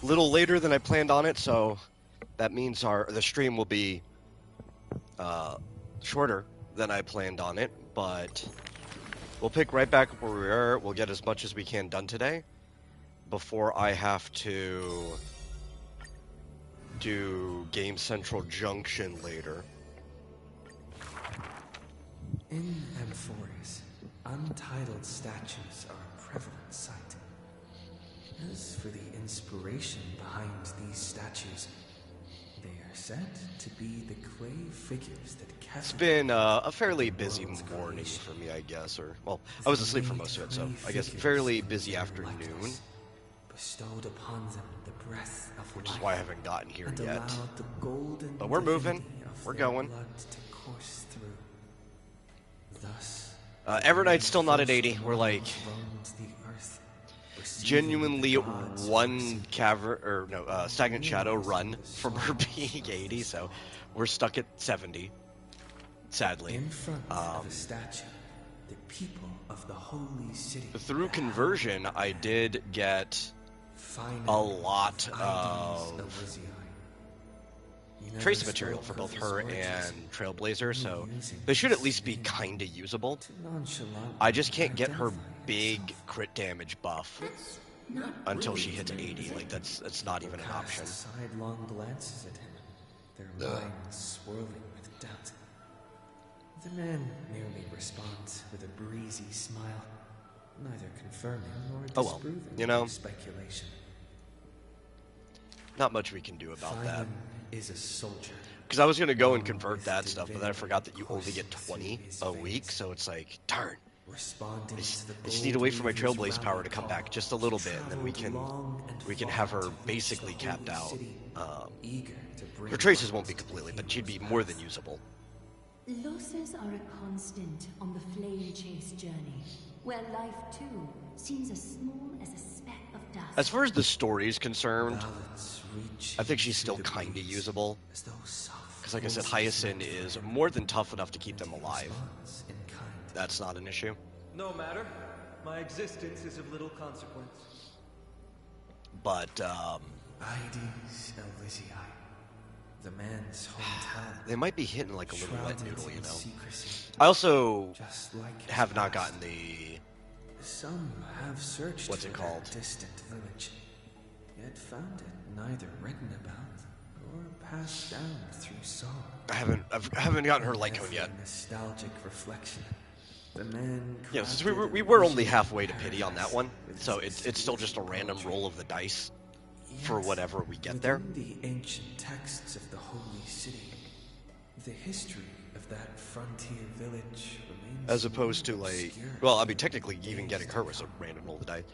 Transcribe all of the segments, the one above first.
little later than I planned on it, so that means the stream will be shorter than I planned on it, but we'll pick right back up where we are. We'll get as much as we can done today before I have to do Game Central Junction later. In Amphorius, untitled statues are a prevalent sight. As for the inspiration behind these statues, they are said to be the clay figures that It's been a fairly busy morning for me, I guess, or, well, I was asleep for most of it, so I guess fairly busy afternoon, bestowed upon them the breath of which life, is why I haven't gotten here and yet. allowed the golden But we're moving, divinity of we're their going. blood to course through. Thus, Evernight's still not at 80. We're like roamed the earth, genuinely receiving the gods' one mercy. stagnant shadow run from her being 80, so we're stuck at 70. Sadly. In front of the statue, the people of the holy city. Through conversion, I did get a lot of trace material for both her and Trailblazer, so they should at least be kinda usable. I just can't get her big crit damage buff until she hits 80. Like that's not even an option. Sidelong glances at him, their minds swirling with doubt. The man merely responds with a breezy smile, neither confirming nor disproving speculation. Not much we can do about that. Is a soldier. Because I was going to go and convert that stuff, but then I forgot that you only get 20 a week, so it's like, darn. I just need to wait for my Trailblaze power to come back just a little bit, and then we can have her basically capped out. Her traces won't be completely, but she'd be more than usable. Losses are a constant on the flame chase journey, where life too seems as small as a speck of dust. As far as the story is concerned, I think she's still kinda usable. Because like I said, Hyacinth is more than tough enough to keep them alive. That's not an issue. No matter. My existence is of little consequence. But, Ides Elysiae. The man's hometown. they might be hitting like a little wet noodle, you know. I also have not gotten the... Some have searched what's it for called? that distant village, yet found it neither written about or passed down through song. I haven't gotten her light cone yet. Nostalgic reflection. The man. Yeah, since we were only halfway to pity on that one, so it's still just a random roll of the dice for whatever we get there. Within the ancient texts of the holy city, the history of that frontier village remains As opposed to like, well, I mean, technically even getting her was a random roll of the dice.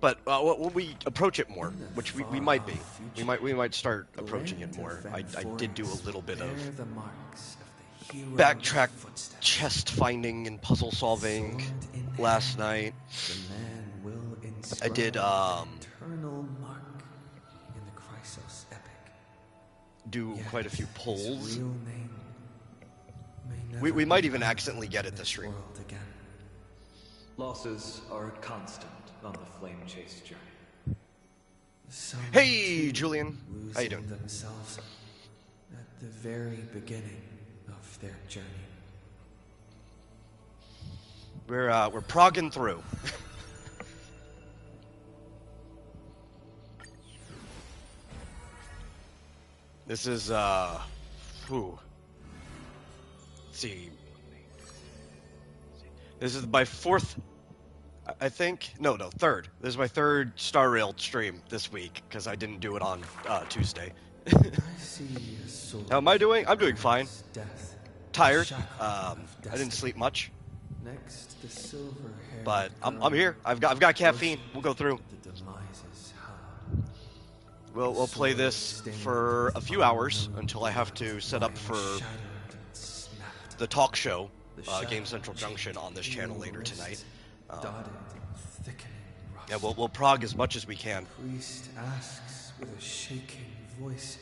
But when we approach it more, which we might be, we might start approaching it more. I did do a little bit of backtrack chest finding and puzzle solving last night. I did do quite a few pulls. We might even accidentally get it this stream. Losses are a constant on the flame chase journey. Hey, Julian. How you doing? Themselves at the very beginning of their journey. We're progging through. This is let's see. This is my fourth, I think. No, third. This is my third Star Rail stream this week because I didn't do it on Tuesday. How am I doing? I'm doing fine. Tired. I didn't sleep much. But I'm here. I've got caffeine. We'll go through. We'll play this for a few hours until I have to set up for the talk show, Game Central Junction, on this channel later tonight. Yeah, we'll prog as much as we can. Priest asks with a shaking voice.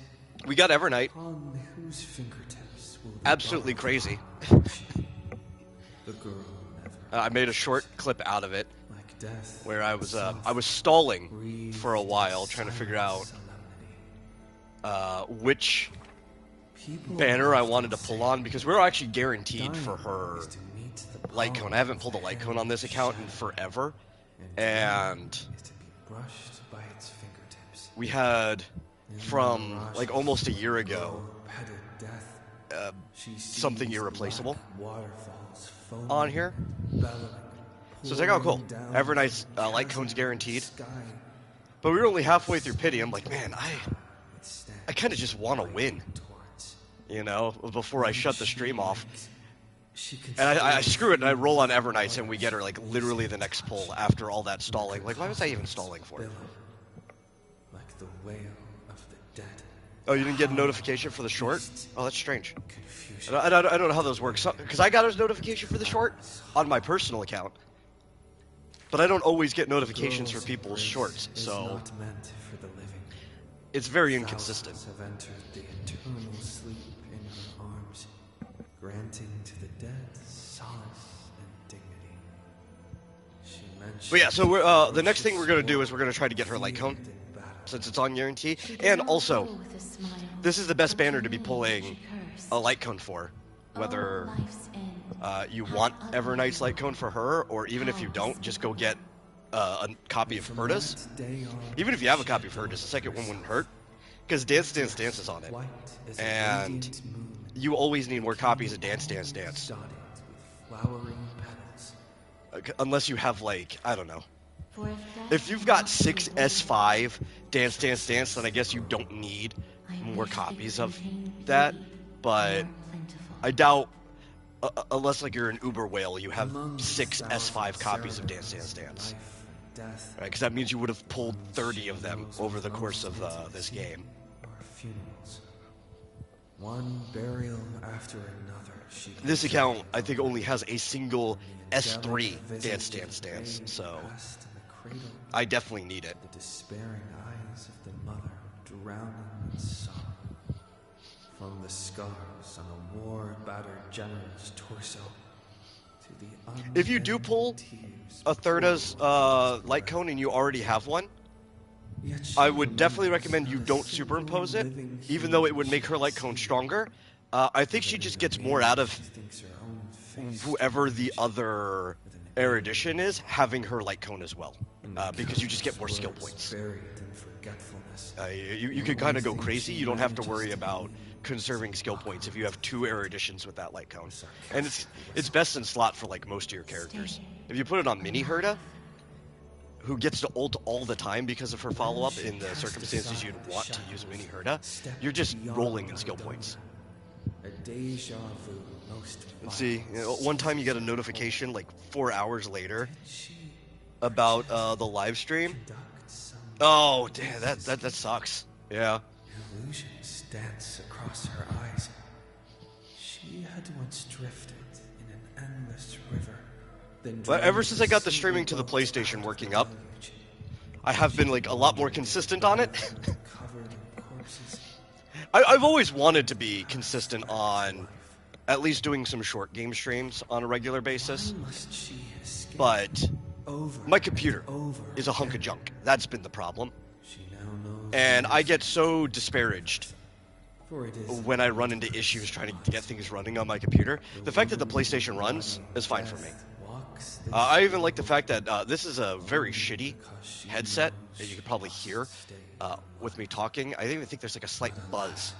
We got Evernight. On whose fingertips will the Absolutely crazy. The girl never I made a short clip out of it like death where I was stalling for a while trying to figure out which People banner I often wanted to say pull on, because we're actually guaranteed dying for her is to meet the light cone. palm I haven't of pulled a the light hand cone on this of account in shadow, forever, dreaming and is to be brushed by its fingertips. we had In the from mirage like of almost a year ago glow-petted death, she something sees irreplaceable black waterfalls foaming on here. and bellowing, So it's like, oh, cool. pouring down Evernight's from light cone's chasm guaranteed. sky. But we were only halfway through Pity. I'm like, man, It stands I kind of just want to win, towards. you know, before I shut the stream off. She And I controls screw it and I roll on the Evernights and we get her like literally the next pull after all that stalling. Like, why was I even stalling for? billow, like the wail of the dead. Oh, you didn't get a notification for the short? Oh, that's strange. Confusion. I don't know how those work. Because I got a notification for the short on my personal account. But I don't always get notifications for people's shorts, Is so not meant for the living. it's very inconsistent. Thousands have entered the eternal sleep in her arms, granting to the dead solace and dignity. She mentioned But yeah, so we're, the next thing we're going to do is we're going to try to get her light cone, in battle. since it's on guarantee. She did And not also, go with a smile, this is the best but banner to be knew pulling she cursed. a light cone for. Oh, Whether life's end you had want other Evernight's light cone people. for her, or even if you don't, just go get a copy of Herda's. Even if you have a copy of Herda's, the second one wouldn't hurt. Because Dance Dance Dance is on it. And you always need more copies of Dance Dance Dance. Unless you have, like, I don't know. For If you've got 6 S5 Dance Dance Dance, then I guess you don't need more copies of that. But I doubt, unless like you're an Uber whale, you have 6 S5 copies of Dance Dance Dance. Right? Because that means you would have pulled 30 of them over the course of this game. Or funerals. One burial after another. She This account, I think, only has a single S3 Dance Dance Dance, so passed in the cradle, I definitely need it. the despairing eyes of the mother drowning in sorrow. From the scars on a war-battered general's torso to the If you do pull tears a Thirda's light cone and you already have one, Yet she I would definitely remembers recommend you not a don't single superimpose it, living even though it would human make her light she cone sees. stronger. I think she Even just in gets her more dreams, out of she thinks her own face whoever the changed other with an erudition is having her light cone as well, and the because you just get more countless skill words points. buried in forgetfulness. You could kind of go crazy. You don't have to worry about conserving skill points if you have 2 eruditions with that light cone. And it's best in slot for like most of your characters. If you put it on Mini Herda, who gets to ult all the time because of her follow-up in the circumstances you'd want to use Mini Herda, you're just rolling in skill points. A deja vu most And see, one time you get a notification like 4 hours later she about the live stream. conduct some Oh, damn, that sucks. Yeah. illusions dance across her eyes. She had once drifted in an endless river. Then But ever drank since I got the sea streaming to the boat PlayStation out of working the up, deluge. I have been like a lot more consistent on it. Covered in corpses. I've always wanted to be consistent on at least doing some short game streams on a regular basis, Why must she escape? but Over my computer and over is a hunk of again. junk. That's been the problem. She now knows And the I get answer, so disparaged for it is when I run into issues trying to get things running on my computer. The fact that the PlayStation runs is fine for me. walks this I even like the fact that this is a very shitty headset that you could probably hear with me talking. I even think there's like a slight buzz.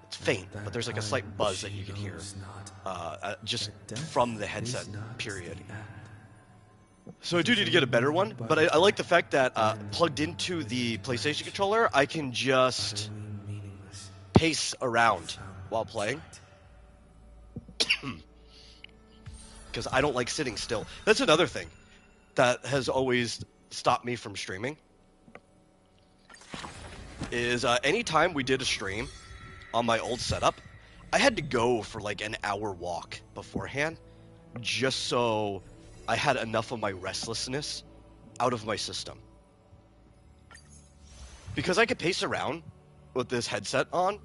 It's faint, but there's like a slight buzz that you can hear just from the headset, period. So I do need to get a better one, but I like the fact that plugged into the PlayStation controller, I can just meaningless. pace around while playing. Because I don't like sitting still. That's another thing that has always stopped me from streaming. Is anytime we did a stream on my old setup, I had to go for like an hour walk beforehand, just so I had enough of my restlessness out of my system. Because I could pace around with this headset on,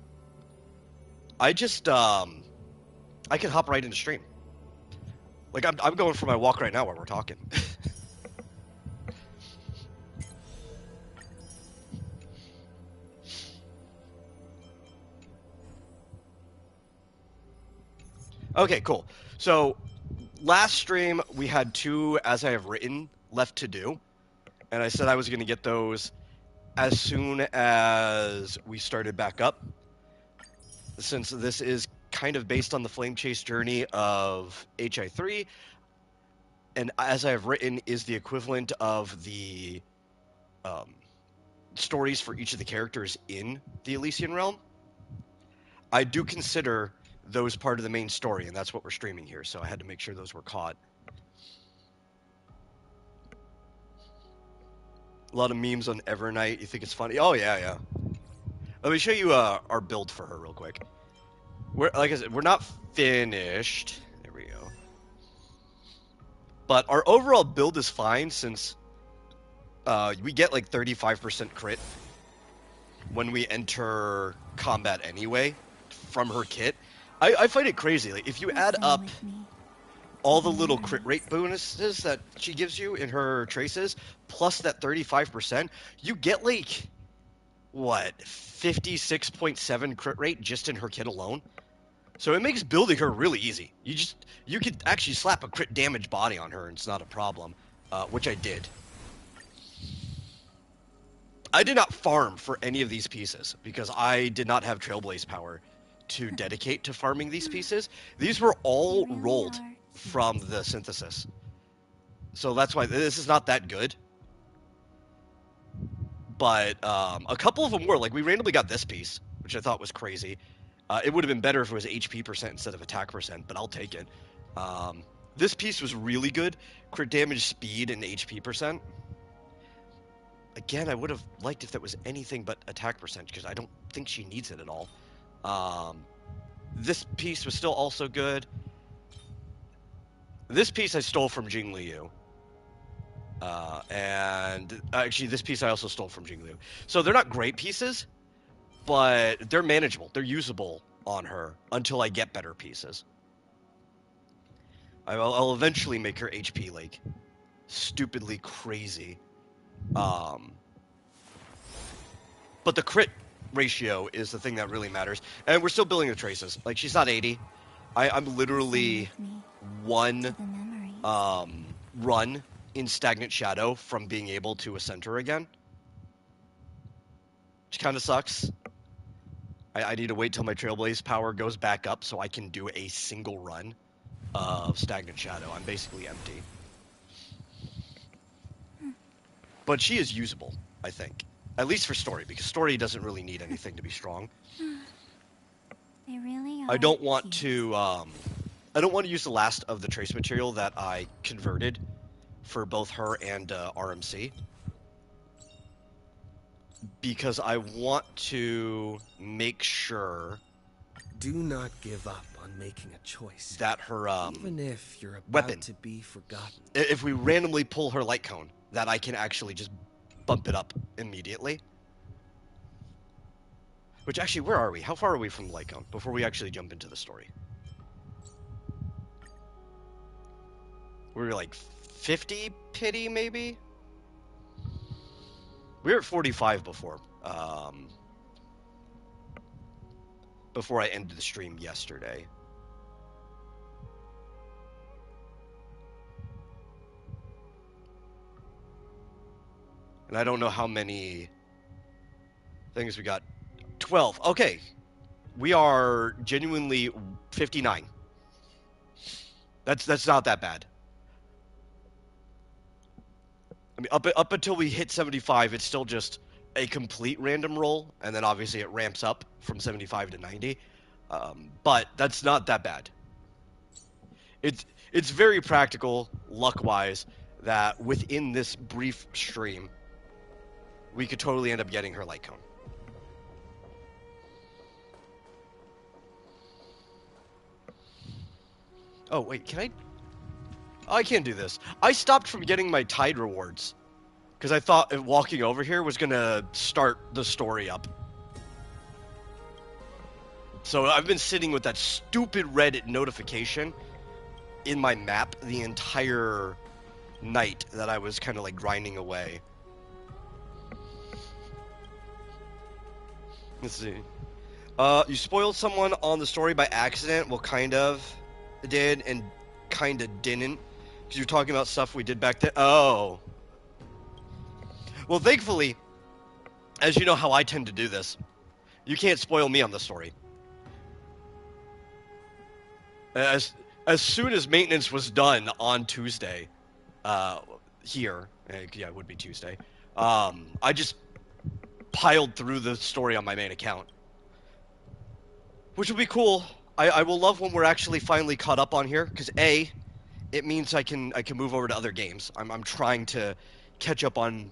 I just I can hop right into stream. Like I'm going for my walk right now while we're talking. Okay, cool. So last stream we had 2 as I have written left to do, and I said I was going to get those as soon as we started back up. Since this is kind of based on the Flame Chase journey of HI3, and as I have written is the equivalent of the stories for each of the characters in the Elysian Realm, I do consider those part of the main story, and that's what we're streaming here, so I had to make sure those were caught. A lot of memes on Evernight. You think it's funny? Oh, yeah. Let me show you our build for her real quick. Like I said, we're not finished. There we go. But our overall build is fine since we get like 35% crit when we enter combat anyway from her kit. I find it crazy. Like if you add up all the little crit rate bonuses that she gives you in her traces, plus that 35%, you get like, what, 56.7 crit rate just in her kit alone? So it makes building her really easy. You could actually slap a crit damage body on her and it's not a problem, which I did. I did not farm for any of these pieces because I did not have Trailblaze power to dedicate to farming these pieces. These were all rolled from the synthesis. So that's why this is not that good. But a couple of them were. Like, we randomly got this piece, which I thought was crazy. It would have been better if it was HP percent instead of attack percent, but I'll take it. This piece was really good. Crit damage, speed, and HP percent. Again, I would have liked if that was anything but attack percent, because I don't think she needs it at all. This piece was still also good. This piece I stole from Jing Liu. And actually, this piece I also stole from Jing Liu. So they're not great pieces, but they're manageable. They're usable on her until I get better pieces. I'll eventually make her HP, like, stupidly crazy. But the crit ratio is the thing that really matters. And we're still building the traces. Like, she's not 80. I'm literally one run in Stagnant Shadow from being able to ascend her again. Which kind of sucks. I need to wait till my Trailblaze power goes back up so I can do a single run of Stagnant Shadow. I'm basically empty. But she is usable, I think. At least for story, because story doesn't really need anything to be strong. They really are. I don't want to use the last of the trace material that I converted for both her and RMC. Because I want to make sure... Do not give up on making a choice. That her even if you're about weapon to be forgotten. If we randomly pull her light cone, that I can actually just bump it up immediately. Which actually, where are we? How far are we from the light cone before we actually jump into the story? We're like 50 pity, maybe? We were at 45 before. Before I ended the stream yesterday. And I don't know how many things we got. 12. Okay. We are genuinely 59. That's not that bad. I mean, up until we hit 75, it's still just a complete random roll, and then obviously it ramps up from 75 to 90. But that's not that bad. It's very practical, luck-wise, that within this brief stream, we could totally end up getting her light cone. Oh, wait, can I... Oh, I can't do this. I stopped from getting my Tide rewards. Because I thought walking over here was going to start the story up. So I've been sitting with that stupid red notification in my map the entire night that I was kind of like grinding away. Let's see. You spoiled someone on the story by accident? Well, kind of. did and kind of didn't. Because you're talking about stuff we did back then. Oh. Well, thankfully, as you know how I tend to do this, you can't spoil me on the story. As soon as maintenance was done on Tuesday, here, yeah, it would be Tuesday, I just piled through the story on my main account. Which will be cool. I will love when we're actually finally caught up on here, because A, it means I can move over to other games. I'm trying to catch up on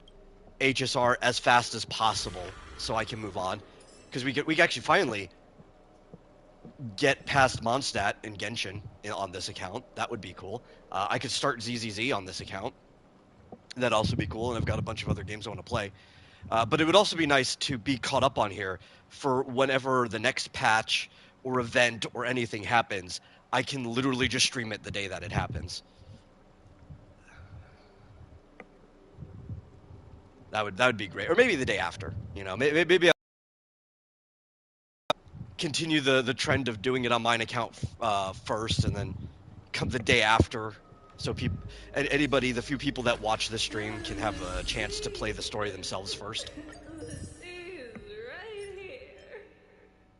HSR as fast as possible so I can move on, because we can actually finally get past Mondstadt and Genshin on this account. That would be cool. I could start ZZZ on this account. That'd also be cool, and I've got a bunch of other games I want to play. But it would also be nice to be caught up on here for whenever the next patch or event or anything happens. I can literally just stream it the day that it happens. That would be great. Or maybe the day after. You know, maybe I'll continue the trend of doing it on mine account first, and then come the day after, so anybody, the few people that watch this stream, can have a chance to play the story themselves first. The sea is right here.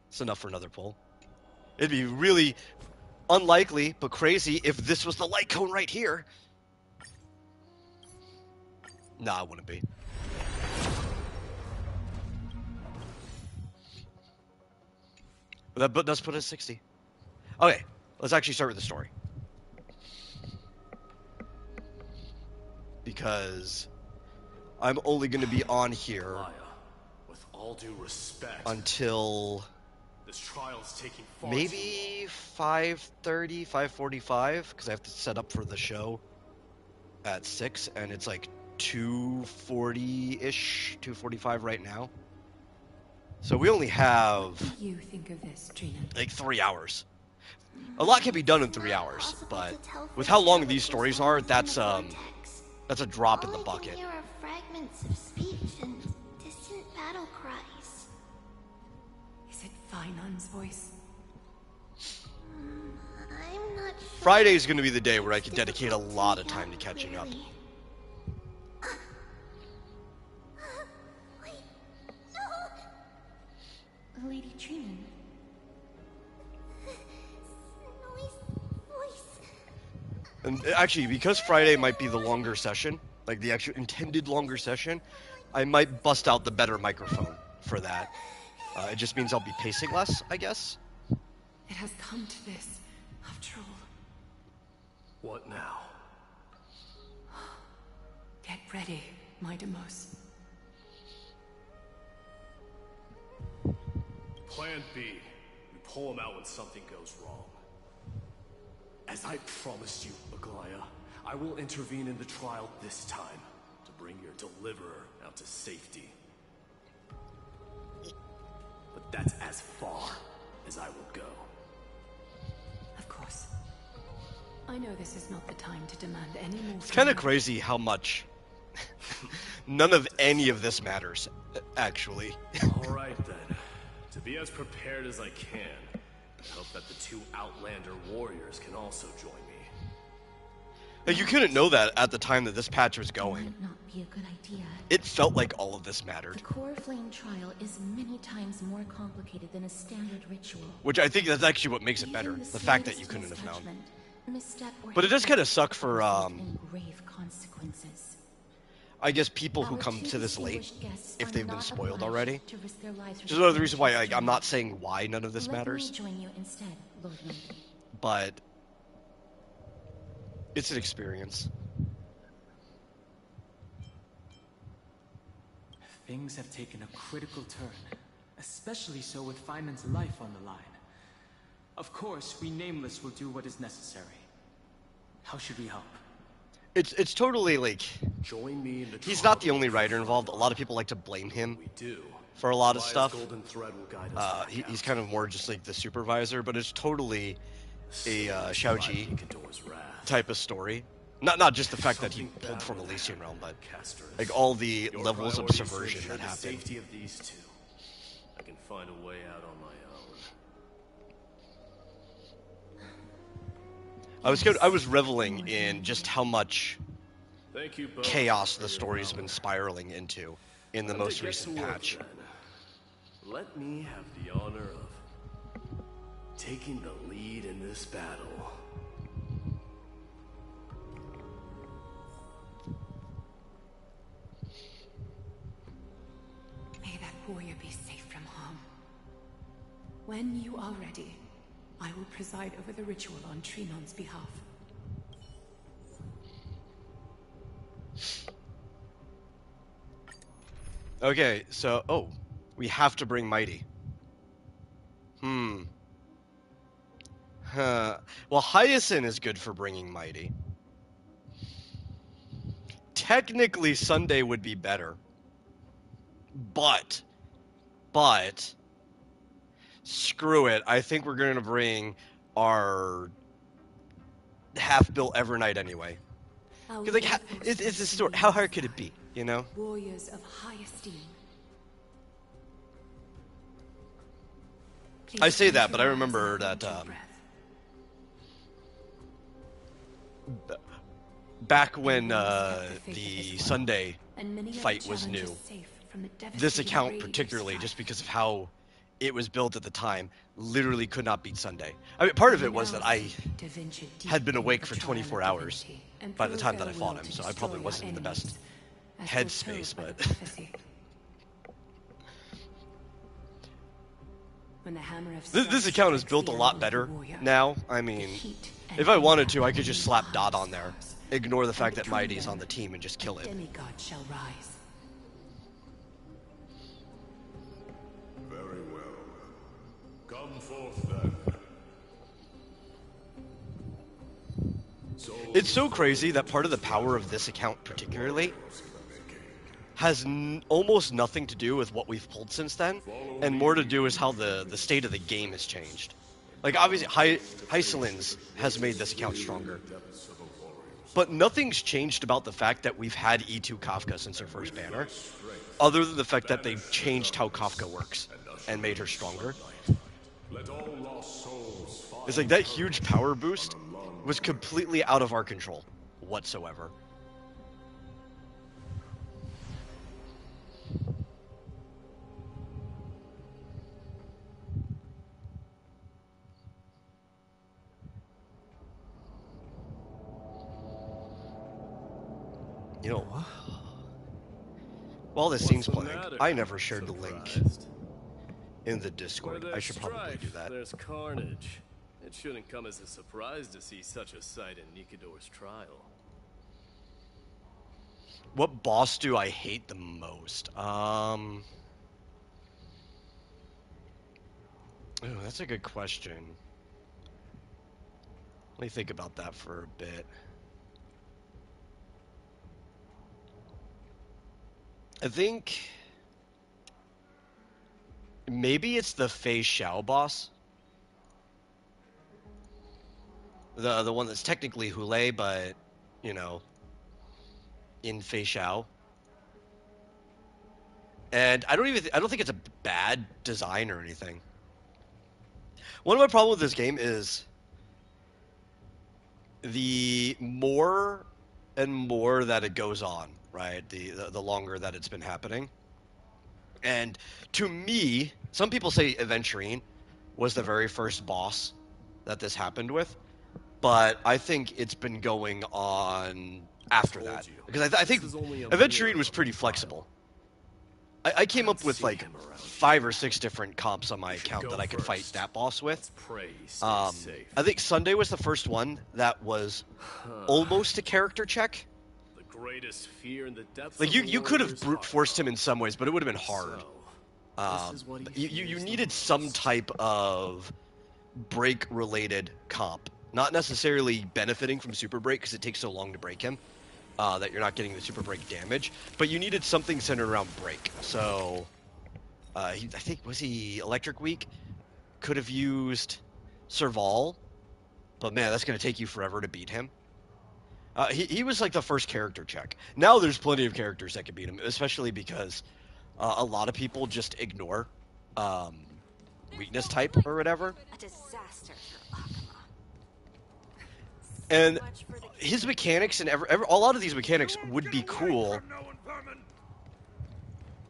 It's enough for another poll. It'd be really unlikely, but crazy, if this was the light cone right here. Nah, it wouldn't be. But that does put us 60. Okay, let's actually start with the story. Because I'm only going to be on here with all due respect, until this trial's taking far maybe 5:30, 5:45, because I have to set up for the show at 6, and it's like 2:40-ish, 2:45 right now. So we only have, What do you think of this, Trina? like 3 hours. A lot can be done in 3 hours, but with how long these stories are, that's a drop in the bucket. All I can hear are fragments of speech and distant battle cries. Is it Finon's voice? I'm not sure. Friday is going to be the day where I can dedicate a lot of time to catching up. Wait, no. Lady Trina. Snowy's voice. And actually, because Friday might be the longer session, like the actual intended longer session, I might bust out the better microphone for that. It just means I'll be pacing less, I guess. It has come to this, after all. What now? Get ready, my Demos. Plan B. We pull him out when something goes wrong. As I promised you, Aglaya, I will intervene in the trial this time to bring your deliverer out to safety. But that's as far as I will go. Of course. I know this is not the time to demand any more. It's kind of crazy how much none of any of this matters, actually. All right then. To be as prepared as I can, I hope that the two Outlander warriors can also join me. Like, you couldn't know that at the time that this patch was going. Might not be a good idea. It felt like all of this The mattered. core flame trial is many times more complicated than a standard ritual. Which I think that's actually what makes it better. Even The fact that you slightest couldn't have known. misjudgment, misstep, or But it does hiccup kind of suck for, result in grave consequences. I guess, people who Our come two to this late, distinguished guests if are they've been not spoiled obliged already. to risk their lives for Which is one of the the reasons why Flame I'm not Chase saying why none of this Let matters. me join you instead, Lord Loki. But it's an experience. Things have taken a critical turn, especially so with Feynman's life on the line. Of course, we Nameless will do what is necessary. How should we help? It's totally like, Join me in the he's trial. not the only writer involved. A lot of people like to blame him We do. for a lot of Maya's stuff. golden thread will guide us back He's out. kind of more just like the supervisor, but it's totally a Xiaoji Ikador's wrath. type of story. Not just the fact that he pulled from Elysian Realm, but like all the Your levels of priorities subversion ensure that the happen. safety of these two. I can find a way out on my own. I was reveling in just how much Thank you both chaos for the your story's been valor. spiraling into in the Time to most get recent to work, patch. then. Let me have the honor of taking the lead in this battle. May that warrior be safe from harm. When you are ready, I will preside over the ritual on Trinon's behalf. Okay, so we have to bring Mighty. Huh. Well, Hyacinth is good for bringing Mighty. Technically, Sunday would be better. But, screw it. I think we're going to bring our half-built Evernight anyway. Because, like, it's a story. How hard could it be, you know? Warriors of high esteem. I say that, but I remember that back when the Sunday fight was new, this account particularly, just because of how it was built at the time, literally could not beat Sunday. I mean, part of it was that I had been awake for 24 hours by the time that I fought him, so I probably wasn't in the best headspace, but... This account is built a lot better now. I mean, if I wanted to, I could just slap Dot on there, ignore the fact that Mighty's on the team, and just kill it. Demigod shall rise. Very well. Come forth then. It's so crazy that part of the power of this account particularly has almost nothing to do with what we've pulled since then, and more to do with how the state of the game has changed. Like, obviously, Hycelins has made this account stronger. But nothing's changed about the fact that we've had E2 Kafka since her first banner, other than the fact that they've changed how Kafka works and made her stronger. It's like that huge power boost was completely out of our control whatsoever. You know, while this seems playing, I never shared the link in the Discord. I should probably do that. There's carnage. It shouldn't come as a surprise to see such a sight in Nikidor's trial. What boss do I hate the most? Oh, that's a good question. Let me think about that for a bit. I think maybe it's the Fei Xiao boss. The one that's technically Hule, but, you know, in Fei Xiao. And I don't think it's a bad design or anything. One of my problems with this game is the more and more that it goes on, right? The longer that it's been happening. And to me, some people say Aventurine was the very first boss that this happened with, but I think it's been going on after that. Because I think Aventurine was pretty flexible. I came up with like 5 or 6 different comps on my account that I could fight that boss with. I think Sunday was the first one that was almost a character check. The greatest fear in the depths Like of you could have brute forced him in some ways, but it would have been hard. You needed some type of break related comp, not necessarily benefiting from super break because it takes so long to break him. That you're not getting the super break damage, but you needed something centered around break. So, I think, was he Electric Week? Could have used Serval, but man, that's going to take you forever to beat him. He was like the first character check. Now there's plenty of characters that can beat him, especially because a lot of people just ignore weakness type or whatever. A disaster for Akama. And his mechanics and a lot of these mechanics would be cool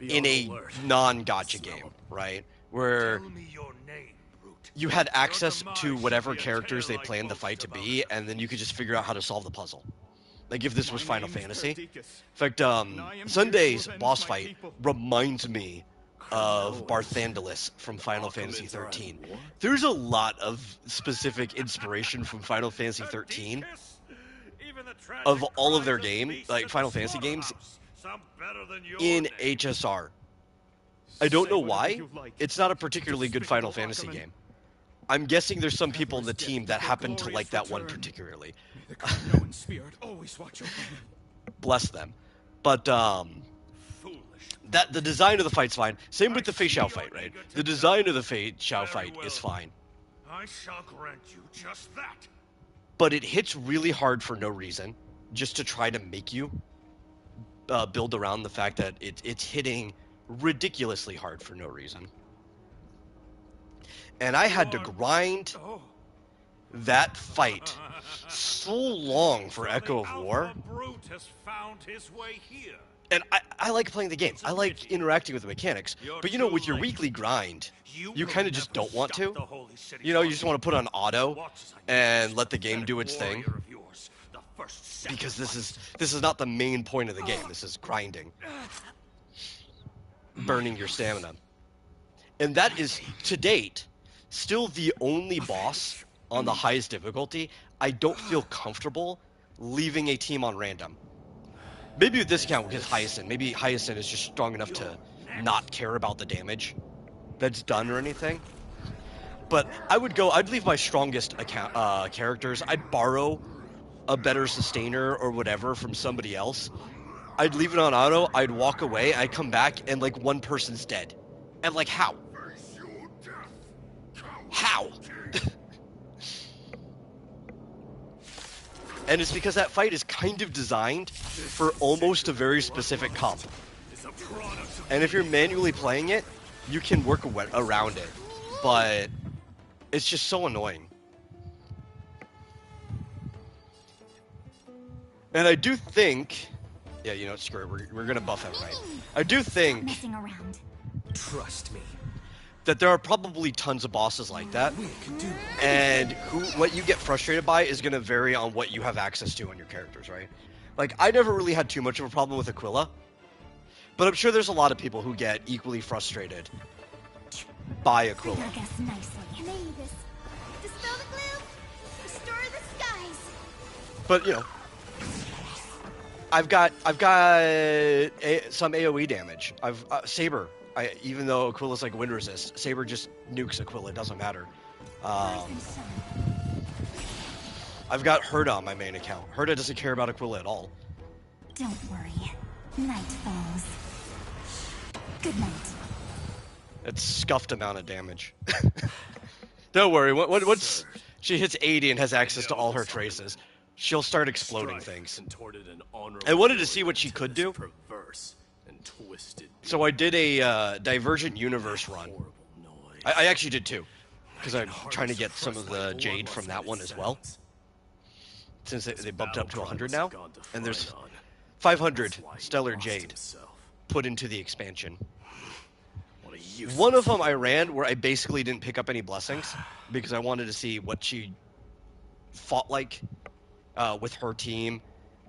in a non-gacha game, right? Where you had access to whatever characters they planned the fight to be, and then you could just figure out how to solve the puzzle. Like if this was Final Fantasy. In fact, Sunday's boss fight reminds me of Barthandelus from Final Fantasy 13. There's a lot of specific inspiration from Final Fantasy 13 of all of their games, like Final Fantasy games, in HSR. I don't know why. It's not a particularly good Final Fantasy game. I'm guessing there's some people in the team that happen to like that one particularly. Bless them. But that the design of the fight's fine. Same with the Fei Xiao fight, right? The design of the Fei Xiao fight is fine. I shall grant you just that. But it hits really hard for no reason, just to try to make you build around the fact that it's hitting ridiculously hard for no reason. And I had to grind that fight so long for Echo of War. And I like playing the game. I like interacting with the mechanics. But, you know, with your weekly grind, you kind of just don't want to. You know, you just want to put on auto and let the game do its thing. Because this is not the main point of the game. This is grinding. Burning your stamina. And that is, to date, still the only boss on the highest difficulty I don't feel comfortable leaving a team on random. Maybe with this account because Hyacinth. Maybe Hyacinth is just strong enough to not care about the damage that's done or anything. But I'd leave my strongest characters. I'd borrow a better sustainer or whatever from somebody else. I'd leave it on auto, I'd walk away, I'd come back, and like one person's dead. And like, how? How? And it's because that fight is kind of designed for almost a very specific comp. And if you're manually playing it, you can work around it. But it's just so annoying. And I do think... Yeah, you know, screw it. We're going to buff him, right? I do think... Messing around. Trust me. That there are probably tons of bosses like that, and what you get frustrated by is going to vary on what you have access to on your characters, right? Like, I never really had too much of a problem with Aquila, but I'm sure there's a lot of people who get equally frustrated by Aquila. Mavis, dispel the gloom, restore the skies. But, you know, I've got some AoE damage. Saber. Even though Aquila's like wind resist, Saber just nukes Aquila. It doesn't matter. I've got Herda on my main account. Herda doesn't care about Aquila at all. Don't worry. Night falls. Good night. It's scuffed amount of damage. Don't worry. Once she hits 80 and has access to all her traces, she'll start exploding things. I wanted to see what she could do. So I did a Divergent Universe run. I actually did too, because I'm trying to get some of the Jade from that one as well. Since they bumped up to 100 now, and there's 500 Stellar Jade put into the expansion. One of them I ran where I basically didn't pick up any blessings, because I wanted to see what she fought like with her team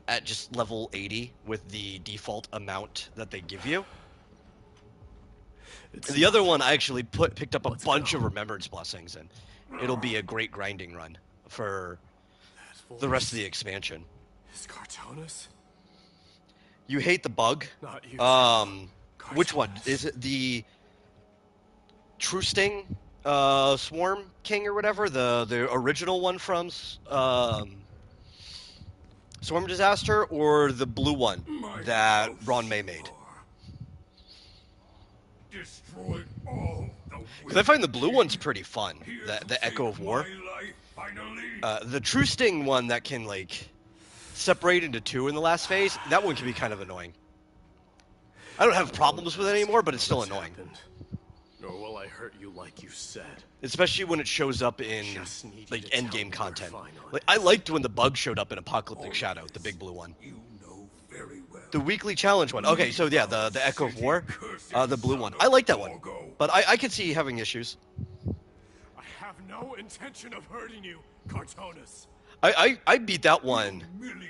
at just level 80 with the default amount that they give you. The other one I actually picked up a bunch of Remembrance Blessings, and it'll be a great grinding run for the rest of the expansion. Is Cartonis? You hate the bug? Which one? Is it the True-Sting Swarm King or whatever? The original one from Swarm Disaster, or the blue one that Ron May made? Because I find the blue one's pretty fun, the Echo of War. The True Sting one that can, like, separate into two in the last phase, that one can be kind of annoying. I don't have problems with it anymore, but it's still annoying. nor will I hurt you like you said. Especially when it shows up in Just need you like to tell endgame me content. your final Like I liked when the bug showed up in Apocalyptic Shadow, the big blue one. You know very well. The weekly challenge one. Okay, so yeah, the Echo of War, the blue one. I like that one, but I could see having issues. I have no intention of hurting you, Cartonus. I beat that one. Humiliate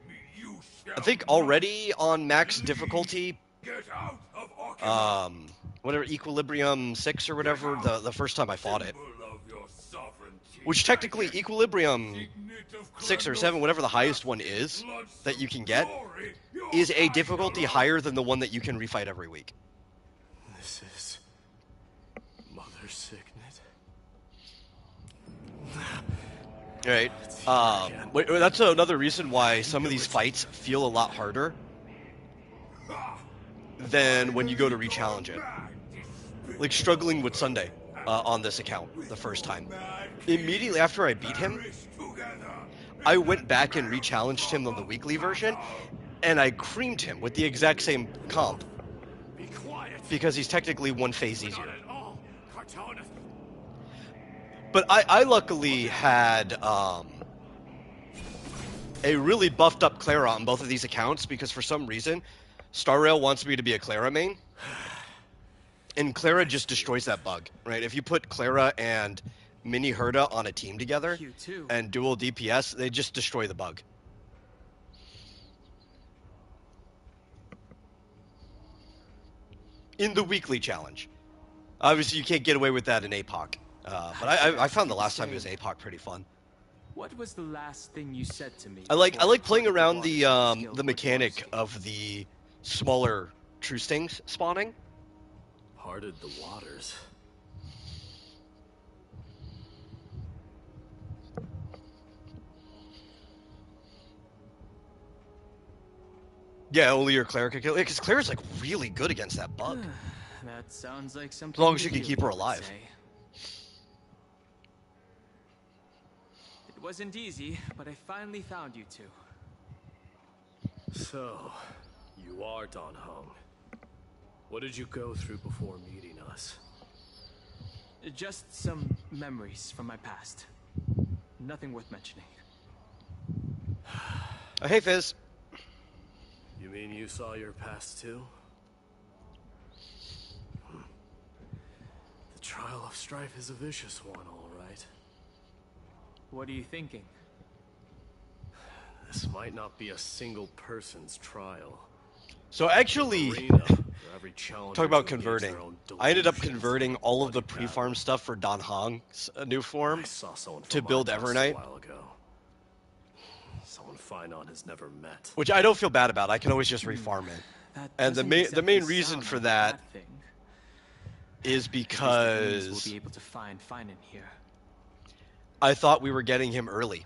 me, you shall I think already on max difficulty. get out of Arkham. Whatever, Equilibrium 6 or whatever, the first time I fought it. Symbol of your sovereignty. Which technically, Equilibrium Signet of 6 or Kratos, 7, whatever the highest one is, that you can get, glory, your is a eyes difficulty alone. higher than the one that you can refight every week. This is Mother Signet. Right. That's another reason why some of these fights feel a lot harder than when you go to re-challenge it. Like struggling with Sunday on this account the first time. Immediately after I beat him, I went back and re-challenged him on the weekly version, and I creamed him with the exact same comp. Be quiet. Because he's technically one phase Not easier. at all, Cartonus. But I luckily had a really buffed up Clara on both of these accounts because for some reason, Star Rail wants me to be a Clara main. And Clara just destroys that bug, right? If you put Clara and Mini Herda on a team together and dual DPS, they just destroy the bug. In the weekly challenge. Obviously, you can't get away with that in APOC. But I found the last time it was APOC pretty fun. What was the last thing you said to me? I like playing around the mechanic of the smaller true stings spawning. Parted the waters. Yeah, only your Clara could kill it, because Clara's like really good against that bug. That sounds like something. As long as you you can keep her would alive. say. It wasn't easy, but I finally found you two. So, you are Don Hung. What did you go through before meeting us? Just some memories from my past. Nothing worth mentioning. Hey, Fizz. You mean you saw your past too? The trial of strife is a vicious one, all right. What are you thinking? This might not be a single person's trial. So actually, Arena, where every challenger talk about delegates converting. their own I ended up delusions converting in all of the bloody pre-farm battle. stuff for Don Hong's new form I saw someone to from build my past Evernight. a while ago. Someone Finon has never met. Which I don't feel bad about. I can always just refarm it. That And the doesn't main exactly reason sound for like a that bad thing. is At least the Greens because will be able to find Finan here. I thought we were getting him early.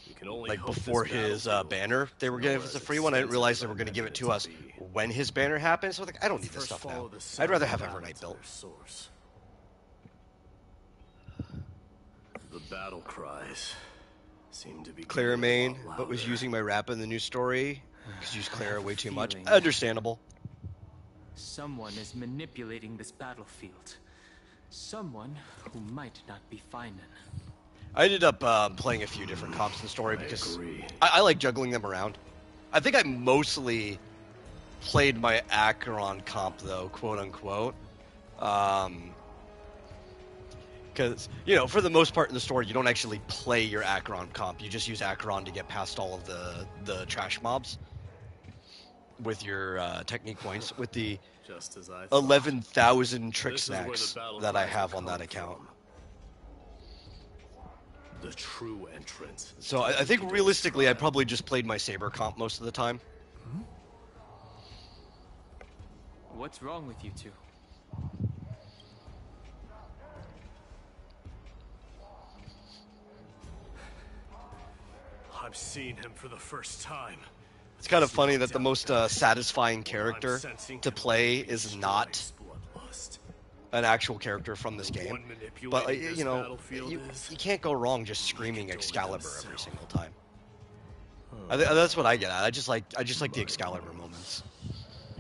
We can only Like hope this before his battlefield banner, they were giving us a free one. I didn't realize they were going to give it to us when his banner happened. So I was like, I don't need this First stuff now. follow the sound I'd rather of have battle Evernight to built. their source. The battle cries seem to be Clara getting a main, lot but was louder. using my rap in the new story because used Clara way too much. feeling- Understandable. Someone is manipulating this battlefield. Someone who might not be Finan. I ended up playing a few different comps in the story because agree. I like juggling them around. I think I mostly played my Acheron comp though, quote unquote. Because, you know, for the most part in the story, you don't actually play your Acheron comp. You just use Acheron to get past all of the trash mobs with your technique points, with the Just as I thought. 11,000 trick This is where the snacks battle that I cries have will on that come account. from. The true entrance. So I think realistically, I probably just played my Saber comp most of the time. What's wrong with you two? I'm seeing him for the first time. It's kind of funny that the most satisfying character to play is not an actual character from this game. But, you know, you can't go wrong just screaming Excalibur every single time. That's what I get at. I just like the Excalibur moments.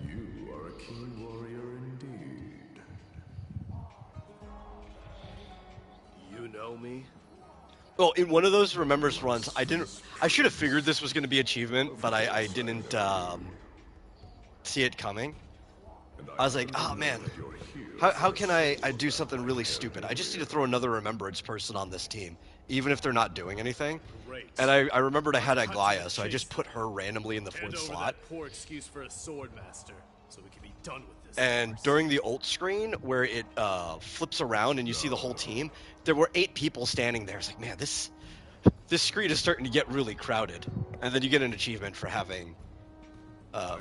You are a keen warrior indeed. know me? Well, in one of those remembrance runs, I should have figured this was going to be achievement, but I didn't see it coming. I was like, oh man, how can I do something really stupid? I just need to throw another remembrance person on this team, even if they're not doing anything. Great. And I remembered I had Aglaya, so I just put her randomly in the Hand 4th over slot. that poor excuse for a sword master, so we can be done with this. And during the ult screen, where it flips around and you see the whole team, there were 8 people standing there. It's like, man, this screen is starting to get really crowded. And then you get an achievement for having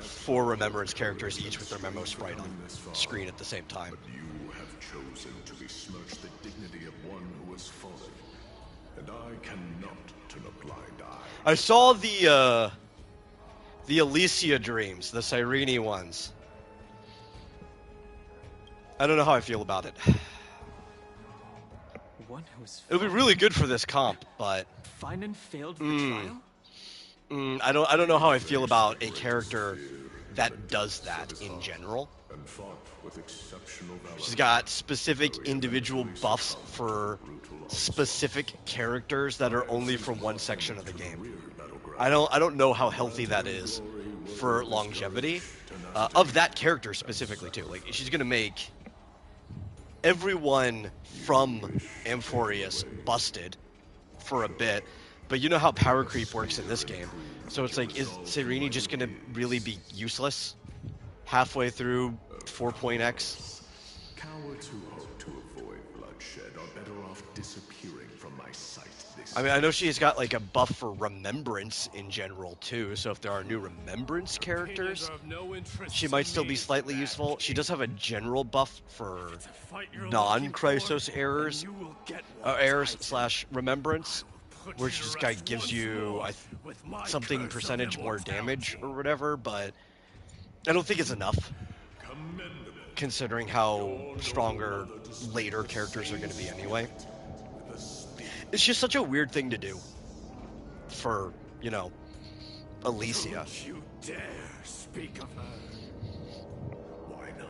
4 remembrance characters each with their memo sprite on screen at the same time. But you have chosen to besmirch the dignity of one who has fallen, and I cannot turn a blind eye. I saw the Alicia dreams, the Cyrene ones. I don't know how I feel about it. One who is It'll be really good for this comp, but fine and failed the trial? I don't know how I feel about a character that does that in general. And fought with exceptional valor. She's got specific individual buffs for specific characters that are only from one section of the game. I don't know how healthy that is for longevity of that character specifically too. Like, she's gonna make everyone from Amphorius busted for a bit, but you know how power creep works in this game. So it's like, is Cyrene just gonna really be useless halfway through 4.x? Cowards who hope to avoid bloodshed are better off disappearing from my sight this I mean, I know she's got like a buff for remembrance in general too, so if there are new remembrance characters, she might still be slightly useful. She does have a general buff for non-Chrysos errors / remembrance, which just kind of gives you something percentage more damage or whatever, but I don't think it's enough, considering how stronger later characters are going to be anyway. It's just such a weird thing to do for, you know, Alicia. Don't you dare speak of her. Why not?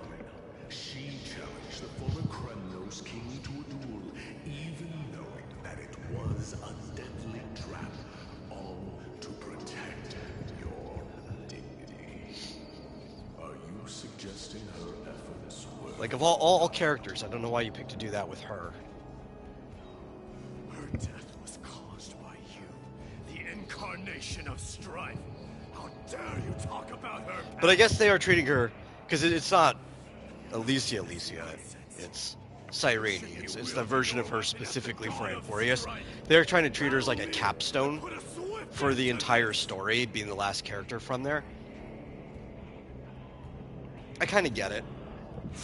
She challenged the former Kremnos king to a duel, even knowing that it was a deadly trap, all to protect your dignity. Are you suggesting her efforts were... Like, of all characters, I don't know why you picked to do that with her. Her death was caused by you, the incarnation of strife. How dare you talk about her? But I guess they are treating her, because it's not Alicia, it's Cyrene. It's the version of her specifically for Amphorius. They're trying to treat her as like a capstone for the entire story, being the last character from there. I kind of get it,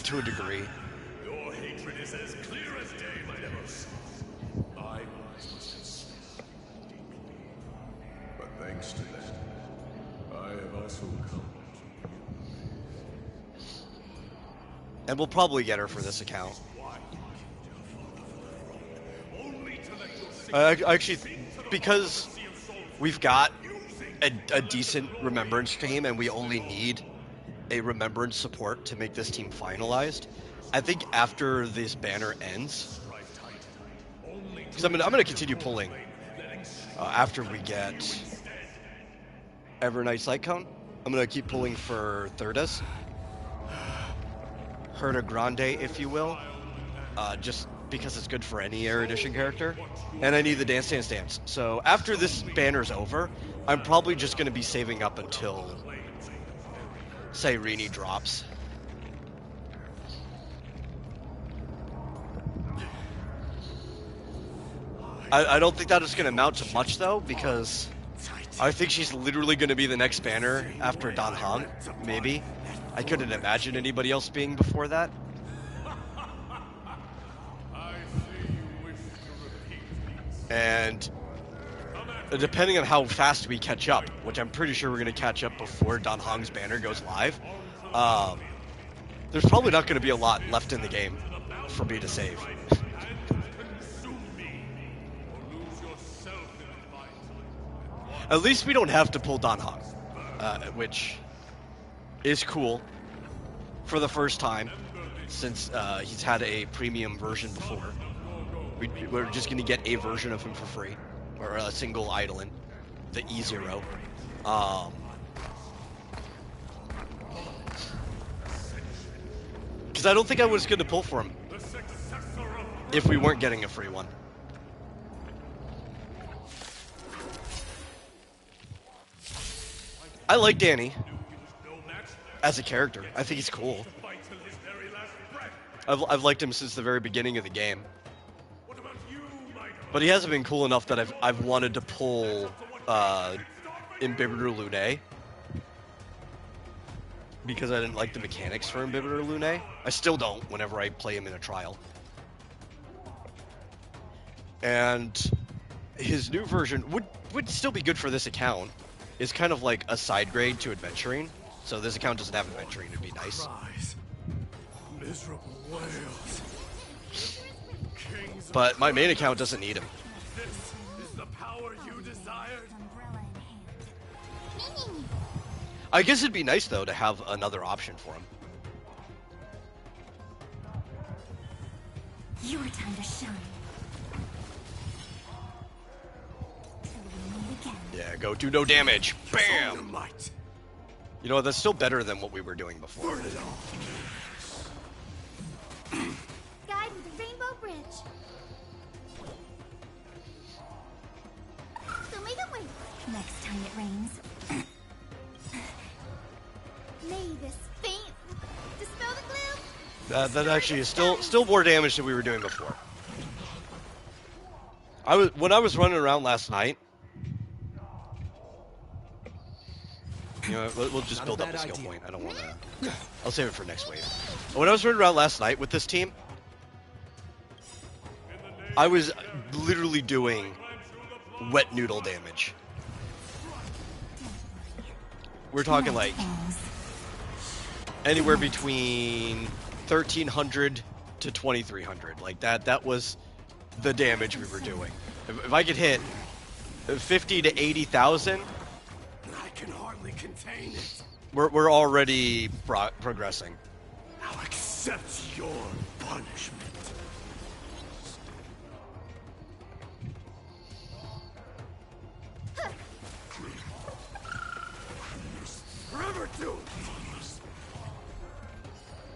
to a degree. Your hatred is as clear as day, my Nemesis. My eyes must have suffered deeply. But thanks to that, I have also come to you. And we'll probably get her for this account. Actually, because we've got a decent remembrance team and we only need a remembrance support to make this team finalized, I think after this banner ends, because I'm gonna continue pulling after we get Evernight Cyclone. I'm gonna keep pulling for Thirdas, Herda Grande, if you will, just because it's good for any Air Edition character, and I need the Dance Dance Dance. So after this banner's over, I'm probably just gonna be saving up until Cyrene drops. I don't think that is going to amount to much, though, because I think she's literally going to be the next banner after Dan Heng, maybe. I couldn't imagine anybody else being before that. And depending on how fast we catch up, which I'm pretty sure we're going to catch up before Dan Heng's banner goes live, there's probably not going to be a lot left in the game for me to save. At least we don't have to pull Dan Heng, which is cool for the first time since he's had a premium version before. We're just gonna get a version of him for free, or a single Eidolon, the E0. Because I don't think I was gonna pull for him if we weren't getting a free one. I like Danny as a character. I think he's cool. I've liked him since the very beginning of the game. But he hasn't been cool enough that I've wanted to pull Imbibitor Lunae. Because I didn't like the mechanics for Imbibitor Lunae. I still don't whenever I play him in a trial. And his new version would still be good for this account. It's kind of like a side grade to adventuring. So this account doesn't have adventuring, it'd be nice. Miserable whales. But my main account doesn't need him. This is the power you desired. I guess it'd be nice though to have another option for him. Your time to shine. Till we meet again. Yeah, go do no damage. Bam! You know what, that's still better than what we were doing before. Burn it all. Guide with the Rainbow Bridge. So make it wait. Next time it rains. May this faint dispel the gloom. That actually is still more damage than we were doing before. When I was running around last night. You know, we'll just build up the skill point. I don't want to. I'll save it for next wave. When I was running around last night with this team, I was literally doing wet noodle damage. We're talking like anywhere between 1,300 to 2,300. Like that was the damage we were doing. If I could hit 50 to 80,000. I can hardly contain it. We're already progressing. I'll accept your punishment. Forever doomed.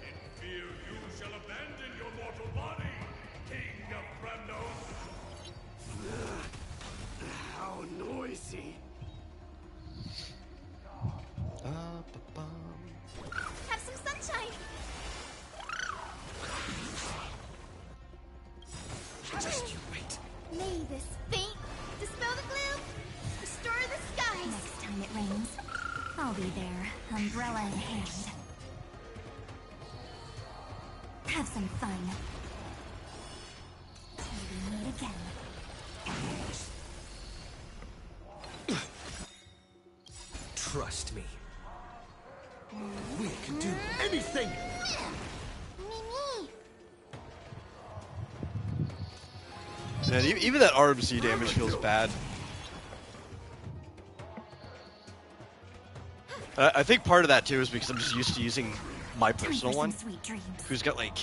In fear you shall abandon your mortal body, King of Bramnos. How noisy. Have some sunshine. Just you wait. May this faint dispel the gloom. Restore the skies. Next time it rains, I'll be there, umbrella in hand. Have some fun. Till we meet again. Trust me. We can do anything! Mimi! Man, even that RMC damage feels bad. I think part of that too is because I'm just used to using my personal one, who's got like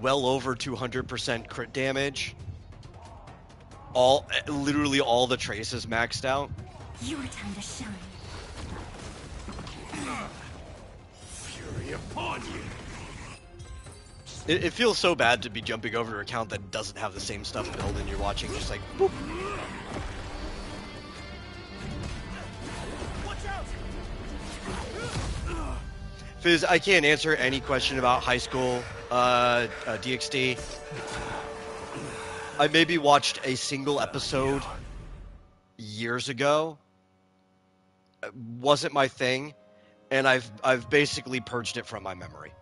well over 200% crit damage. Literally all the traces maxed out. Your time to shine. Fury upon you. It feels so bad to be jumping over to an account that doesn't have the same stuff built and you're watching just like boop. Fizz, I can't answer any question about high school DxD. I maybe watched a single episode years ago. It wasn't my thing, and I've basically purged it from my memory.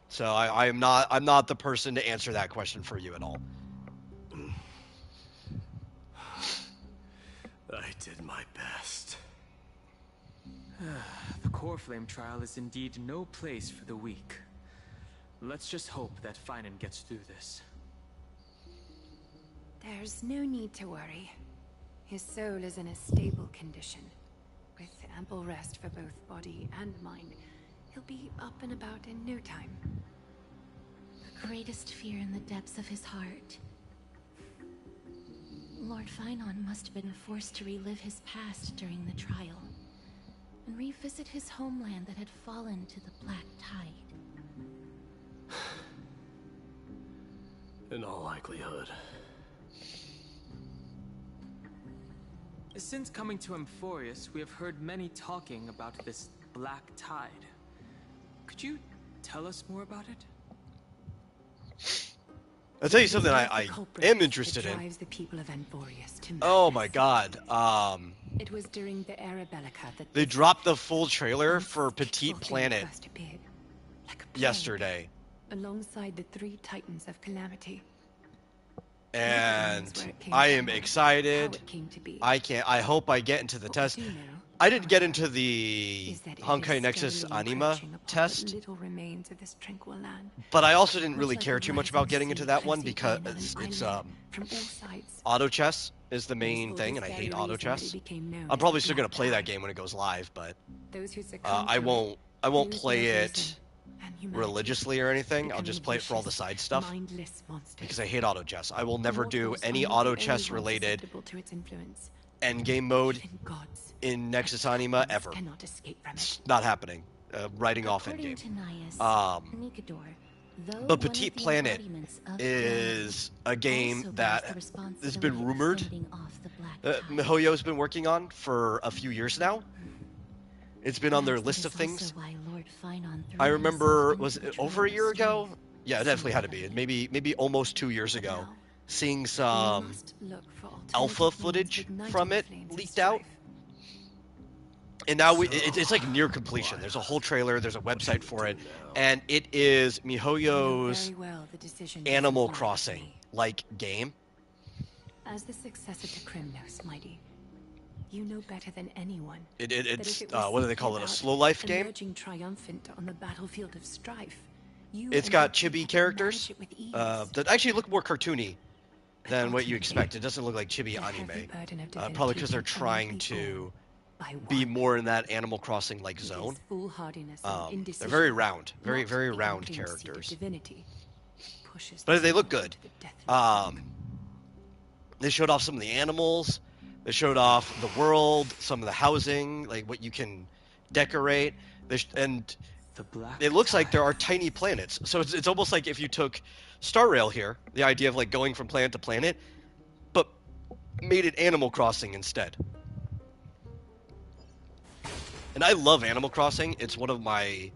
So I'm not the person to answer that question for you at all. I did my best. The core flame trial is indeed no place for the weak. Let's just hope that Finan gets through this. There's no need to worry. His soul is in a stable condition. With ample rest for both body and mind, he'll be up and about in no time. greatest fear in the depths of his heart. Lord Finon must have been forced to relive his past during the trial, and revisit his homeland that had fallen to the Black Tide. In all likelihood. Since coming to Amphorius, we have heard many talking about this Black Tide. Could you tell us more about it? I'll tell you something I am interested in. Drives the people of Amphorius to Oh madness. my god. It was during the Era Bellica that They this dropped the full trailer for unspeakable Petite thing Planet first appeared, like a plague, yesterday. alongside the 3 titans of calamity. And Where it came I am from, how excited. it came to be. I hope I get into the What test. we do know, I didn't get into the is that it Honkai is Nexus steadily Anima encroaching upon test, what little remains of this tranquil land. but I also didn't Much really like care a too much rising about getting sea into that one cleansing because in on an it's island from all sides. auto chess is the main Those thing, and I hate orders auto already chess. became known I'm as probably the still gonna Black play that Tide. game when it goes live, but Those who succumb I to won't lose play their it reason and humanity, religiously or anything. I'll becoming just play it for all the vicious, side stuff mindless monsters. because I hate auto chess. I will never do Mortals any are not auto the chess only ones related susceptible to its influence. endgame mode Even gods in Nexus Anima ever. cannot escape from it. It's not happening. Writing off According endgame. to Naias, But Nikador, though one of Petite the Planet embodiments of is a game also bears that the has responsibility been of rumored fending off the Black Tide. MiHoYo's been working on for a few years now. It's been on their Perhaps list that of is things. also why Lord Finon threw I himself remember, into was the it over a trial year of ago? strife Yeah, it so definitely had to be. heavily. Maybe almost 2 years But ago. now, Seeing we some must look for alternative alpha means of footage igniting from the it flames of leaked out. strife. And now So, it's like near completion. There's a whole trailer, there's a what should website we for do it, now? and it is I know MiHoYo's very well the decision Animal doesn't lie with Crossing me. like game. As the successor to Kremnos, Mighty, you know better than anyone that It's if it was what do they call it? A slow life game. emerging triumphant on the battlefield of strife, you It's and got Vicky chibi had to characters manage it with ease. that actually look more cartoony But than what you ultimately, expect. It doesn't look like chibi the heavy anime. burden of Probably divinity because they're can only trying be to borne by be one. more in that Animal Crossing like It zone. is foolhardiness They're and indecision, very round, very not very the round unclean seed of characters. divinity, pushes But this they look world good. to the deathly They showed off some of the animals. They showed off the world, some of the housing, like what you can decorate. And The Black it looks like Tide. there are tiny planets. So it's almost like if you took Star Rail here, the idea of like going from planet to planet, but made it Animal Crossing instead. And I love Animal Crossing. It's one of my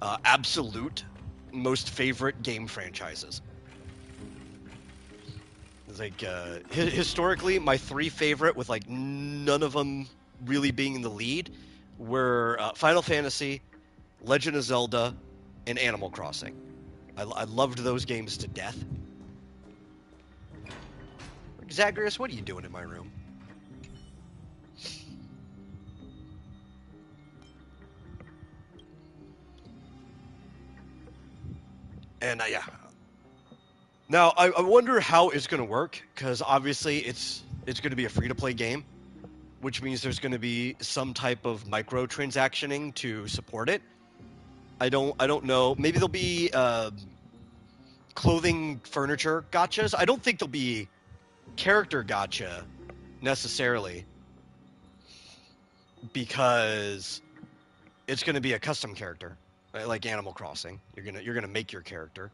absolute most favorite game franchises. It's like historically, my 3 favorite, with like none of them really being in the lead, were Final Fantasy, Legend of Zelda, and Animal Crossing. I loved those games to death. Zagreus, what are you doing in my room? And yeah. Now, I wonder how it's going to work, because obviously it's going to be a free-to-play game, which means there's going to be some type of microtransactioning to support it. I don't know. Maybe there'll be clothing, furniture gotchas. I don't think there'll be character gotcha necessarily, because it's going to be a custom character, right? Like Animal Crossing. You're gonna make your character.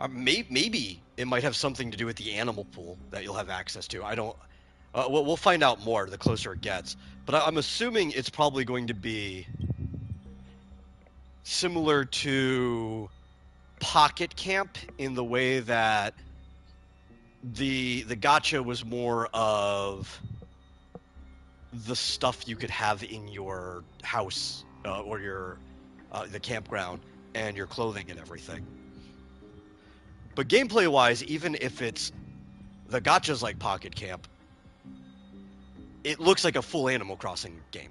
Maybe it might have something to do with the animal pool that you'll have access to. I don't. We'll find out more the closer it gets. But I'm assuming it's probably going to be similar to Pocket Camp in the way that the gacha was more of the stuff you could have in your house or your the campground and your clothing and everything. But gameplay-wise, even if it's the gachas like Pocket Camp, it looks like a full Animal Crossing game.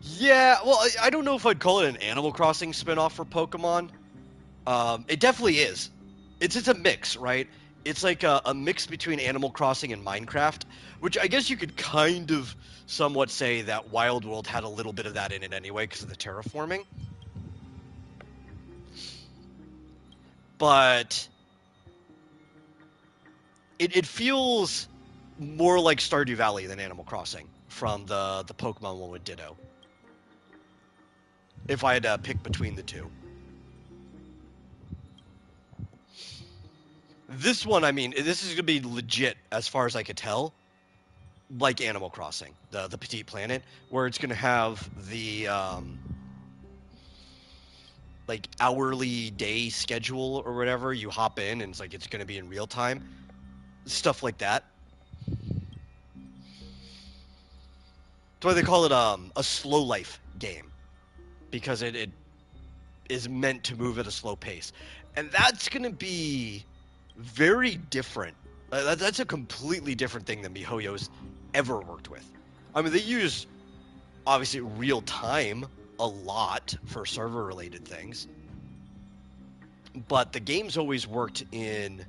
Yeah, well, I don't know if I'd call it an Animal Crossing spinoff for Pokemon. It definitely is. It's a mix, right? it's like a mix between Animal Crossing and Minecraft, which I guess you could kind of somewhat say that Wild World had a little bit of that in it anyway because of the terraforming. But it feels more like Stardew Valley than Animal Crossing from the Pokemon one with Ditto. If I had to pick between the two. This one, I mean, this is going to be legit, as far as I could tell, like Animal Crossing, the Petite Planet, where it's going to have the, like, hourly day schedule or whatever. You hop in, and it's going to be in real time. Stuff like that. That's why they call it a slow life game, because it is meant to move at a slow pace. And that's going to be very different. That's a completely different thing than MiHoYo's ever worked with. I mean, they use, obviously, real time a lot for server-related things. But the game's always worked in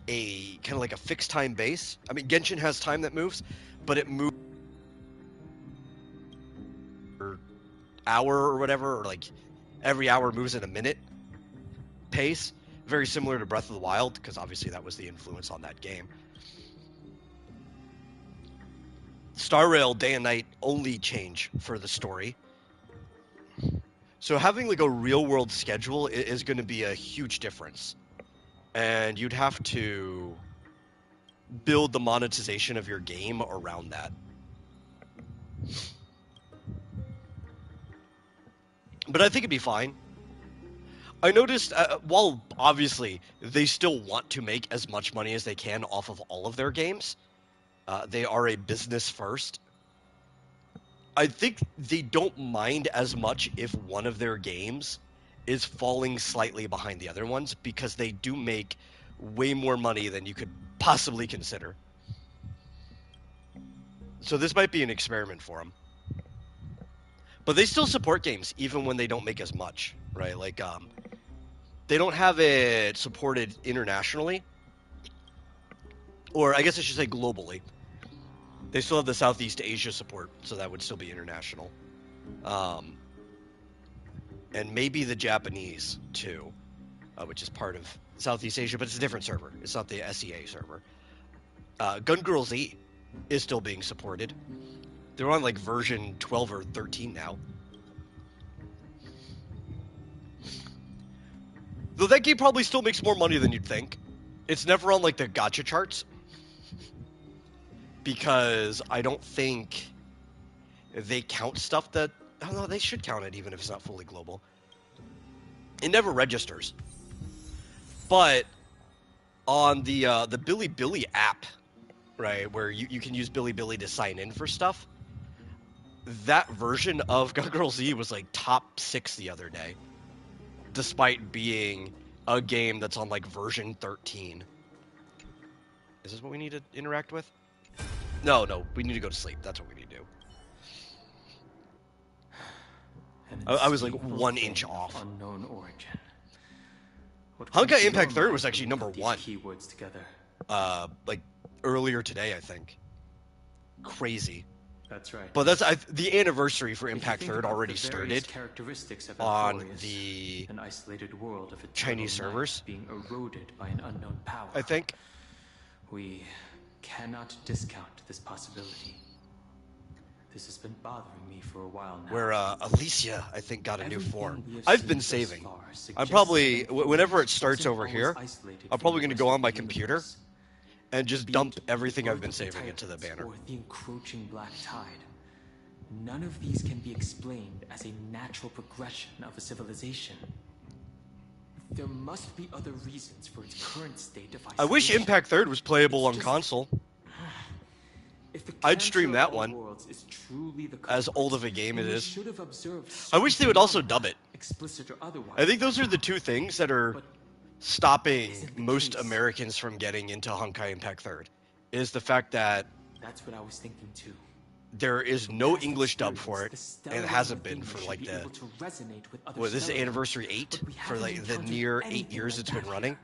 a kind of like a fixed time base. I mean, Genshin has time that moves, but it moves per hour or whatever, or like every hour moves at a minute pace. Very similar to Breath of the Wild, because obviously that was the influence on that game. Star Rail day and night only change for the story. So having like a real world schedule is going to be a huge difference. And you'd have to build the monetization of your game around that. But I think it'd be fine. I noticed, while obviously they still want to make as much money as they can off of all of their games, they are a business first. I think they don't mind as much if one of their games is falling slightly behind the other ones, because they do make way more money than you could possibly consider. So this might be an experiment for them. But they still support games even when they don't make as much, right? Like, they don't have it supported internationally, or I guess I should say globally. They still have the Southeast Asia support, so that would still be international. And maybe the Japanese, too, which is part of Southeast Asia, but it's a different server. It's not the SEA server. Gun Girl Z is still being supported. They're on, like, version 12 or 13 now. Though that game probably still makes more money than you'd think. It's never on, like, the gacha charts. Because I don't think they count stuff that... I don't know, they should count it even if it's not fully global. It never registers. But on the Bilibili app, right, where you can use Bilibili to sign in for stuff, that version of Gun Girl Z was like top 6 the other day, despite being a game that's on like version 13. Is this what we need to interact with? No, we need to go to sleep. That's what we need to do. I was like 1 inch off. Unknown origin. Honkai Impact 3 was actually number 1. Keywords together. Like earlier today, I think. Crazy. That's right. But that's the anniversary for Impact 3 already started on the an isolated world of Chinese servers, being eroded by an unknown power. I think. We cannot discount this possibility. This has been bothering me for a while now. Where Alicia, I think, got a new form. I've been saving. I'm probably, whenever it starts over here, I'm probably going to go on my computer and just dump everything I've been saving into the banner. Or the encroaching black tide. None of these can be explained as a natural progression of a civilization. There must be other reasons for its current state of isolation. I wish Impact 3 was playable on console. I'd stream that one, as old of a game it is. I wish they would also dub it. I think those are the two things that are stopping most Americans from getting into Honkai Impact 3, is the fact that that's what I was thinking too. There is no English dub for it, and it hasn't been for like the... What, this is anniversary 8? For like the near 8 years it's been running?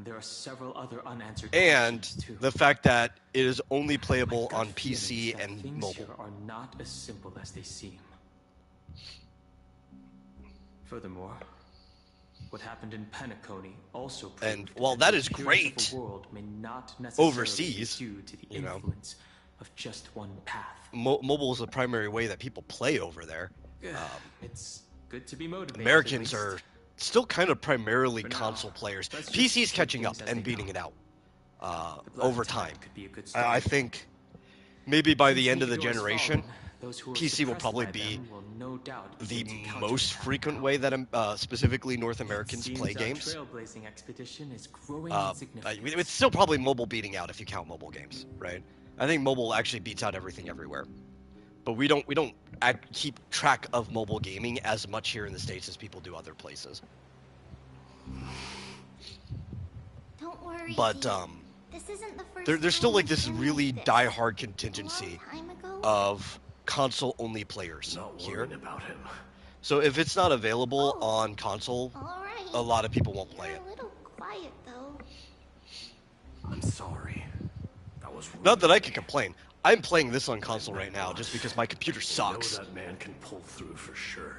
There are several other unanswered and questions too. the fact that it is only playable My gut on feeling PC is that and things mobile. here are not as simple as they seem. Furthermore, what happened in Penacony also proved And while that is appearance great of a world may not necessarily overseas, be due to the you know, influence of just one path. Mobile is the primary way that people play over there. It's good to be motivated. Americans are still kind of primarily For now, console players. let's just PC's take catching up things as and they beating come. it out The Black over Tide time. could be a good I starting think maybe by the Since end of the Nicadore's generation, fallen, those who are PC will suppressed probably by be them will no doubt the begin to most counterattack frequent power. way that specifically North Americans Seems play our games. trailblazing expedition is growing in significance. It's still probably mobile beating out if you count mobile games, right? I think mobile actually beats out everything everywhere. But we don't keep track of mobile gaming as much here in the States as people do other places. Don't worry. But Dee. This isn't the first there's time still like I've this been really this. diehard contingency A long time ago? of console-only players Not here. worrying about him. So if it's not available on console, All right. a lot of people won't play You're it. a little quiet though. I'm sorry. That was rude. Not that I can complain. I'm playing this on console right now just because my computer I sucks. know that man can pull through for sure.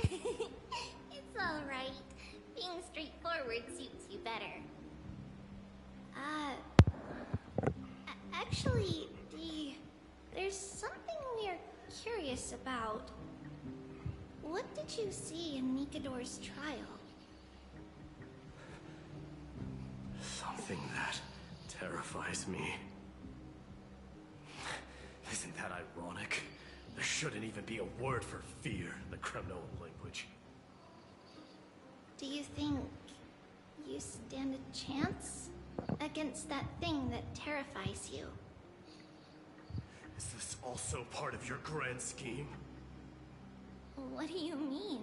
It's all right. Being straightforward suits you better. Actually, Dee, there's something we're curious about. What did you see in Nikadore's trial? Something that terrifies me. Isn't that ironic? There shouldn't even be a word for fear in the Kremnoan language. Do you think you stand a chance against that thing that terrifies you? Is this also part of your grand scheme? What do you mean?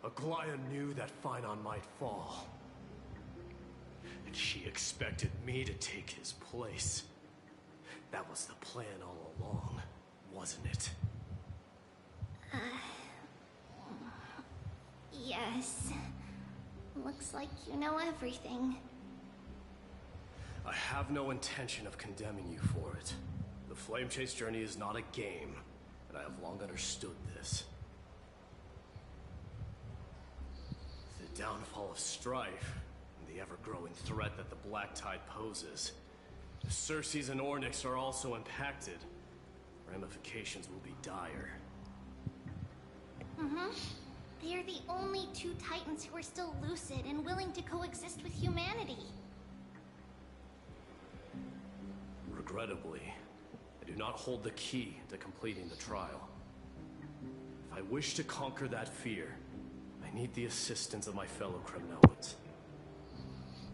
Aglaya knew that Finon might fall. And she expected me to take his place. That was the plan all along, wasn't it? Yes. Looks like you know everything. I have no intention of condemning you for it. The Flame Chase journey is not a game, and I have long understood this. The downfall of strife, and the ever-growing threat that the Black Tide poses. The Circes and Ornyx are also impacted. Ramifications will be dire. They are the only two Titans who are still lucid and willing to coexist with humanity. Regrettably, I do not hold the key to completing the trial. If I wish to conquer that fear, I need the assistance of my fellow Kremnoans.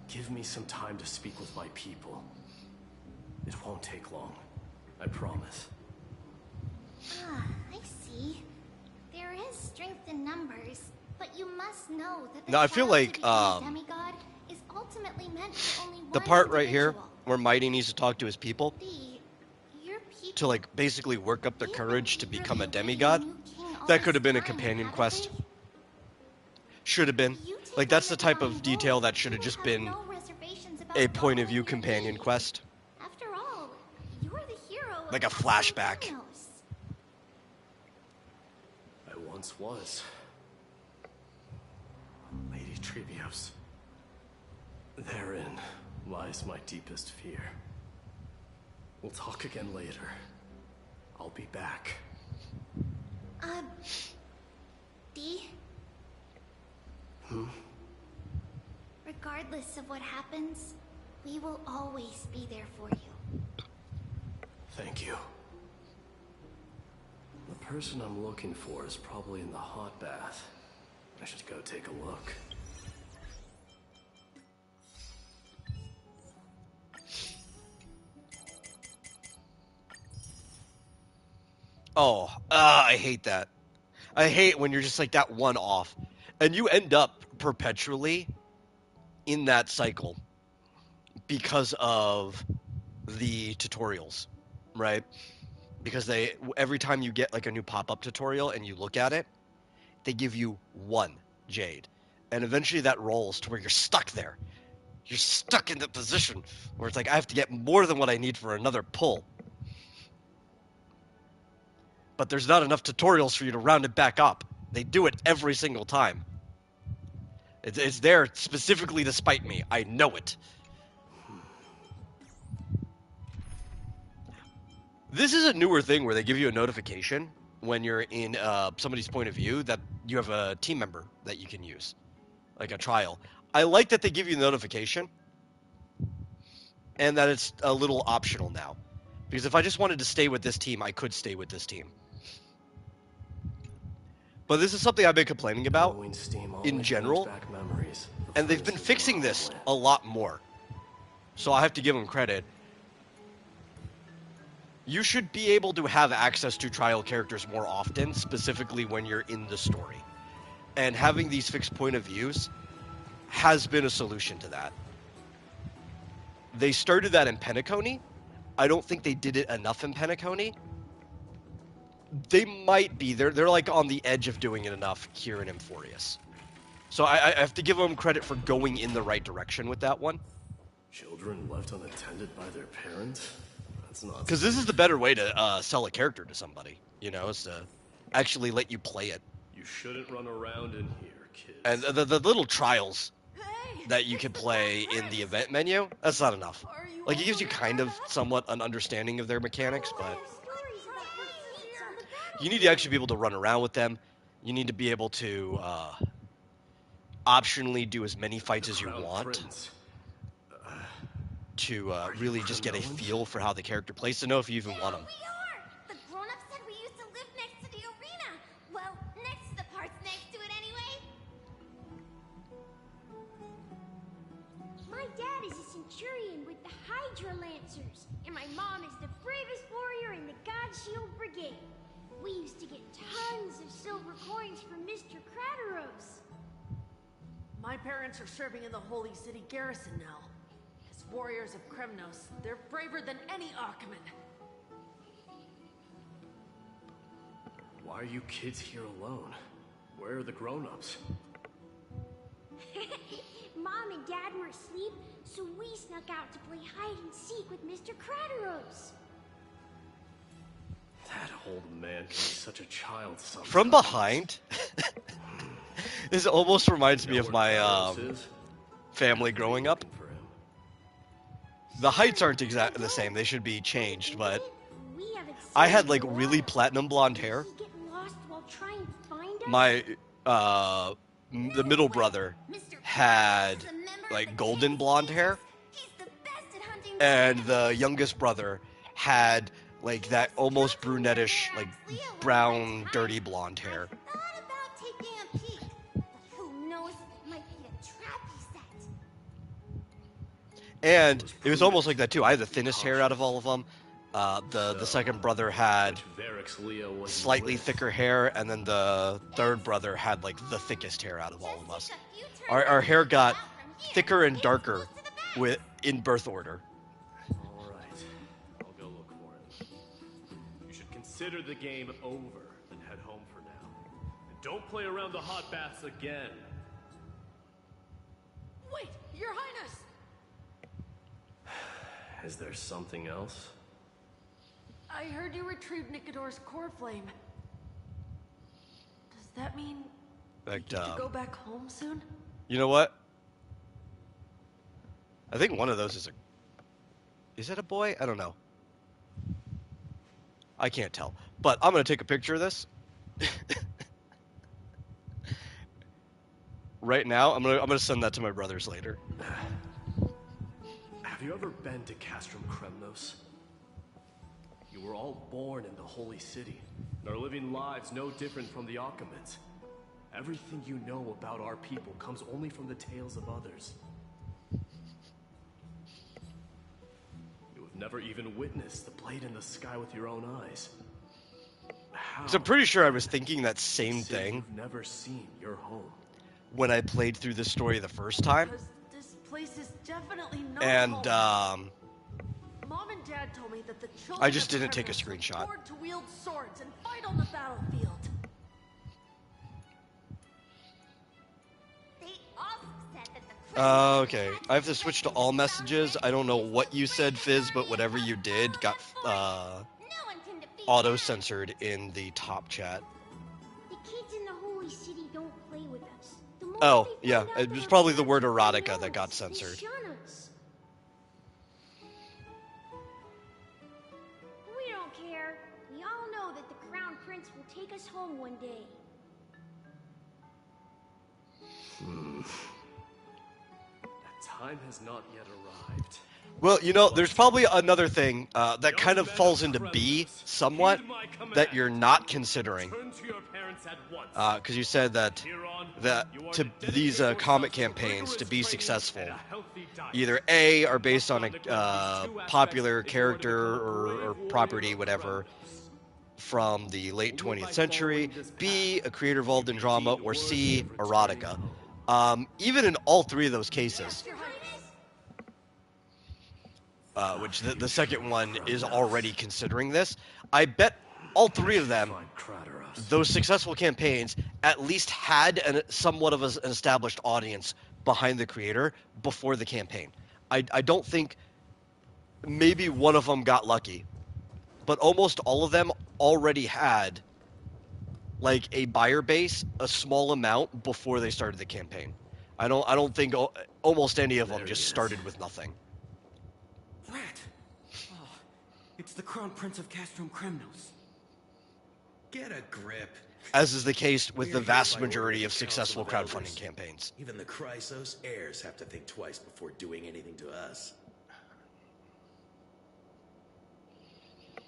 Give me some time to speak with my people. It won't take long, I promise. I see. There is strength in numbers, but you must know that the No, I feel trial like, to become a demigod is ultimately meant for only The one part right here individual. where Mighty needs to talk to his people Your people to like basically work up their courage to become a secretly awaiting demigod, new king all that could this have been a time, companion haven't quest. they? Should have been. You take Like that's on the type divine of detail role, that should you have will just have been no reservations about a point of following view your companion lead. quest. After all, you're the hero of Like a the flashback. Kremnos. I once was. Lady Trevios. Therein lies my deepest fear. We'll talk again later. I'll be back. Dee? Regardless of what happens, we will always be there for you. Thank you. The person I'm looking for is probably in the hot bath. I should go take a look. Oh, I hate that. I hate when you're just like that one off. And you end up perpetually in that cycle because of the tutorials, right? Because every time you get like a new pop-up tutorial and you look at it, they give you one jade. And eventually that rolls to where you're stuck there. You're stuck in the position where it's like, I have to get more than what I need for another pull. But there's not enough tutorials for you to round it back up. They do it every single time. It's there specifically to spite me. I know it. This is a newer thing where they give you a notification when you're in somebody's point of view that you have a team member that you can use. Like a trial. I like that they give you the notification and that it's a little optional now. Because if I just wanted to stay with this team, I could stay with this team. But this is something I've been complaining about in general, and they've been fixing this a lot more. So I have to give them credit. You should be able to have access to trial characters more often, specifically when you're in the story. And having these fixed point of views has been a solution to that. They started that in Penacony. I don't think they did it enough in Penacony. They might be. They're like on the edge of doing it enough here in Emphorius. So I have to give them credit for going in the right direction with that one. Children left unattended by their parents? That's not... Because this is the better way to sell a character to somebody, you know, is to actually let you play it. You shouldn't run around in here, kids. And the little trials that you can play in the event menu, that's not enough. Like, it gives you kind of somewhat an understanding of their mechanics, but you need to actually be able to run around with them. You need to be able to optionally do as many fights as you want to really just get a feel for how the character plays, to know if you even want them. We are! The grown-up said we used to live next to the arena. Well, next to the parts next to it anyway. My dad is a centurion with the Hydra Lancers, and my mom is the bravest warrior in the God Shield Brigade. We used to get tons of silver coins from Mr. Crateros. My parents are serving in the Holy City garrison now. As warriors of Kremnos, they're braver than any Archiman. Why are you kids here alone? Where are the grown-ups? Mom and Dad were asleep, so we snuck out to play hide and seek with Mr. Crateros. That old man can be such a child sometimes. From behind, this almost reminds me of my family growing up. The heights aren't exactly the same. They should be changed, but I had like really platinum blonde hair. My the middle brother had like golden blonde hair, and the youngest brother had like that almost brunettish, like brown, dirty blonde hair. And it was almost like that too. I had the thinnest hair out of all of them. The second brother had slightly thicker hair, and then the third brother had like the thickest hair out of all of us. Our hair got thicker and darker in birth order. All right, I'll go look for him. You should consider the game over and head home for now. And don't play around the hot baths again. Wait, Your Highness! Is there something else? I heard you retrieved Nicodor's core flame. Does that mean you get to go back home soon? You know what? I think one of those is Is it a boy? I don't know. I can't tell. But I'm gonna take a picture of this. Right now, I'm gonna send that to my brothers later. Have you ever been to Castrum Kremnos? You were all born in the Holy City, and are living lives no different from the Archimans. Everything you know about our people comes only from the tales of others. You have never even witnessed the blade in the sky with your own eyes. How? So I'm pretty sure I was thinking that same thing. You've never seen your home. When I played through this story the first time. This place is definitely not and home. Mom and Dad told me that the children I just didn't take a were screenshot. born to wield swords and fight on the battlefield. They Okay. I have to switch to all messages. I don't know what you said, Fizz, but whatever you did got auto-censored in the top chat. The kids in the Holy City don't play with us. The moment Oh, they yeah. find out It that was our probably the parents word are erotica that Cremnos, got they censored. shun us. We don't care. We all know that the Crown Prince will take us home one day. That time has not yet arrived. Well, you know, there's probably another thing that kind of falls into B somewhat that you're not considering. Turn to your parents at once. Because you said that to these comic campaigns to be successful, either A, are based on a popular character or property, whatever, from the late 20th century, B, a creator involved in drama, or C, erotica. Even in all three of those cases, which the second one is already considering this, I bet all three of them, those successful campaigns, at least had somewhat of an established audience behind the creator before the campaign. I don't think maybe one of them got lucky, but almost all of them already had like a buyer base, a small amount before they started the campaign. I don't think almost any of them just started with nothing. Rat! Oh, it's the Crown Prince of Castrum Kremnos. Get a grip. As is the case with the vast majority of successful crowdfunding campaigns. Even the Chrysos heirs have to think twice before doing anything to us.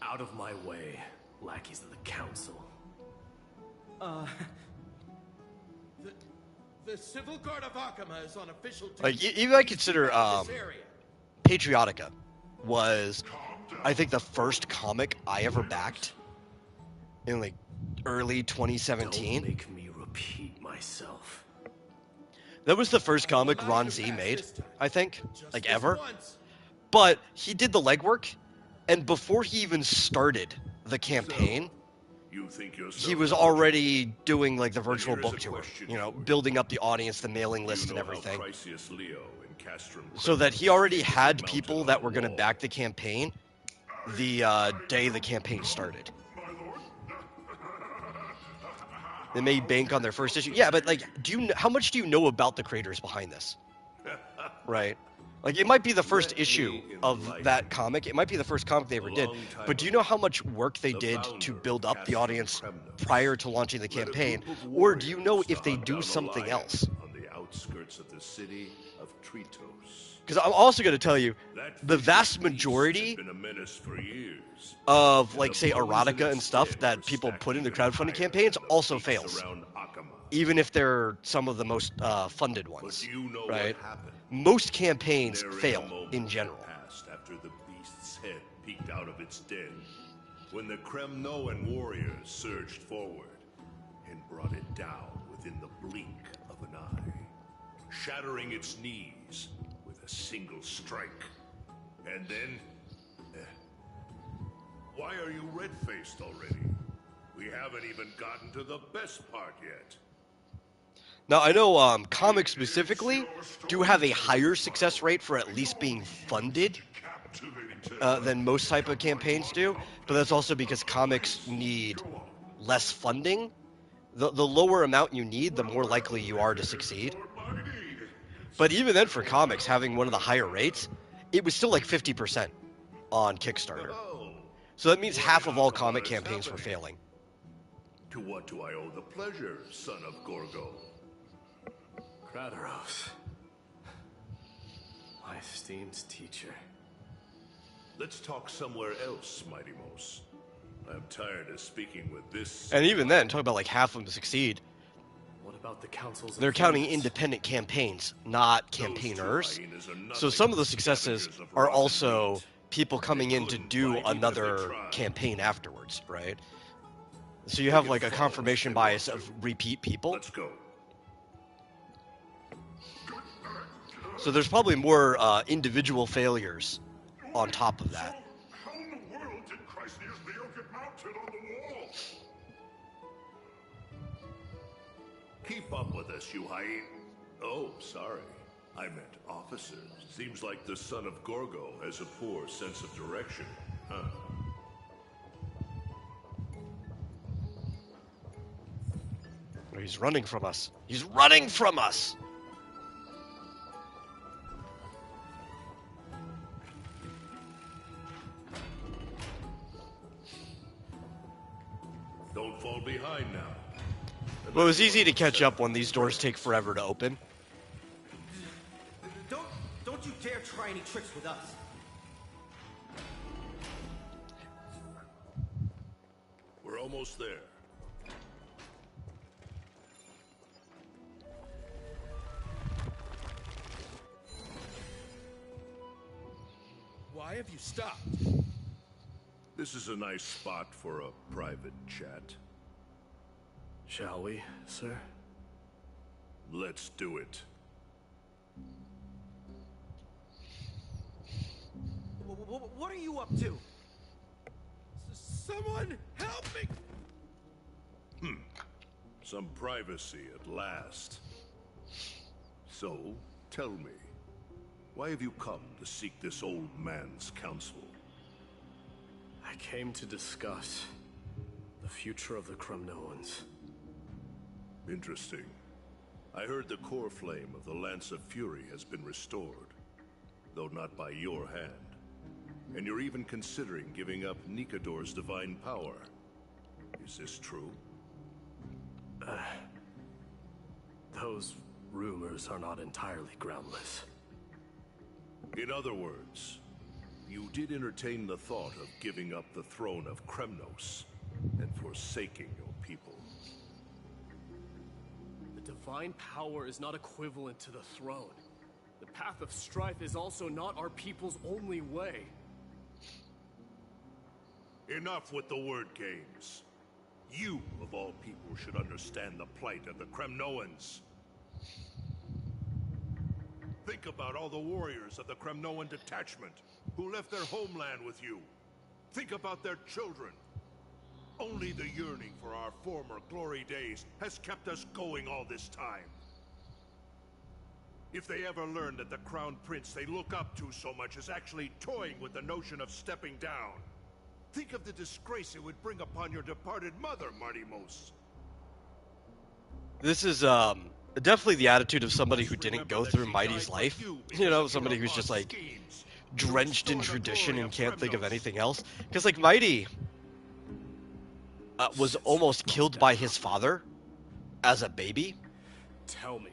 Out of my way, lackeys of the council. The Civil Guard of Akama is on official duty. Like, even I consider Patriotica was, I think, the first comic I ever backed in like early 2017. Don't make me repeat myself. That was the first comic Ron Z made, I think, like ever. But he did the legwork, and before he even started the campaign, he was already doing like the virtual book tour, you know, building up the audience, the mailing list, and everything. So that he already had people that were going to back the campaign the day the campaign started. They made bank on their first issue. Yeah, but like, how much do you know about the creators behind this? Right? Like, it might be the first issue of that comic. It might be the first comic they ever did. But do you know how much work they did to build up the audience prior to launching the campaign? Or do you know if they do something else? On the outskirts of the city of Tritos. Because I'm also going to tell you, the vast majority of, like, say, erotica and stuff that people put into crowdfunding campaigns also fails. Even if they're some of the most funded ones, right? Most campaigns fail in general. After the beast's head peeked out of its den, when the Kremnoan warriors surged forward and brought it down within the blink of an eye, shattering its knees with a single strike. And then... why are you red-faced already? We haven't even gotten to the best part yet. Now, I know comics specifically do have a higher success rate for at least being funded than most type of campaigns do, but that's also because comics need less funding. The lower amount you need, the more likely you are to succeed. But even then, for comics, having one of the higher rates, it was still like 50% on Kickstarter. So that means half of all comic campaigns were failing. To what do I owe the pleasure, son of Gorgo? Kratos, my esteemed teacher. Let's talk somewhere else, Mighty Mos. I'm tired of speaking with this... And even then, talk about like half of them succeed. What about the councils? They're counting independent campaigns, not campaigners. So some of the successes are also people coming in to do another campaign afterwards, right? So you have like a confirmation bias of repeat people. Let's go. So there's probably more individual failures on top of that. How in the world did Chrysia's Leo get mounted on the wall? Keep up with us, you hyena. Oh, sorry. I meant officers. Seems like the son of Gorgo has a poor sense of direction, huh? Oh, he's running from us. He's running from us! Don't fall behind now. Well, it was easy to catch up when these doors take forever to open. Don't you dare try any tricks with us. We're almost there. Why have you stopped? This is a nice spot for a private chat. Shall we, sir? Let's do it. What are you up to? Someone help me! Some privacy at last. So, tell me, why have you come to seek this old man's counsel? I came to discuss the future of the Kremnoans. Interesting. I heard the core flame of the Lance of Fury has been restored, though not by your hand. And you're even considering giving up Nikador's divine power. Is this true? Those rumors are not entirely groundless. In other words, you did entertain the thought of giving up the throne of Kremnos and forsaking your people. The divine power is not equivalent to the throne. The path of strife is also not our people's only way. Enough with the word games. You, of all people, should understand the plight of the Kremnoans. Think about all the warriors of the Kremnoan detachment who left their homeland with you. Think about their children. Only the yearning for our former glory days has kept us going all this time. If they ever learn that the crown prince they look up to so much is actually toying with the notion of stepping down, think of the disgrace it would bring upon your departed mother, Martimos. This is definitely the attitude of somebody who didn't go through Mighty's life. You know, somebody who's just like drenched in tradition and can't think of anything else. Because like Mighty was almost killed by his father as a baby. Tell me,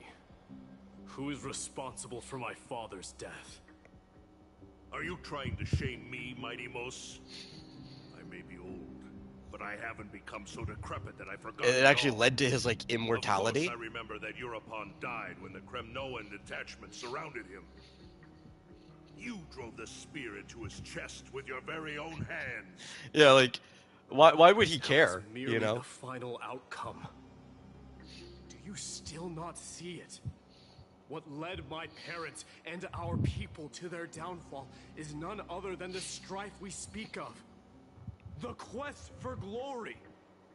who is responsible for my father's death? Are you trying to shame me, Martimos? I may be old, but I haven't become so decrepit that I forgot. It actually led to his like immortality. Of course I remember that Europon died when the Kremnoan detachment surrounded him. You drove the spear into his chest with your very own hands. Yeah, like, why would he care? You know? The final outcome. Do you still not see it? What led my parents and our people to their downfall is none other than the strife we speak of. The quest for glory.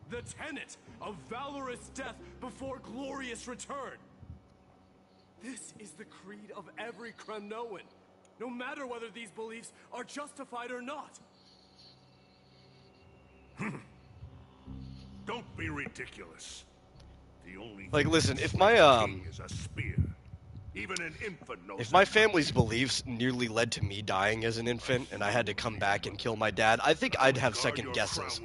The tenet of valorous death before glorious return. This is the creed of every Kremnoan, no matter whether these beliefs are justified or not. Don't be ridiculous. The only like, listen, if my is a spear. Even an infant knows if my family's beliefs nearly led to me dying as an infant and I had to come back and kill my dad, I think I'd have second guesses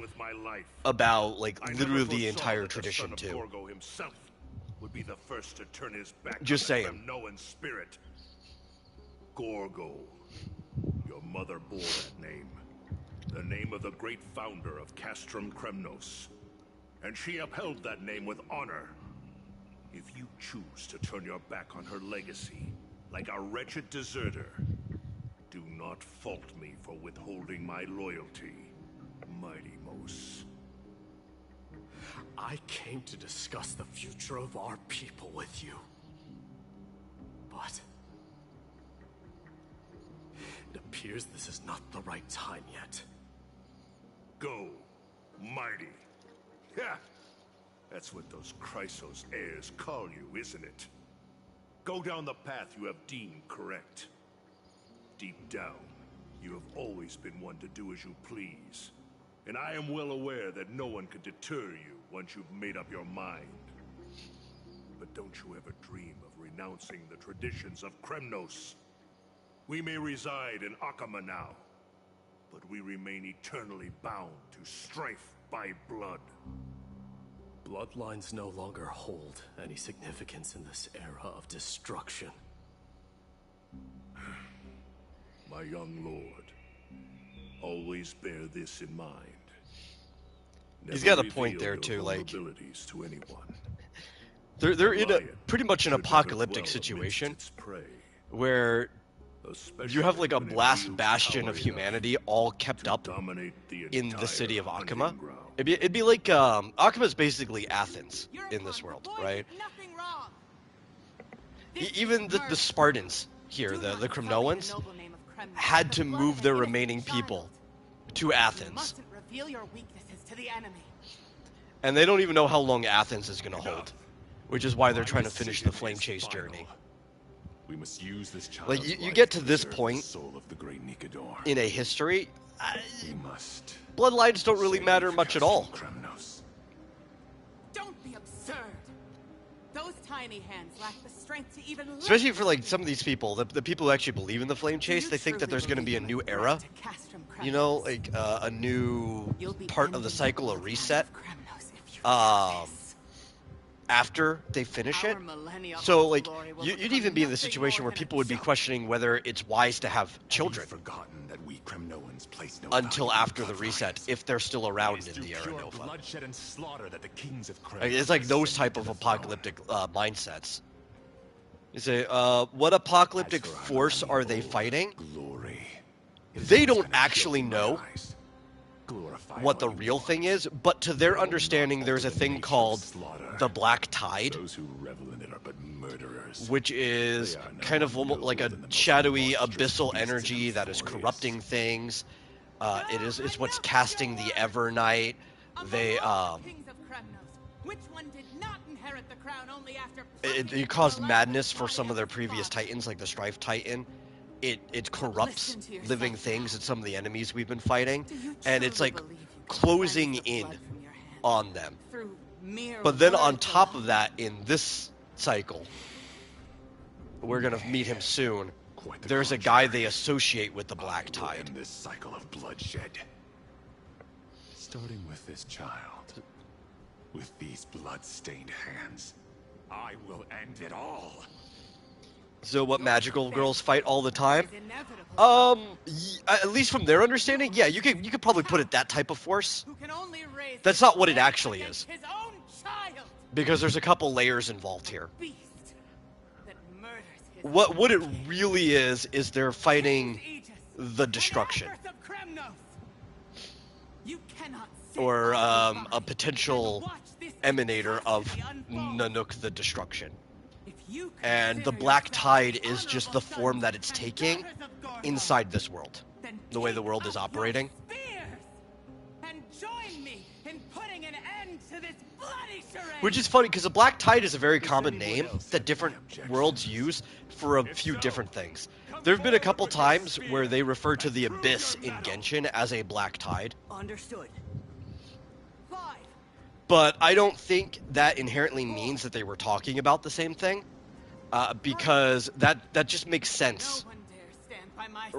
about like literally the entire tradition too. Gorgo himself would be the first to turn his back Just on saying. the Kremnoan spirit. Gorgo. Your mother bore that name. The name of the great founder of Castrum Kremnos. And she upheld that name with honor. If you choose to turn your back on her legacy, like a wretched deserter, do not fault me for withholding my loyalty, Martimos. I came to discuss the future of our people with you. But it appears this is not the right time yet. Go, Mighty. Yeah, that's what those Chrysos heirs call you, isn't it? Go down the path you have deemed correct. Deep down, you have always been one to do as you please. And I am well aware that no one can deter you once you've made up your mind. But don't you ever dream of renouncing the traditions of Kremnos. We may reside in Akama now, but we remain eternally bound to strife by blood. Bloodlines no longer hold any significance in this era of destruction. My young lord, always bear this in mind. He's Never got a point there reveal too, your like vulnerabilities to anyone. they're in a pretty much an should never apocalyptic dwell situation amidst its prey, where you have like a when it last wields bastion power of enough humanity all kept to up dominate the in the entire city of hunting Akama. ground. It'd be like Akama's basically Athens in this world, right? Even the Spartans here, the Kremnoans, had to move their remaining people to Athens. Reveal your weaknesses to the enemy. And they don't even know how long Athens is going to hold, which is why they're trying to finish the Flame Chase journey. We must use this child's Like, you life get to to this preserve the point soul of the great Nikador. in a history, We must bloodlines don't really matter much at all. Kremnos. Don't be absurd. Those tiny hands lack the strength to even lift. Especially for like some of these people, the people who actually believe in the Flame Chase, they think that there's going to be a new era. You know, like a new part of the cycle, a reset. After they finish it. So, like, you'd even be in the situation where people would be questioning whether it's wise to have children That we Kremnoans place no until value after the reset, if they're still around in the Era pure Nova. bloodshed and slaughter that the kings of Like, it's like those type of apocalyptic mindsets. You say, what apocalyptic force are they fighting? They don't actually know what the real thing is, but to their understanding, there's a thing called the Black Tide, Those who revel in it are but murderers. which is kind of almost like a shadowy, abyssal energy that is corrupting things. It's what's casting the Evernight. They Which one did not inherit the crown only after it caused madness for some of their previous titans, like the Strife Titan. It corrupts living things and some of the enemies we've been fighting, and it's like closing in on them. But then on top of that, in this cycle, we're gonna meet him soon. There's a guy they associate with the Black Tide. This cycle of bloodshed. Starting with this child. With these blood-stained hands. I will end it all. So what magical girls fight all the time? At least from their understanding, yeah, you could probably put it that type of force. That's not what it actually is. Because there's a couple layers involved here. What it really is they're fighting the destruction. Or a potential emanator of Nanook the Destruction. And the Black Tide is just the form that it's taking inside this world. The way the world is operating. Which is funny, because the Black Tide is a very common name that different worlds use for a few different things. There have been a couple times where they refer to the Abyss in Genshin as a Black Tide. Understood. But I don't think that inherently means that they were talking about the same thing. Because that just makes sense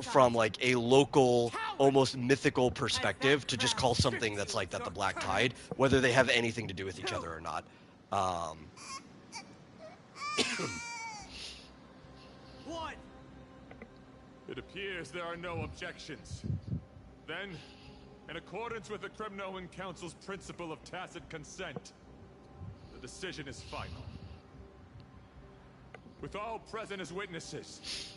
from like a local, almost mythical perspective to just call something that's like that the Black Tide, whether they have anything to do with each other or not. It appears there are no objections. Then, in accordance with the Kremnoan Council's principle of tacit consent, the decision is final. With all present as witnesses,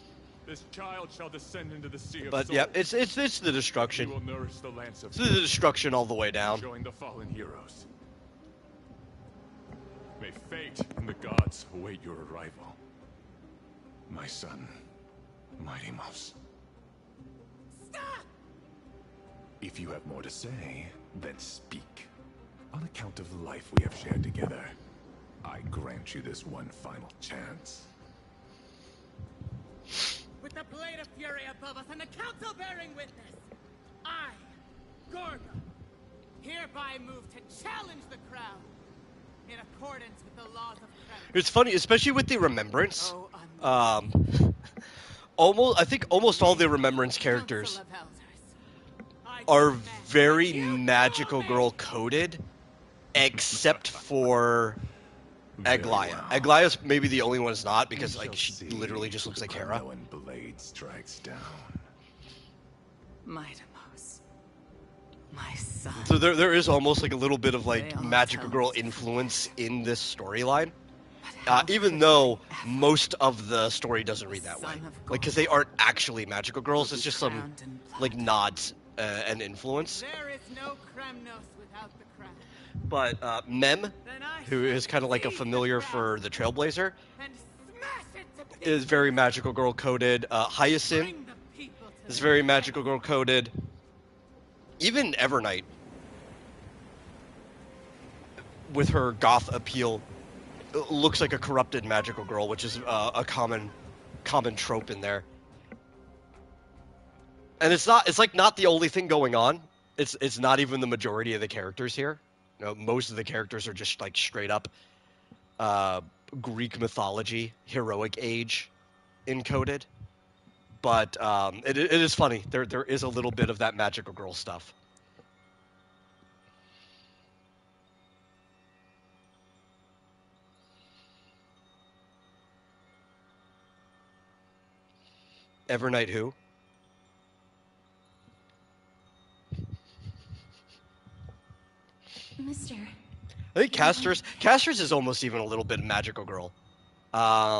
this child shall descend into the sea of But souls. yeah, it's the destruction. He will nourish the lance of It's the destruction all the way down. join the fallen heroes. May fate and the gods await your arrival. My son, Mighty Mouse. Stop! If you have more to say, then speak. On account of the life we have shared together, I grant you this one final chance. With the blade of fury above us and the council bearing witness, I, Gorga, hereby move to challenge the crown in accordance with the laws of Kremlin. It's funny, especially with the Remembrance. I think almost all the Remembrance characters are very magical girl coded, except for Aglaya. Aglaya's maybe the only one that's not, because like she literally just looks like Hera. Blade strikes down. Mightimos, my son. So there is almost like a little bit of like magical girl influence in this storyline, even though most of the story doesn't read that way. Like, because they aren't actually magical girls, it's just some like nods and influence. There is no Kremnos without the crown. But Mem, who is kind of like a familiar for the Trailblazer, is very magical girl coded. Hyacinth is very magical girl coded. Even Evernight, with her goth appeal, looks like a corrupted magical girl, which is a common trope in there. And it's like not the only thing going on. It's not even the majority of the characters here. You know, most of the characters are just like straight up Greek mythology, heroic age encoded. But it is funny. There is a little bit of that magical girl stuff. Evernight who? Mister. I think Casters is almost even a little bit magical girl.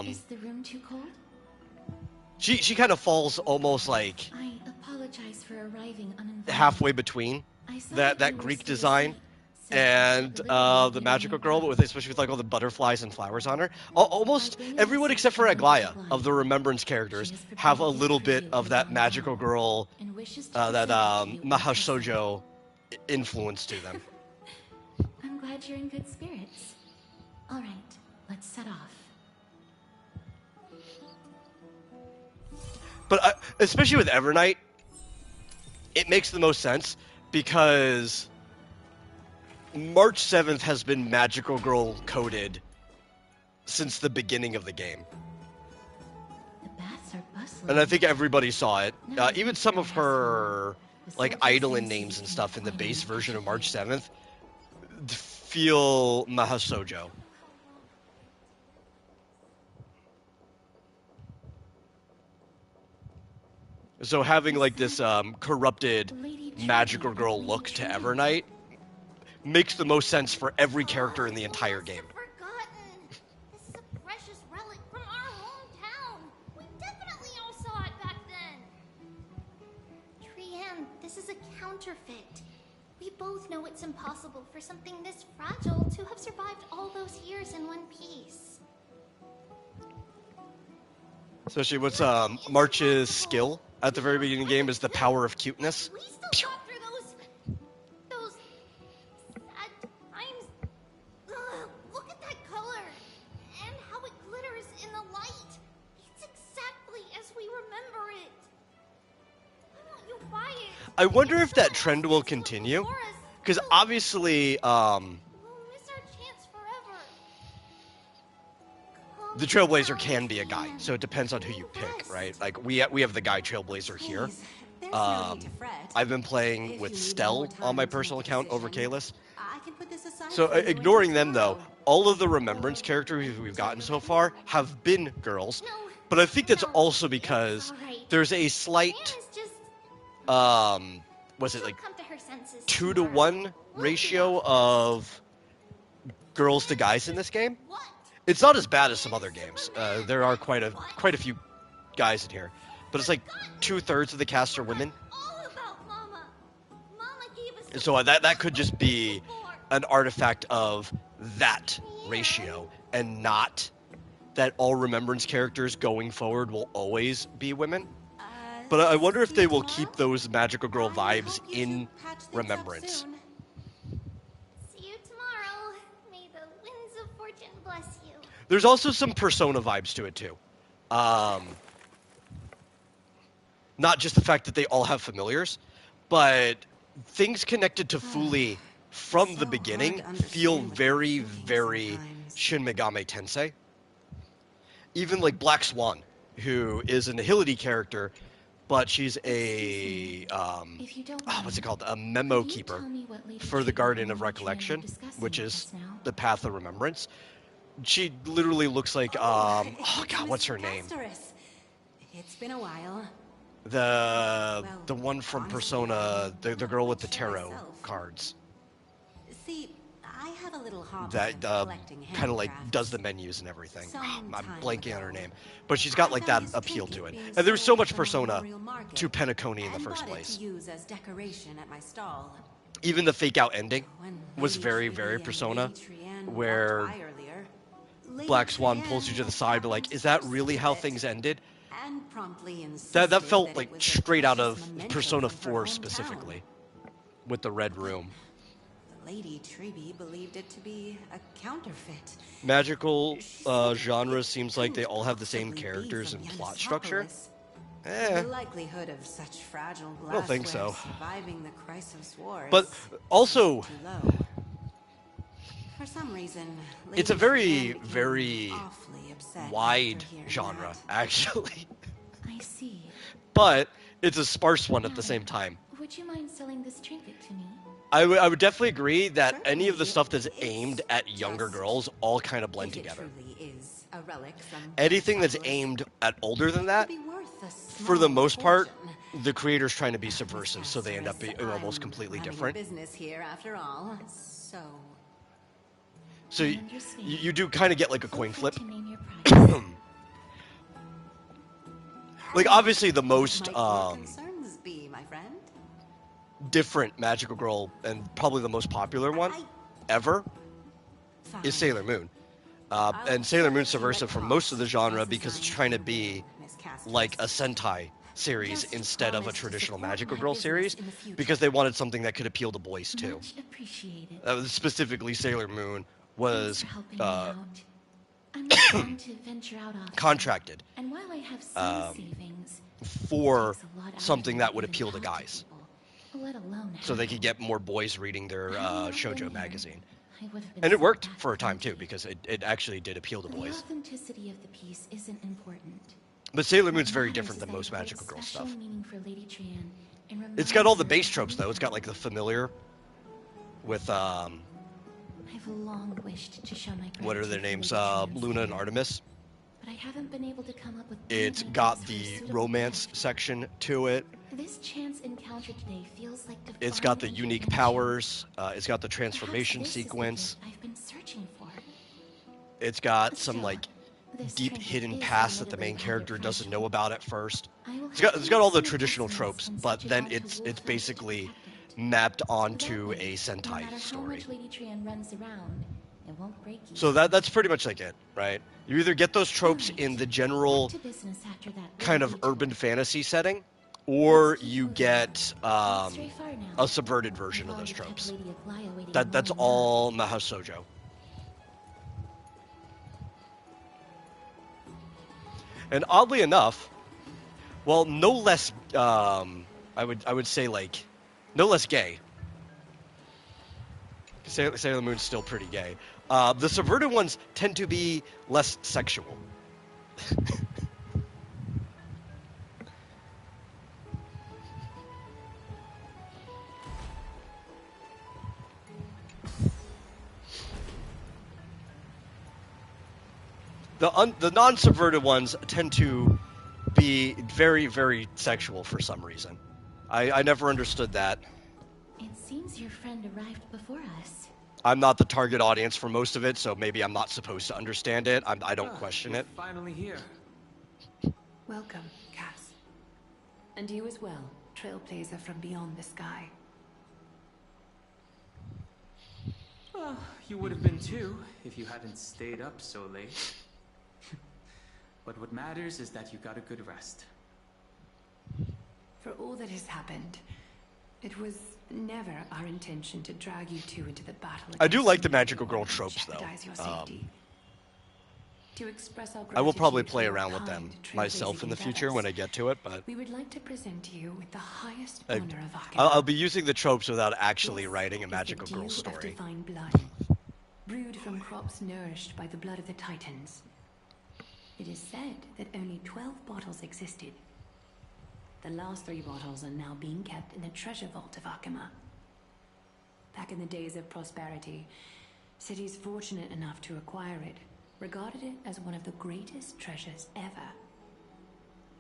Is the room too cold? She kind of falls almost like I apologize for arriving uninvited. halfway between that Greek design and the magical girl, but especially with like all the butterflies and flowers on her. Almost everyone except for Aglaya of the Remembrance characters have a little bit of that magical girl, that Mahashoujo influence to them. I'm glad you're in good spirits. All right, let's set off. But especially with Evernight, it makes the most sense because March 7th has been magical girl coded since the beginning of the game. The baths are bustling. And I think everybody saw it. Even some of her like Eidolon names and stuff in the base version of March 7th feel Mahashoujo. So having like this corrupted magical girl look to Evernight makes the most sense for every character in the entire game. This is a precious relic from our hometown. We definitely all saw it back then. Trianne, this is a counterfeit. We both know it's impossible for something this fragile to have survived all those years in one piece. Especially what's March's skill at the very beginning of the game is the power of cuteness. We still got through those sad times. Ugh, look at that color and how it glitters in the light. It's exactly as we remember it. Why won't you buy it? I wonder if that trend will continue, because obviously We'll miss our chance forever. the Trailblazer can be a guy, so it depends on who you pick, right? Like we have the guy Trailblazer here. I've been playing with Stell on my personal account over Kalis. So ignoring them though, all of the Remembrance characters we've gotten so far have been girls, but I think that's also because there's a slight, was it like 2-to-1 ratio of girls to guys in this game? It's not as bad as some other games. There are quite a few guys in here, but it's like 2/3 of the cast are women. And so that could just be an artifact of that ratio, and not that all Remembrance characters going forward will always be women. But I wonder if they will keep those magical girl vibes in Remembrance. See you tomorrow. May the winds of fortune bless you. There's also some Persona vibes to it too. not just the fact that they all have familiars, but things connected to Fuli from the beginning feel very, very Shin Megami Tensei. Even like Black Swan, who is a Nihility character, but she's a what's it called? A memo keeper for the Garden of Recollection, which is the Path of Remembrance. She literally looks like oh god, what's her name? It's been a while. The one from Persona, the girl with the tarot cards. See, I have a little hobby That collecting kind of like does the menus and everything. I'm blanking on her name, but she's got like that appeal to it. And there's so much Persona to Penacony in the first place. To use as decoration at my stall. Even the fake out ending was very, very Persona, where Black Swan pulls you to the side, but like, is that really how things ended? That felt like straight out of Persona 4 specifically, with the red room. Lady Treby believed it to be a counterfeit. Magical genre seems like they all have the same characters and plot structure. The likelihood of such fragile glassware I don't think so. surviving the Chrysos Wars. But also, for some reason, it's a very, very wide genre, actually. I see. But it's a sparse one at the same time. Would you mind selling this trinket to me? I would definitely agree that any of the stuff that's aimed at younger girls all kind of blend together. Anything that's aimed at older than that, for the most part, the creator's trying to be subversive, so they end up being almost completely different. Business here after all. So you do kind of get like a coin flip. Like obviously the most concerns be, my friend? different magical girl and probably the most popular one ever is Sailor Moon. And Sailor Moon's subversive for most of the genre because it's trying to be like a Sentai series instead of a traditional magical girl series because they wanted something that could appeal to boys too. Specifically Sailor Moon was contracted for something that would appeal to guys. So they could get more boys reading their shoujo magazine. And it worked for a time too, because it actually did appeal to boys. The authenticity of the piece isn't important. But Sailor Moon's very different than most magical girl stuff. It's got all the base tropes though. It's got like the familiar with I've long wished to show my what are their names? Luna and Artemis. But I haven't been able to come up with It's got the romance section to it. This chance encounter today feels like it's got the unique powers. It's got the transformation sequence. I've been searching for. It's got some like deep hidden past that the main character doesn't know about at first. It's got all the traditional tropes, but then it's basically mapped onto a Sentai story. So that's pretty much like it, right? You either get those tropes in the general kind of urban fantasy setting, or you get a subverted version of those tropes. That's all Mahou Shoujo. And oddly enough, well, no less I would say like no less gay. Sailor Moon's still pretty gay. The subverted ones tend to be less sexual. The non-subverted ones tend to be very, very sexual for some reason. I never understood that. It seems your friend arrived before us. I'm not the target audience for most of it, so maybe I'm not supposed to understand it. I don't question it. Finally here. Welcome, Cass. And you as well, trailblazer from beyond the sky. Well, you would have been too, if you hadn't stayed up so late. But what matters is that you got a good rest. For all that has happened, it was never our intention to drag you two into the battle. I do like the magical girl tropes, though. To express our I will probably gratitude play for your around with them kind, myself in the trailblazing future when I endeavors, get to it, but we would like to present to you with the highest I, honor of Akima. I'll be using the tropes without actually This writing a is the magical girl dew story. of divine blood, brewed from crops nourished by the blood of the Titans. It is said that only 12 bottles existed. The last 3 bottles are now being kept in the treasure vault of Akima. Back in the days of prosperity, cities fortunate enough to acquire it regarded it as one of the greatest treasures ever.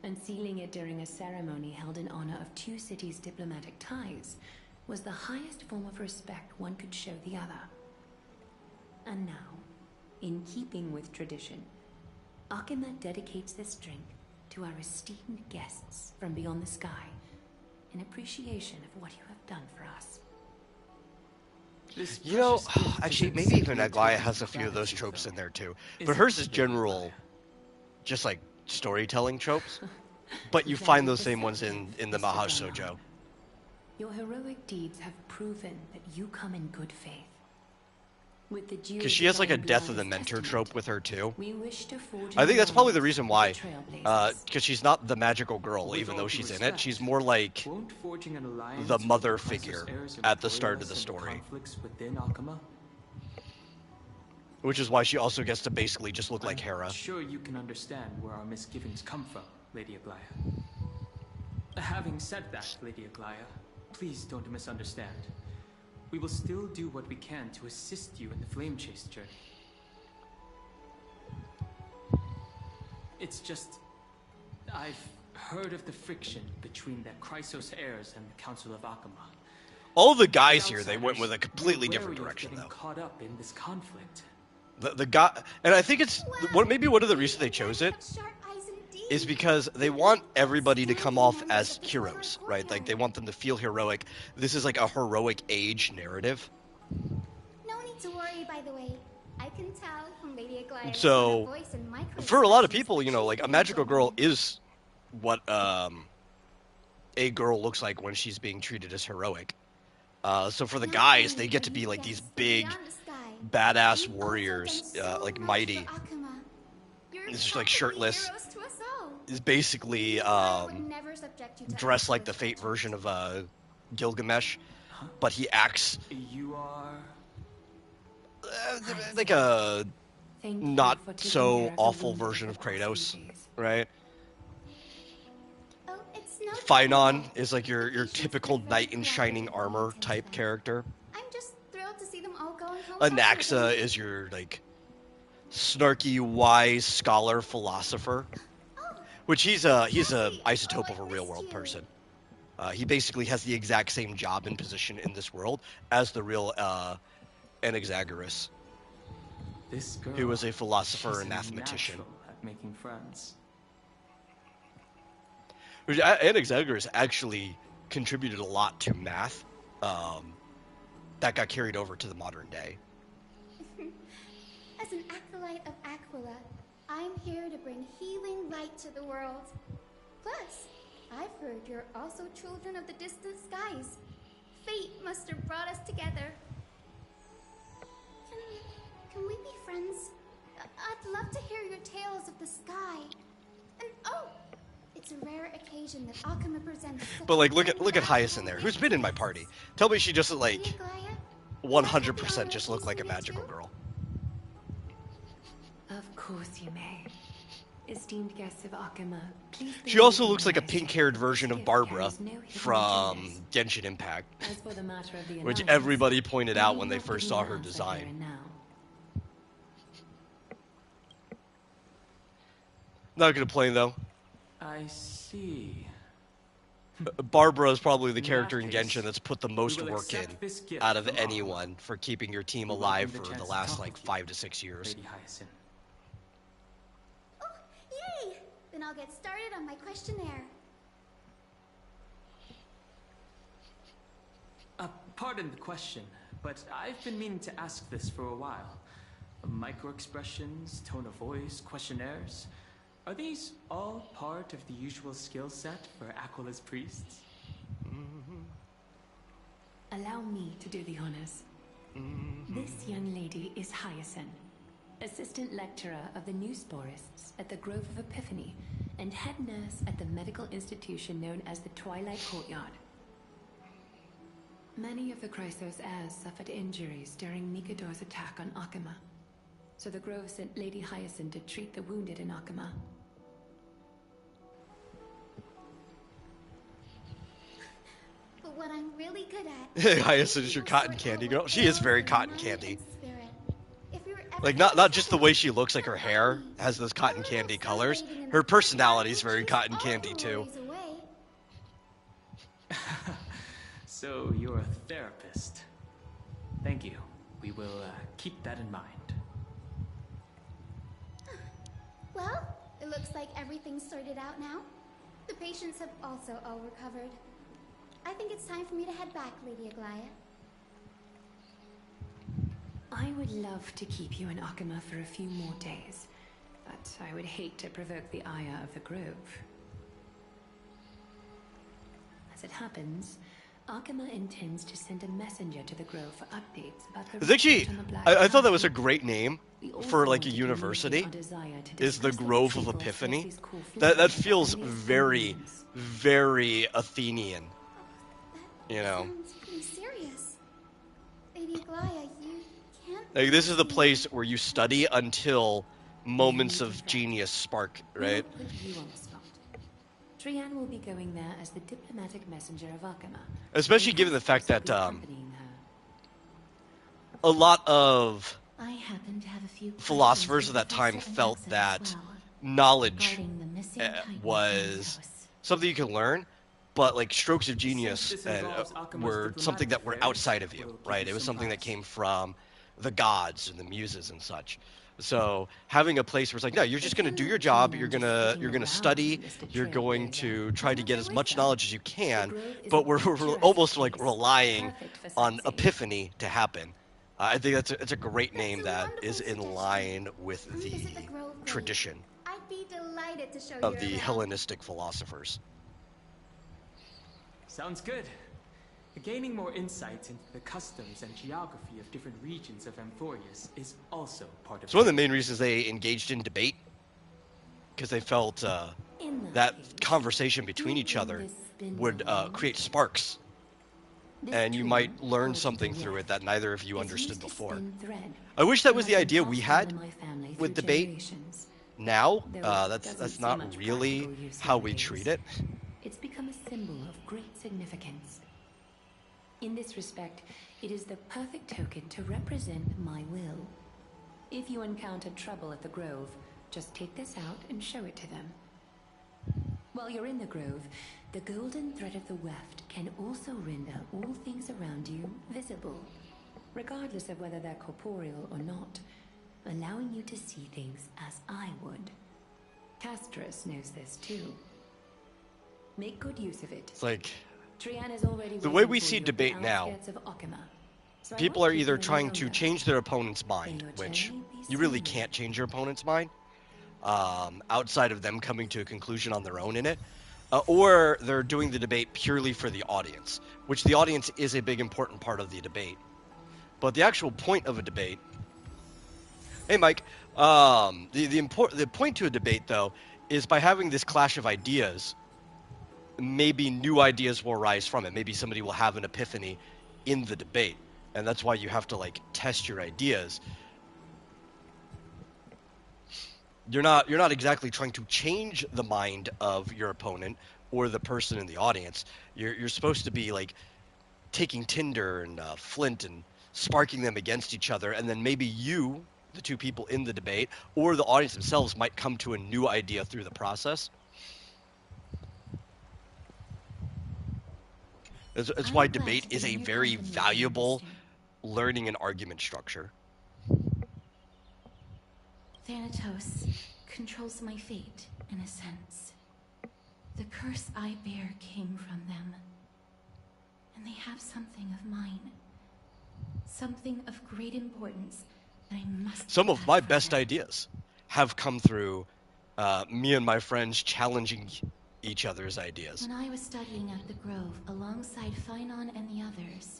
Unsealing it during a ceremony held in honor of 2 cities' diplomatic ties was the highest form of respect one could show the other. And now, in keeping with tradition, Akima dedicates this drink to our esteemed guests from beyond the sky in appreciation of what you have done for us. You know, actually, maybe even Aglaya has a few of those tropes in there too. But hers is general, just like storytelling tropes. But you find those same ones in the Mahashoujo. Your heroic deeds have proven that you come in good faith. With the dew Because of she has like a divine death blood of the as mentor testament, trope with her too. we wish to forge I think that's probably the alliance reason with why. the Trailblazers. Because she's not the magical girl, even though she's in it. She's more like the mother figure at the start of the story. Within Akima? Which is why she also gets to basically just look like Hera. I'm sure you can understand where our misgivings come from, Lady Aglaya. Having said that, Lady Aglaya, please don't misunderstand. We will still do what we can to assist you in the flame chase journey. It's just... I've heard of the friction between the Chrysos heirs and the Council of Akima. All the guys here, they went with a completely different direction, though. Caught up in this conflict. The guy, and I think it's maybe one of the reasons they chose it is because they want everybody to come off as heroes, right? Like they want them to feel heroic. This is like a heroic age narrative. No need to worry, by the way. I can tell from Lady Aglaya's So, voice and micro for a lot of people, you know, like a magical girl is what a girl looks like when she's being treated as heroic. So for the guys, they get to be like these big, badass warriors, like mighty. It's just like shirtless. Is basically dressed like the Fate version of Gilgamesh, but he acts You are... like a not so awful version of Kratos, right? Phynon is like your typical knight in shining armor type character. I'm just thrilled to see them all going home. Anaxa is your like snarky, wise scholar philosopher, which he's a isotope of a real world person. He basically has the exact same job and position in this world as the real Anaxagoras, who was a philosopher and mathematician. At making friends. Anaxagoras actually contributed a lot to math that got carried over to the modern day. As an acolyte of Aquila, I'm here to bring healing light to the world. Plus, I've heard you're also children of the distant skies. Fate must have brought us together. Can we be friends? I'd love to hear your tales of the sky. And oh, it's a rare occasion that Akima presents. But like, look at Hyacinth there, who's been in my party. Tell me she doesn't like 100% just look like a magical girl. Of course you may. Esteemed guests of Akima, please. She also looks like a pink-haired version of Barbara from Genshin Impact, which everybody pointed out when they first saw her design. Not gonna play though. I see. Barbara is probably the character in Genshin that's put the most work in out of anyone for keeping your team alive for the last like 5 to 6 years. Oh, yay! Then I'll get started on my questionnaire. Pardon the question, but I've been meaning to ask this for a while. Micro-expressions, tone of voice, questionnaires. Are these all part of the usual skill set for Aquila's priests? Allow me to do the honors. This young lady is Hyacinth, assistant lecturer of the new sporists at the Grove of Epiphany, and head nurse at the medical institution known as the Twilight Courtyard. Many of the Chrysos heirs suffered injuries during Mikador's attack on Akama, so the Grove sent Lady Hyacinth to treat the wounded in Akama. But what I'm really good at... Hyacinth is your cotton candy girl. She is very cotton candy. Like, not just the way she looks, like her hair has those cotton candy colors. Her personality is very cotton candy, too. So, you're a therapist. Thank you. We will keep that in mind. Well, it looks like everything's sorted out now. The patients have also all recovered. I think it's time for me to head back, Lady Aglaya. I would love to keep you in Akama for a few more days, but I would hate to provoke the ire of the Grove. As it happens, Akama intends to send a messenger to the Grove for updates about the Actually, I thought that was a great name for like a university. Is the Grove of Epiphany? That feels very, very Athenian. You know. Sounds pretty serious. Lady Aglaya, you can't... Like, this is the place where you study until moments of genius spark, right? We'll put you on the spot. Trianne will be going there as the diplomatic messenger of Akama. Especially given the fact that a lot of I happen to have a few philosophers of that time felt that knowledge was something you can learn, but like strokes of genius were something that were outside of you, right? It was something that came from the gods and the muses and such. So having a place where it's like, no, you're just going to do your job, you're going to study, you're going to try to get as much knowledge as you can, but we're almost like relying on Epiphany to happen. I think it's a great name that is in line with the tradition I'd be delighted to show you of the around. Hellenistic philosophers. Sounds good. Gaining more insights into the customs and geography of different regions of Amphorius is also part of So one of the main reasons they engaged in debate, because they felt that conversation between each other would create sparks, and you might learn something through it that neither of you understood before. I wish that was the idea we had with debate. Now, that's not really how we treat it. It's become a symbol of great significance. In this respect, it is the perfect token to represent my will. If you encounter trouble at the Grove, just take this out and show it to them. While you're in the Grove, the golden thread of the weft can also render all things around you visible, regardless of whether they're corporeal or not, allowing you to see things as I would. Castris knows this too. Make good use of it. It's like, Trianne is already the way we see debate now, so people are either trying to change their opponent's mind, which you really can't change your opponent's mind, outside of them coming to a conclusion on their own in it, or they're doing the debate purely for the audience, which the audience is a big important part of the debate. But the actual point of a debate... Hey, Mike. The point to a debate, though, is by having this clash of ideas, maybe new ideas will arise from it. Maybe somebody will have an epiphany in the debate, and that's why you have to like test your ideas. You're not exactly trying to change the mind of your opponent or the person in the audience. You're supposed to be like taking tinder and flint and sparking them against each other, and then maybe you, the two people in the debate, or the audience themselves might come to a new idea through the process. That's why debate is a very valuable learning and argument structure. Thanatos controls my fate, in a sense. The curse I bear came from them. And they have something of mine. Something of great importance that I must... Some of my best ideas have come through me and my friends challenging each other's ideas. When I was studying at the Grove alongside Phynon and the others,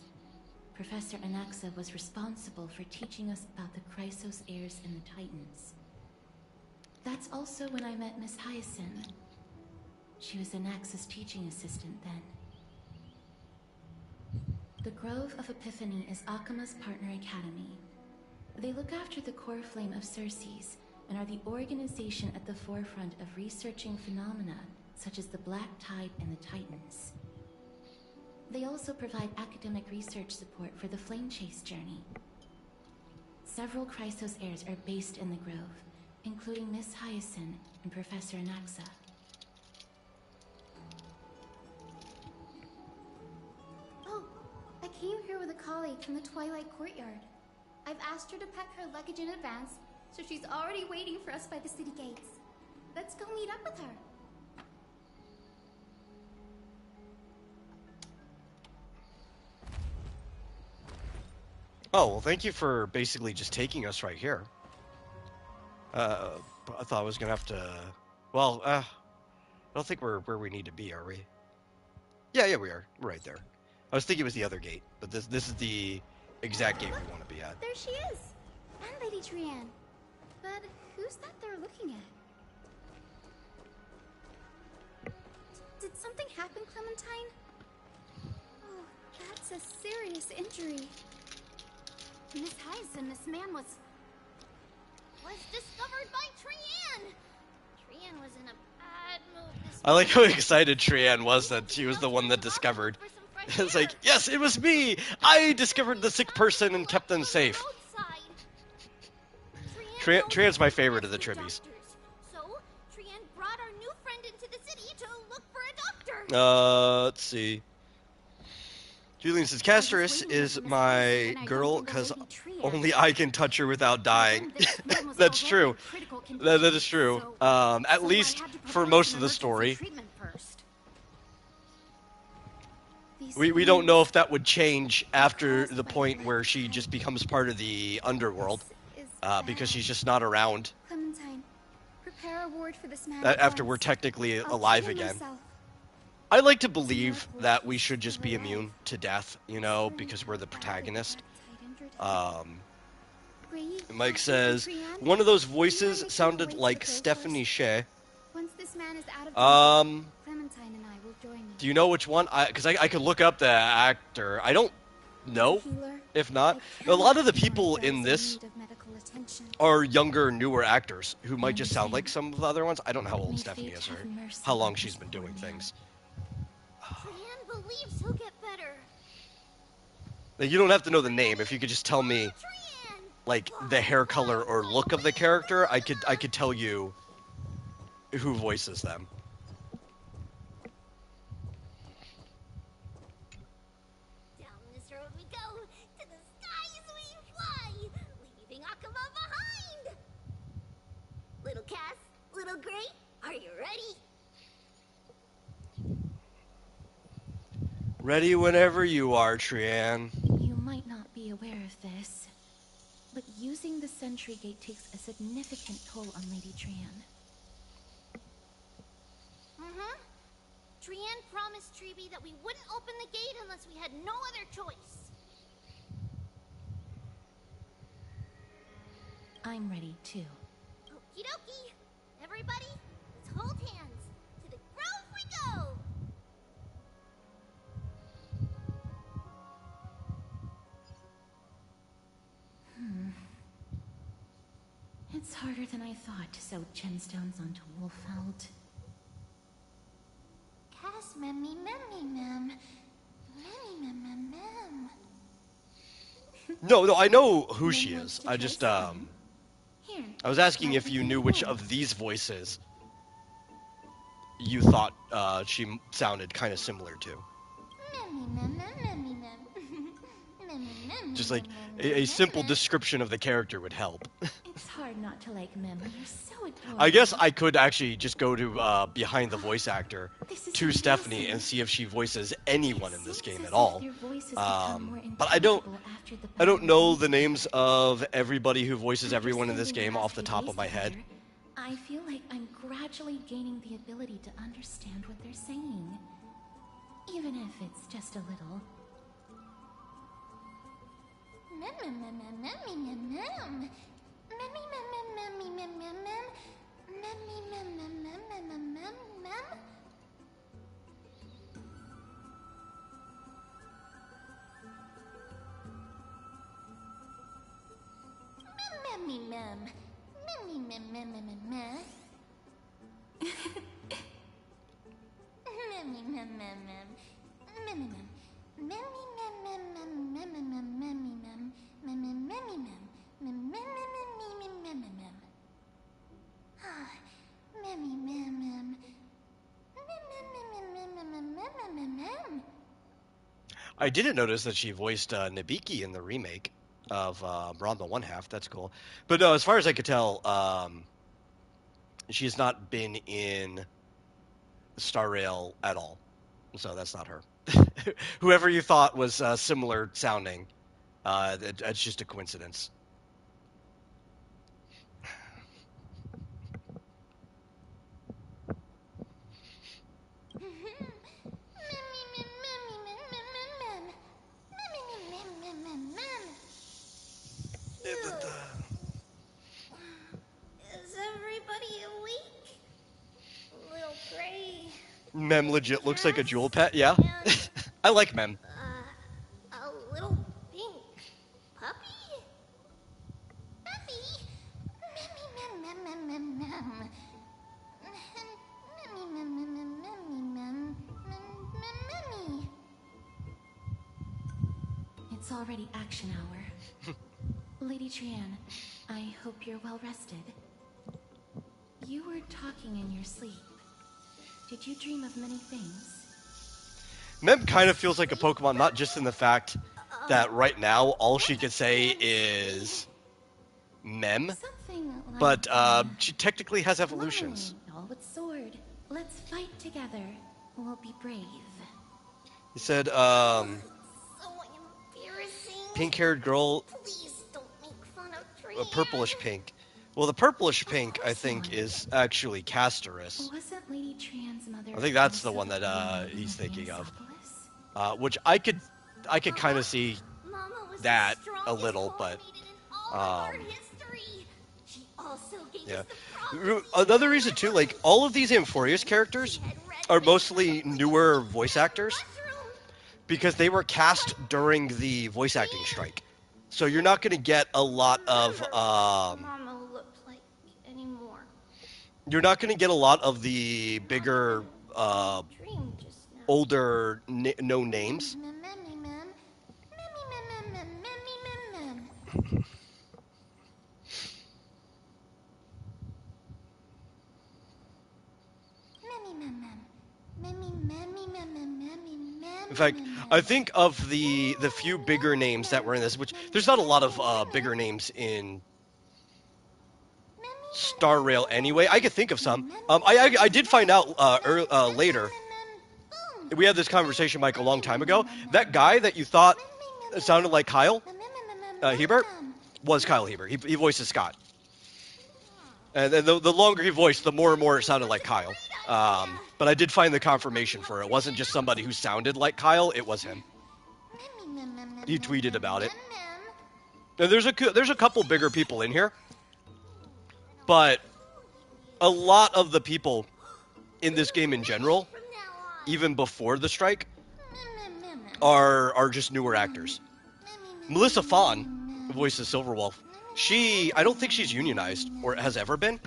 Professor Anaxa was responsible for teaching us about the Chrysos heirs and the Titans. That's also when I met Miss Hyacinth. She was Anaxa's teaching assistant then. The Grove of Epiphany is Akima's partner academy. They look after the core flame of Circes and are the organization at the forefront of researching phenomena such as the Black Tide and the Titans. They also provide academic research support for the Flame Chase journey. Several Chrysos heirs are based in the Grove, including Miss Hyacinth and Professor Anaxa. Oh, I came here with a colleague from the Twilight Courtyard. I've asked her to pack her luggage in advance, so she's already waiting for us by the city gates. Let's go meet up with her. Oh, well, thank you for basically just taking us right here. I thought I was gonna have to... Well, I don't think we're where we need to be, are we? Yeah, we are. We're right there. I was thinking it was the other gate, but this is the exact gate we want to be at. There she is! And Lady Trianne. But who's that they're looking at? Did something happen, Clementine? Oh, that's a serious injury. Miss Hyacinth, this man was discovered by Trianne! Trianne was in a bad mood this I like how excited Trianne was that she was the one that discovered. It's like, yes, it was me! I discovered the sick person and kept them safe. Trianne's my favorite of the Tribbies. So, Trianne brought our new friend into the city to look for a doctor. Let's see. Julian says, Casterus is my girl because only I can touch her without dying. That's true. That is true. At least for most of the story. We don't know if that would change after the point where she just becomes part of the underworld. Because she's just not around. Clementine, prepare a ward for this man After we're technically alive again. I like to believe that we should just be immune to death, you know, because we're the protagonist. Mike says, one of those voices sounded like Stephanie Sheh. Once this man is out of Clementine and I will join you. Do you know which one? Because I could look up the actor. I don't know. If not, a lot of the people in this are younger, newer actors who might just sound like some of the other ones. I don't know how old Stephanie is or how long she's been doing things. Trianne believes he'll get better. You don't have to know the name. If you could just tell me, like, the hair color or look of the character, I could tell you who voices them. Down this road we go, to the skies we fly, leaving Akima behind. Little Cass, little Gray, are you ready? Ready whenever you are, Trianne. You might not be aware of this, but using the Sentry Gate takes a significant toll on Lady Trianne. Trianne promised Treeby that we wouldn't open the gate unless we had no other choice. I'm ready, too. Okie dokie. Everybody, let's hold hands. To the grove we go! It's harder than I thought to sew gemstones onto Wolfeld. Cass, memmy, mem. Memmy, mem. No, I know who she is. I just, Here, I was asking if you knew which of these voices you thought she sounded kind of similar to. Just like a simple description of the character would help. It's hard not to like Mem. You're so adorable. I guess I could actually just go to behind the voice actor to Stephanie and see if she voices anyone in this game at all. But I don't know the names of everybody who voices everyone in this game off the top of my head. I feel like I'm gradually gaining the ability to understand what they're saying, even if it's just a little. I didn't notice that she voiced Nabiki in the remake of Ranma One Half. That's cool. But no, as far as I could tell, she's not been in Star Rail at all. So that's not her. Whoever you thought was similar sounding, that's just a coincidence. Is everybody awake? Little Gray. Mem legit looks like a jewel pet. Yeah, I like Mem. A little pink puppy? Puppy? It's already action hour. Lady Trian, I hope you're well rested. You were talking in your sleep. Did you dream of many things? Mem kind of feels like a Pokemon, not just in the fact that right now all she could say is Mem, Like but she technically has evolutions. All with sword. Let's fight together. We'll be brave. He said, So embarrassing. pink-haired girl, Please don't make fun of a Trian. purplish pink. Well, the purplish pink, I think, is actually Castorus. Wasn't Lady Trian's mother? I think that's the one that he's thinking of. Which I could kind of see that a little, but yeah. Another reason too, like all of these Amphorius characters are mostly newer voice actors because they were cast during the voice acting strike. So you're not going to get a lot of Mama looked like anymore. you're not going to get a lot of the bigger older no names. In fact, I think of the few bigger names that were in this, which there's not a lot of bigger names in Star Rail anyway. I could think of some. I did find out later. We had this conversation, Mike, a long time ago. That guy that you thought sounded like Kyle Hebert was Kyle Hebert. He voices Scott. And then the longer he voiced, the more and more it sounded like Kyle. But I did find the confirmation for it. It wasn't just somebody who sounded like Kyle, it was him. He tweeted about it. And there's a couple bigger people in here. But a lot of the people in this game in general, even before the strike, are just newer actors. Melissa Fawn, who voices Silverwolf, I don't think she's unionized, or has ever been.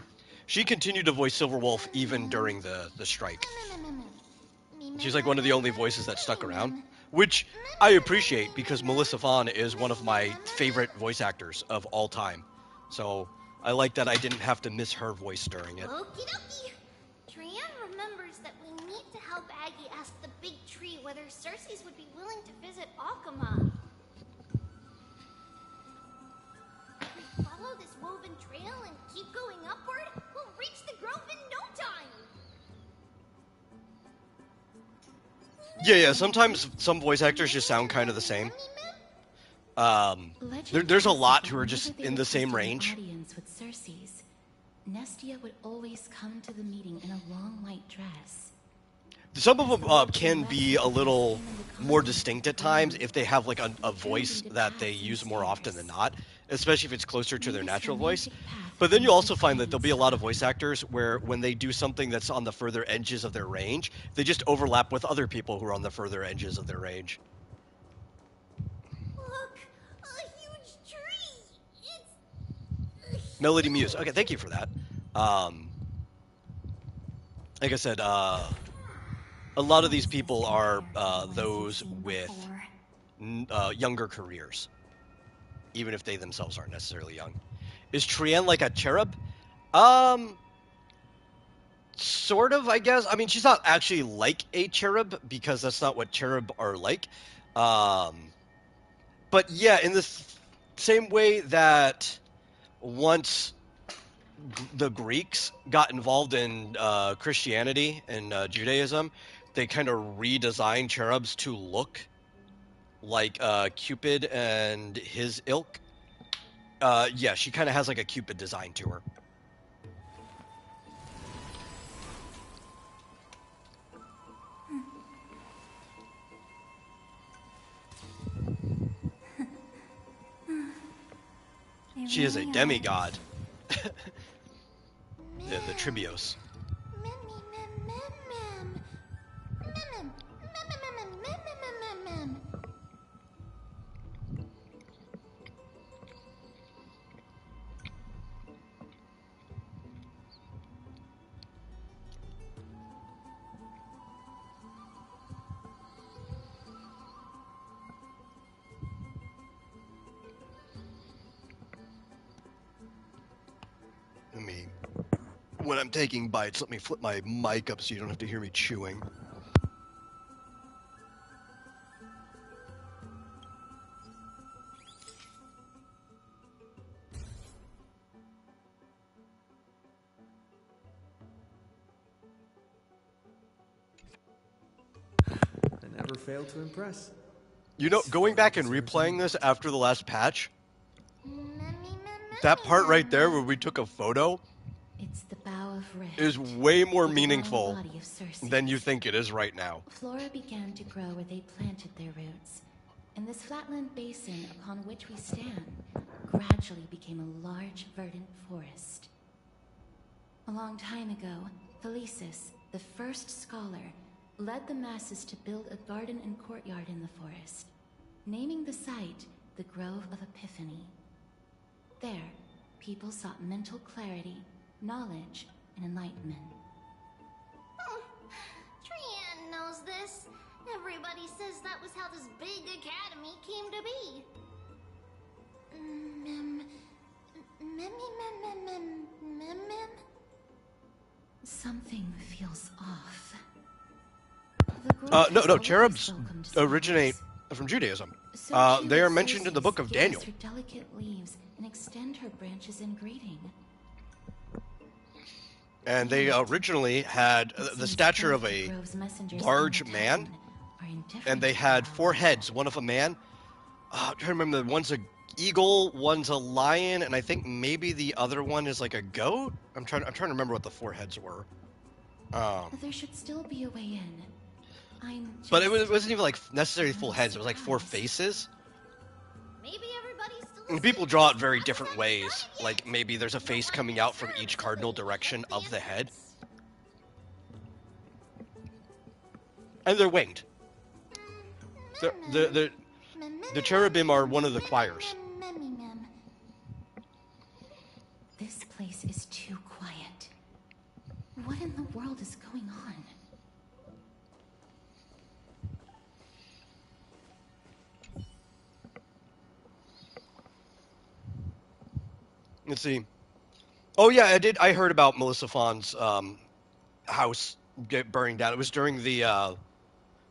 She continued to voice Silverwolf even during the strike. She's like one of the only voices that stuck around, which I appreciate because Melissa Fawn is one of my favorite voice actors of all time. So I like that I didn't have to miss her voice during it. Okie dokie. Trian remembers that we need to help Aggie ask the big tree whether Cersei's would be willing to visit Alkmaar. If we follow this woven trail and keep going upward, we'll reach the grove in no time. Yeah. Sometimes some voice actors just sound kind of the same. There's a lot who are just in the same range. Audience with Cersei's. Nestia would always come to the meeting in a long white dress. Some of them can be a little more distinct at times if they have like a voice that they use more often than not, especially if it's closer to their natural voice. But then you'll also find that there'll be a lot of voice actors where when they do something that's on the further edges of their range, they just overlap with other people who are on the further edges of their range. Look, a huge tree. It's Melody Muse. Okay, thank you for that. Like I said, a lot of these people are those with younger careers, even if they themselves aren't necessarily young. Is Trienne like a cherub? Sort of, I guess. I mean, she's not actually like a cherub because that's not what cherub are like. But yeah, in the same way that once the Greeks got involved in Christianity and Judaism, they kind of redesigned cherubs to look like Cupid and his ilk. Yeah, she kind of has like a Cupid design to her. She is a demigod. the Tribios. When I'm taking bites, let me flip my mic up so you don't have to hear me chewing. I never fail to impress. You know, going back and replaying this after the last patch, that part right there where we took a photo is way more meaningful than you think it is right now. Flora began to grow where they planted their roots, and this flatland basin upon which we stand gradually became a large verdant forest. A long time ago, Thelesis, the first scholar, led the masses to build a garden and courtyard in the forest, naming the site the Grove of Epiphany. There, people sought mental clarity, knowledge, and enlightenment. Trienne knows this. Everybody says that was how this big academy came to be. Something feels off. No, cherubs originate from Judaism. They are mentioned in the book of Daniel. Her delicate leaves and extend her branches in greeting. And they originally had the stature of a large man, and they had 4 heads, one of a man. I'm trying to remember, one's an eagle, one's a lion, and I think maybe the other one is like a goat. I'm trying to remember what the 4 heads were. There should still be a way in. But it wasn't even like necessarily full heads. It was like 4 faces. Maybe everybody's still And people draw it very different ways. Like maybe there's a face coming out from each cardinal direction of the head. And they're winged. The cherubim are one of the choirs. This place is too quiet. What in the world is going on? Let's see. Oh yeah, I heard about Melissa Fawn's house burning down. It was during the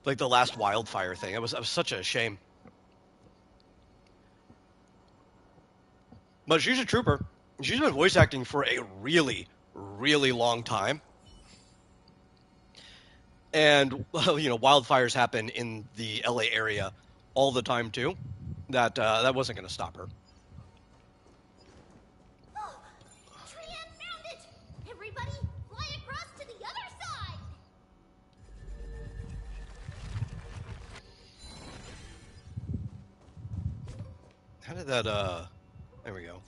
like the last wildfire thing. It was such a shame. But she's a trooper. She's been voice acting for a really, really long time. And you know, wildfires happen in the LA area all the time too. That wasn't going to stop her. Trienne found it! Everybody, fly across to the other side! How did that, there we go.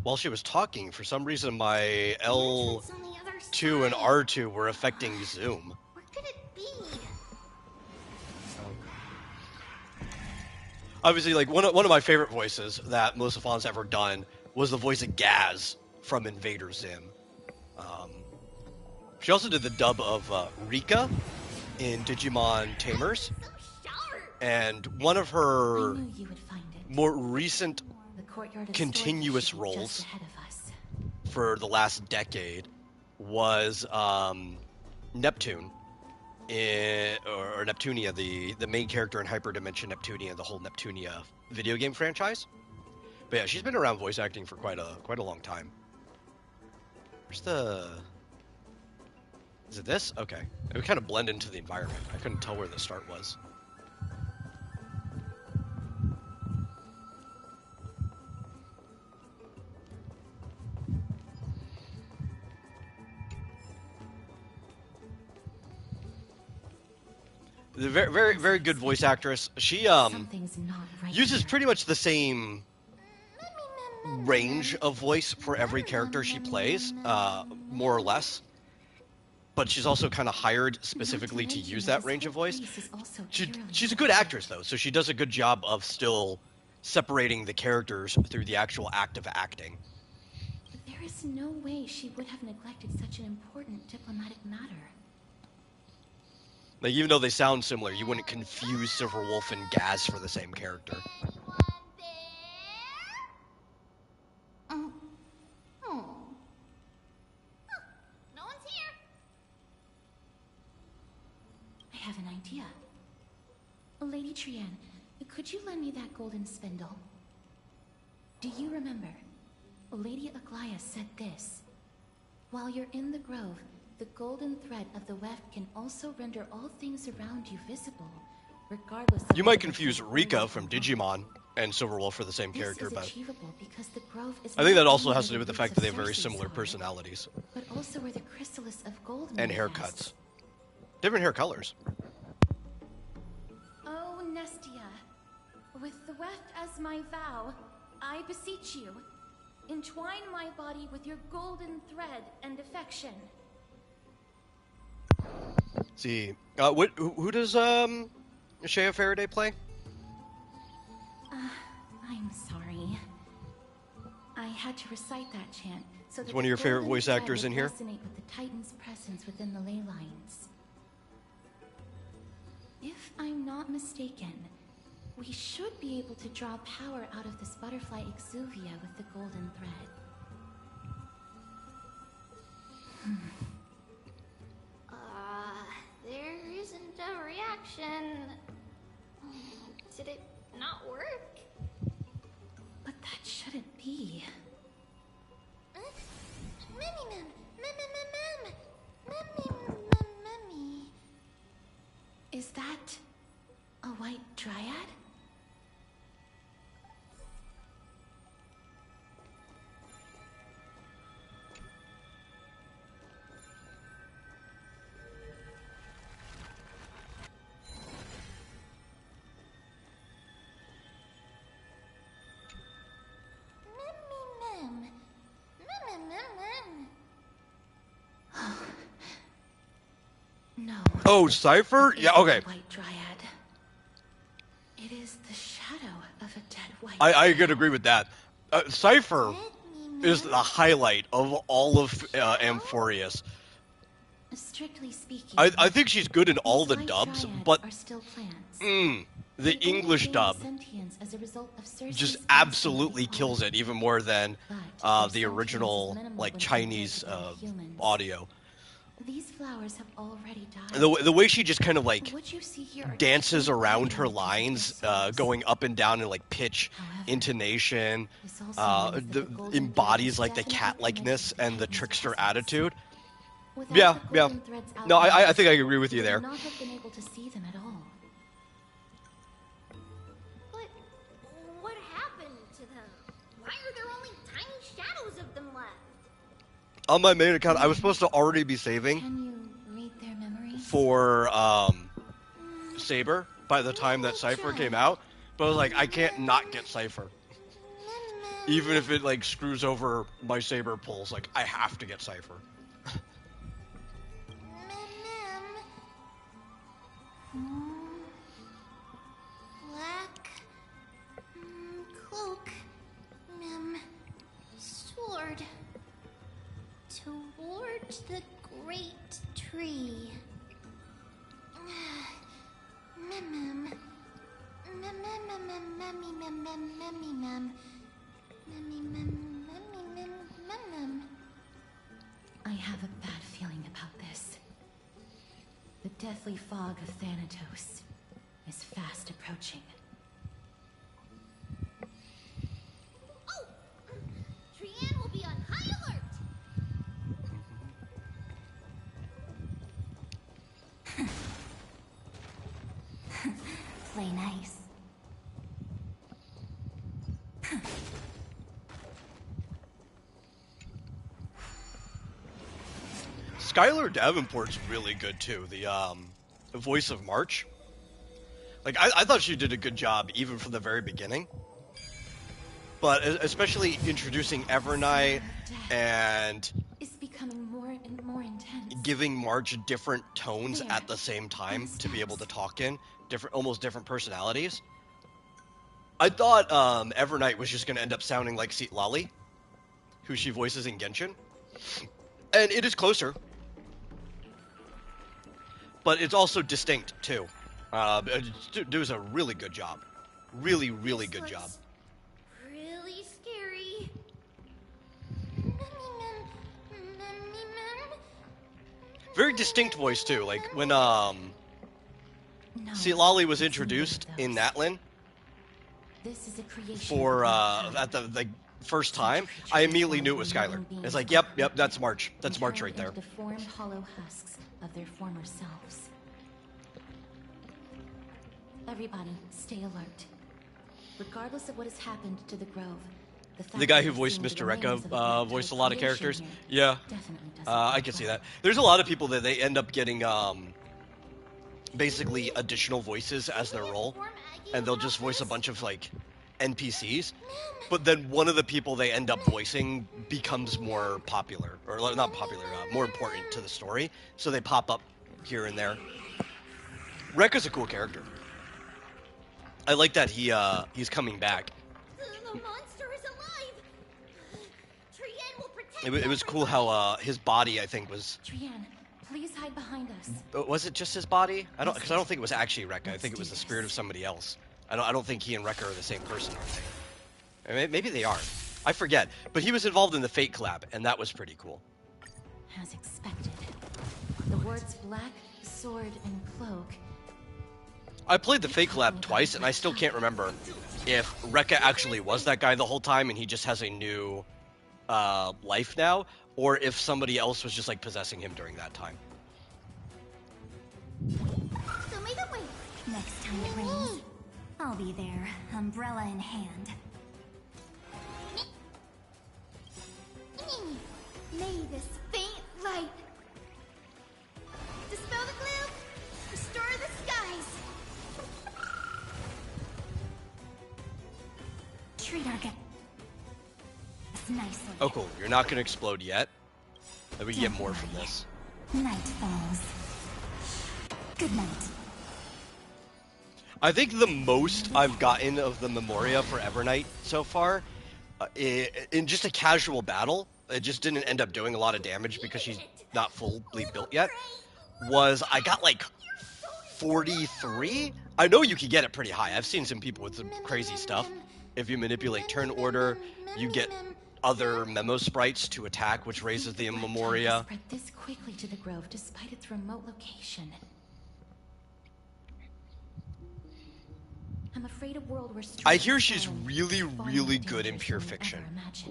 While she was talking, for some reason my L2 and R2 were affecting Zoom. Where could it be? Obviously, like, one of my favorite voices that Melissa Fawn's ever done was the voice of Gaz from Invader Zim. She also did the dub of Rika in Digimon Tamers. And one of her more recent continuous roles for the last decade was Neptune, or Neptunia, the main character in Hyperdimension Neptunia, the whole Neptunia video game franchise. But yeah, she's been around voice acting for quite a long time. Where's the... Is it this? Okay. It would kind of blend into the environment. I couldn't tell where the start was. The very, very, very good voice actress. She uses pretty much the same range of voice for every character she plays, more or less. But she's also kind of hired specifically to use that range of voice. She's a good actress, though, so she does a good job of still separating the characters through the actual act of acting. There is no way she would have neglected such an important diplomatic matter. Like, even though they sound similar, you wouldn't confuse Silverwolf and Gaz for the same character. No one's here. I have an idea. Lady Trian, could you lend me that golden spindle? Do you remember? Lady Aglaya said this. While you're in the grove, the golden thread of the weft can also render all things around you visible, regardless of... You might confuse Rika from Digimon and Silverwolf for the same character, but because the grove is I think that also has to do with the fact that they have very similar personalities. But also where the chrysalis of gold and haircuts. Different hair colors. Oh, Nestia, with the weft as my vow, I beseech you, entwine my body with your golden thread and affection. Let's see, who does Shea Faraday play? I'm sorry. I had to recite that chant so that one of your favorite voice actors in here? Resonate with the Titan's presence within the ley lines. If I'm not mistaken, we should be able to draw power out of this butterfly exuvia with the golden thread. There isn't a reaction. Did it not work? But that shouldn't be. Is that a white dryad? No. Oh, Cypher? Yeah, okay. White dryad. It is the shadow of a dead white. I could agree with that. Cypher is the highlight of all of Amphorius. Strictly speaking, I think she's good in all the dubs, but the English dub just absolutely kills it, even more than the original, like, Chinese audio. These flowers have already died. The way she just kind of, like, dances around her lines, going up and down in, like, pitch, intonation, embodies, like, the cat-likeness and the trickster attitude. Yeah. No, I think I agree with you there. Not have been able to see them at all. But what happened to them? Why are there only tiny shadows of them left? On my main account, I was supposed to already be saving for Saber by the time that Cypher came out, But I was like, I can't not get Cypher. Even if it, like, screws over my saber pulls, like, I have to get Cypher. Black cloak, sword towards the great tree. I have a bad feeling about this. The deathly fog of Thanatos is fast approaching. Oh! Trianne will be on high alert! Play nice. Skylar Davenport's really good too. The voice of March. Like I thought she did a good job even from the very beginning. But especially introducing Evernight and is becoming more and more intense. Giving March different tones at the same time to be able to talk in almost different personalities. I thought Evernight was just going to end up sounding like Lali, who she voices in Genshin. And it is closer. But it's also distinct, too. It was a really good job. Really, really good job. Really scary. Very distinct voice, too. Like, when, Lali was introduced in Natlin This is a creation for, at the first time, I immediately knew it was Skylar. It's like, yep, that's March. That's March right there. Deformed hollow husks of their former selves. Everybody, stay alert. Regardless of what has happened to the Grove, the guy who voiced Mr. Rekka voiced a lot of characters. Yeah, I can see that. There's a lot of people that they end up getting basically additional voices as their role, and they'll just voice a bunch of like NPCs. But then one of the people they end up voicing becomes more popular, or not popular, more important to the story. So they pop up here and there. Rekka's a cool character. I like that he's coming back. The monster is alive. Trianne will protect. It was cool how his body, I think, was. Trianne, please hide behind us. Was it just his body? I don't think it was actually Rekka. I think it was the spirit of somebody else. I don't think he and Rekka are the same person, are they? Maybe they are. I forget. But he was involved in the Fate collab, and that was pretty cool. As expected, the words black, sword, and cloak. I played the Fate collab twice, and I still can't remember if Rekka actually was that guy the whole time, and he just has a new life now, or if somebody else was just like possessing him during that time. Show me the way. Next time it rains, I'll be there, umbrella in hand. May this faint light dispel the gloom, restore the skies. Treat our guest nicely. Oh, cool. You're not going to explode yet. Then we can get more from this. Night falls. Good night. I think the most I've gotten of the Memoria for Evernight so far, in just a casual battle, it just didn't end up doing a lot of damage because she's not fully built yet, was I got like 43? I know you can get it pretty high. I've seen some people with some crazy stuff. If you manipulate turn order, you get other memo sprites to attack, which raises the Memoria. Spread this quickly to the Grove despite its remote location. I'm afraid a world where I hear she's really, really good in pure fiction,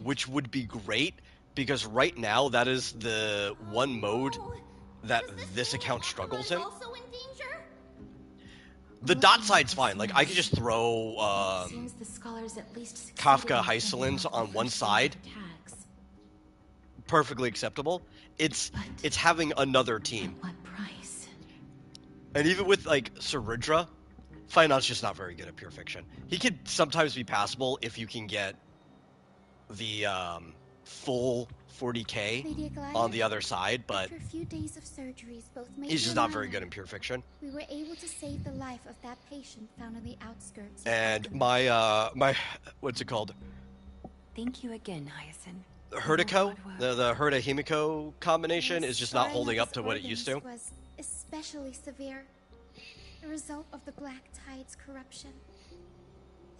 which would be great because right now that is the one mode that this account struggles in. The dot side's fine. Like, I could just throw Kafka Heiselins on one side. Perfectly acceptable. It's having another team. What price? And even with, like, Saridra, Finance just not very good at pure fiction. He could sometimes be passable if you can get the full 40k Lady Aglaya, on the other side, but after a few days of surgeries, both made he's just not very good in pure fiction. We were able to save the life of that patient found on the outskirts. And my what's it called? Thank you again, Hyacinth. Herdico, the Herda Himiko combination is just not holding up to what it organs used to. Was especially severe. The result of the Black Tide's corruption.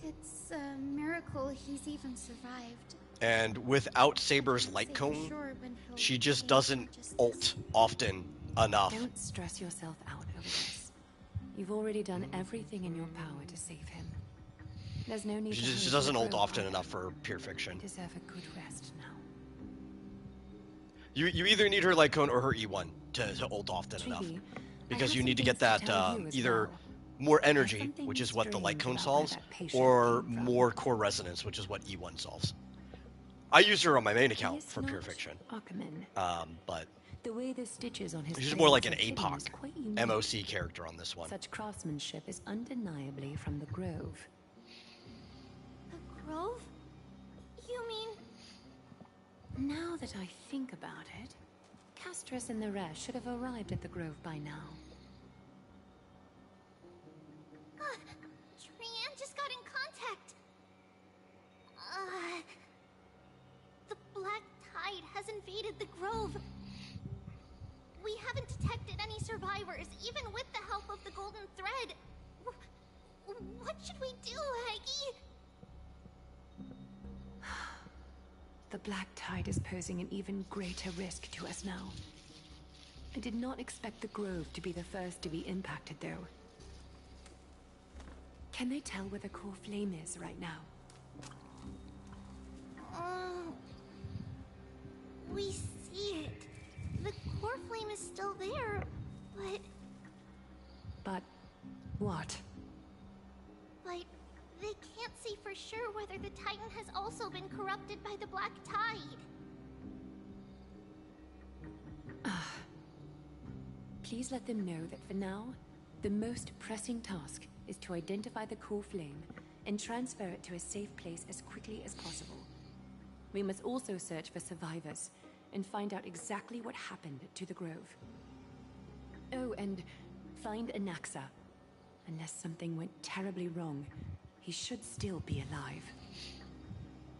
It's a miracle he's even survived. And without Saber's light cone, she just doesn't ult often enough. Don't stress yourself out over this. You've already done everything in your power to save him. There's no need. She just doesn't ult often enough for pure fiction. You deserve a good rest now. You either need her light cone or her E1 to ult often enough, because you need to get that either more energy, which is what the light cone solves, or more core resonance, which is what E1 solves. I use her on my main account for pure fiction, but the way the stitches on his she's more like an APOC MOC character on this one. Such craftsmanship is undeniably from the Grove. The Grove? You mean? Now that I think about it, Castris and the rest should have arrived at the Grove by now. Trianne just got in contact. The Black Tide has invaded the Grove. We haven't detected any survivors, even with the help of the Golden Thread. What should we do, Aggie? The Black Tide is posing an even greater risk to us now. I did not expect the Grove to be the first to be impacted, though. Can they tell where the core flame is right now? We see it. The core flame is still there, but... But what? But they can't say for sure whether the Titan has also been corrupted by the Black Tide. Please let them know that for now, the most pressing task is to identify the core flame and transfer it to a safe place as quickly as possible. We must also search for survivors and find out exactly what happened to the Grove. Oh, and find Anaxa. Unless something went terribly wrong, he should still be alive.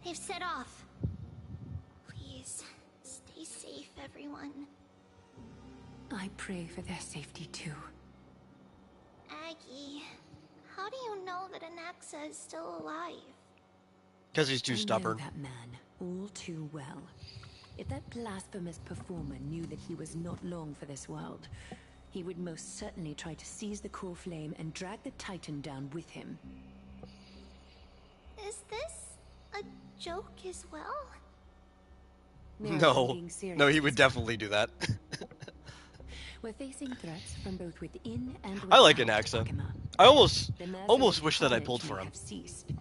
They've set off. Please, stay safe, everyone. I pray for their safety too. Aggie, how do you know that Anaxa is still alive? Because he's too stubborn. I know that man all too well. If that blasphemous performer knew that he was not long for this world, he would most certainly try to seize the core flame and drag the Titan down with him. Is this a joke as well? No, he would definitely do that. We're facing threats from both within and without. I like Anaxa. I almost wish that I pulled for him. Ceased,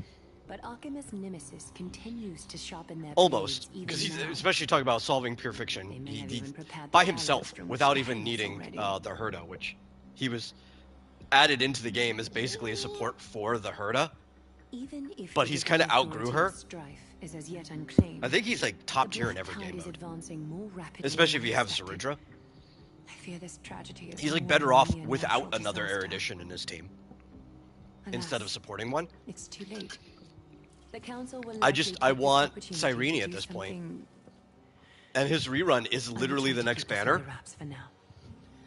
but Archime's nemesis continues to sharpen their almost, because he's especially talking about solving pure fiction he by himself without even needing the Herda, which he was added into the game as basically a support for the Herda. But he's kind of outgrew her. I think he's like top tier in every game mode, especially if you have Zeridra. I fear this tragedy is he's like better off without another Erudition in his team instead of supporting one. It's too late. The council will I want Cyrene at this point. And his rerun is literally the next banner.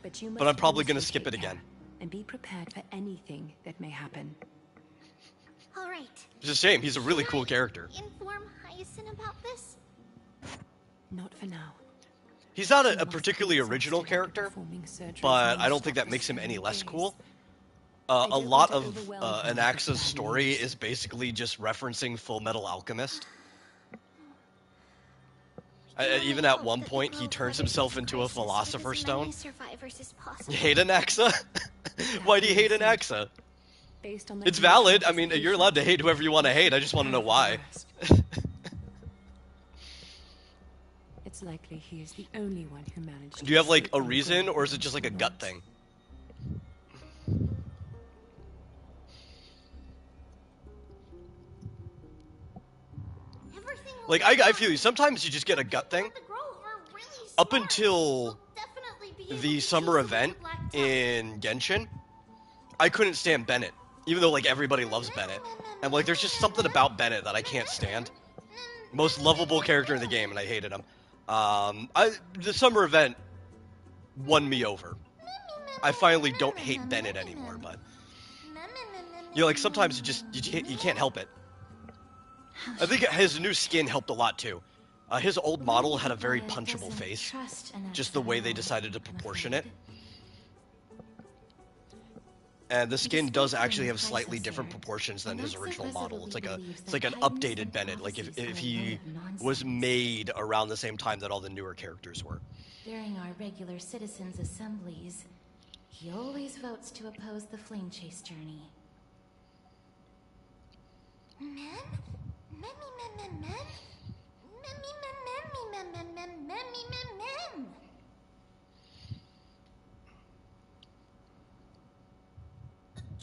But I'm probably going to skip it again. And be prepared for anything that may happen. All right. It's a shame. He's a really cool character. Inform Hyacinth about this? Not for now. He's not a particularly original character, but I don't think that makes him any less cool. A lot of Anaxa's story is basically just referencing Full Metal Alchemist. Even at one point, he turns himself into a Philosopher's Stone. You hate Anaxa? Why do you hate Anaxa? It's valid. I mean, you're allowed to hate whoever you want to hate. I just want to know why. It's likely he is the only one who managed. Do you have like a reason, or is it just like a gut thing? Like, I feel you. Sometimes you just get a gut thing. Up until the summer event in Genshin, I couldn't stand Bennett. Even though, like, everybody loves Bennett. And, like, there's just something about Bennett that I can't stand. Most lovable character in the game, and I hated him. The summer event won me over. I finally don't hate Bennett anymore, but... You know, like, sometimes you can't help it. I think his new skin helped a lot, too. His old model had a very punchable face. Just the way they decided to proportion it. And the skin does actually have slightly different proportions than his original model. It's like an updated Bennett, like if he was made around the same time that all the newer characters were. During our regular citizens' assemblies, he always votes to oppose the flame chase journey.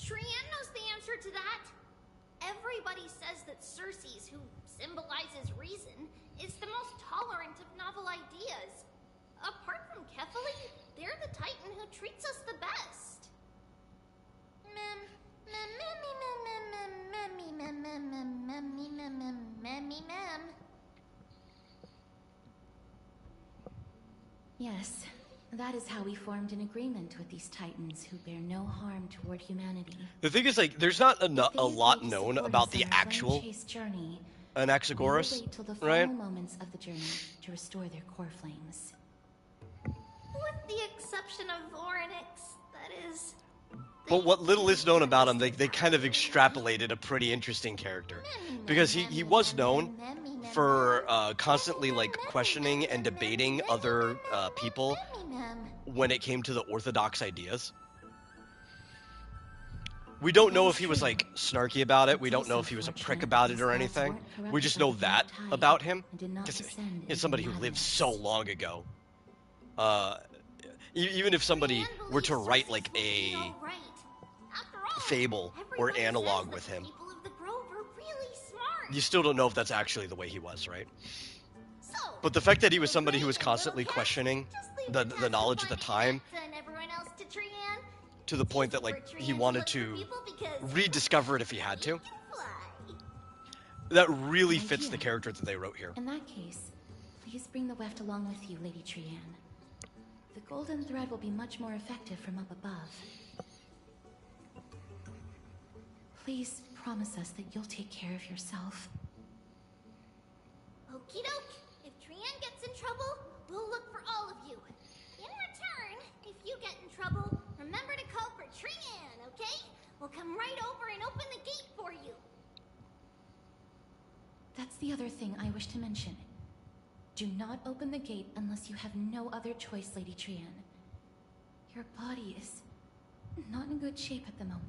Trienne knows the answer to that. Everybody says that Circes, who symbolizes reason, is the most tolerant of novel ideas. Apart from Kefali, they're the Titan who treats us the best. Yes, that is how we formed an agreement with these Titans who bear no harm toward humanity. The thing is, like, there's not a lot known about the actual Anaxagoras, right? Moments of the journey to restore their core flames. With the exception of Voronix, that is. But what little is known about him, they kind of extrapolated a pretty interesting character. Because he was known for constantly, like, questioning and debating other people when it came to the orthodox ideas. We don't know if he was, like, snarky about it. We don't know if he was a prick about it or anything. We just know that about him. It's somebody who lived so long ago. Even if somebody were to write, like, a fable or analog with him, you still don't know if that's actually the way he was, right? But the fact that he was somebody who was constantly questioning the knowledge at the time, to the point that, like, he wanted to rediscover it if he had to, that really fits the character that they wrote here. In that case, please bring the weft along with you, Lady Trienne. The golden thread will be much more effective from up above. Please promise us that you'll take care of yourself. Okie doke. If Trienne gets in trouble, we'll look for all of you. In return, if you get in trouble, remember to call for Trienne, okay? We'll come right over and open the gate for you. That's the other thing I wish to mention. Do not open the gate unless you have no other choice, Lady Trienne. Your body is not in good shape at the moment.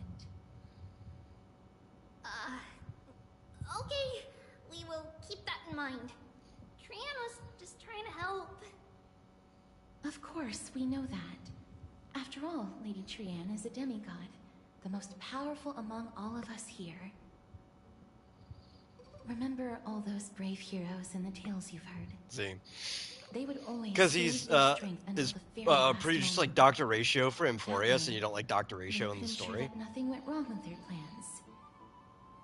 Okay. We will keep that in mind. Trienne was just trying to help. Of course, we know that. After all, Lady Trienne is a demigod, the most powerful among all of us here. Remember all those brave heroes in the tales you've heard? See. They would always because he's pretty just like Dr. Ratio for Emphorius, and you don't like Dr. Ratio in the story. Nothing went wrong with their plans.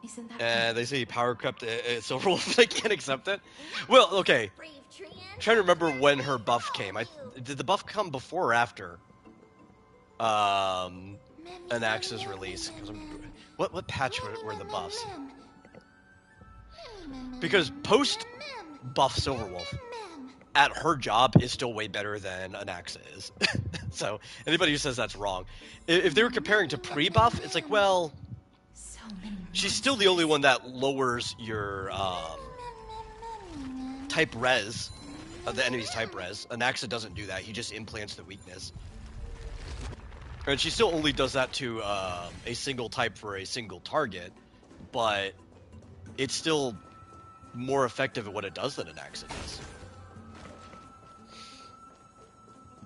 Isn't that And they say he power crept Silverwolf. I can't accept it. Well, okay. I'm trying to remember when her buff came. Did the buff come before or after Anax's release? What patch were the buffs? Because post buff Silverwolf, at her job is still way better than Anaxa is. So anybody who says that's wrong. If they were comparing to pre-buff, it's like, well, she's still the only one that lowers your type res, the enemy's type res. Anaxa doesn't do that. He just implants the weakness. And she still only does that to a single type for a single target, but it's still more effective at what it does than Anaxa does.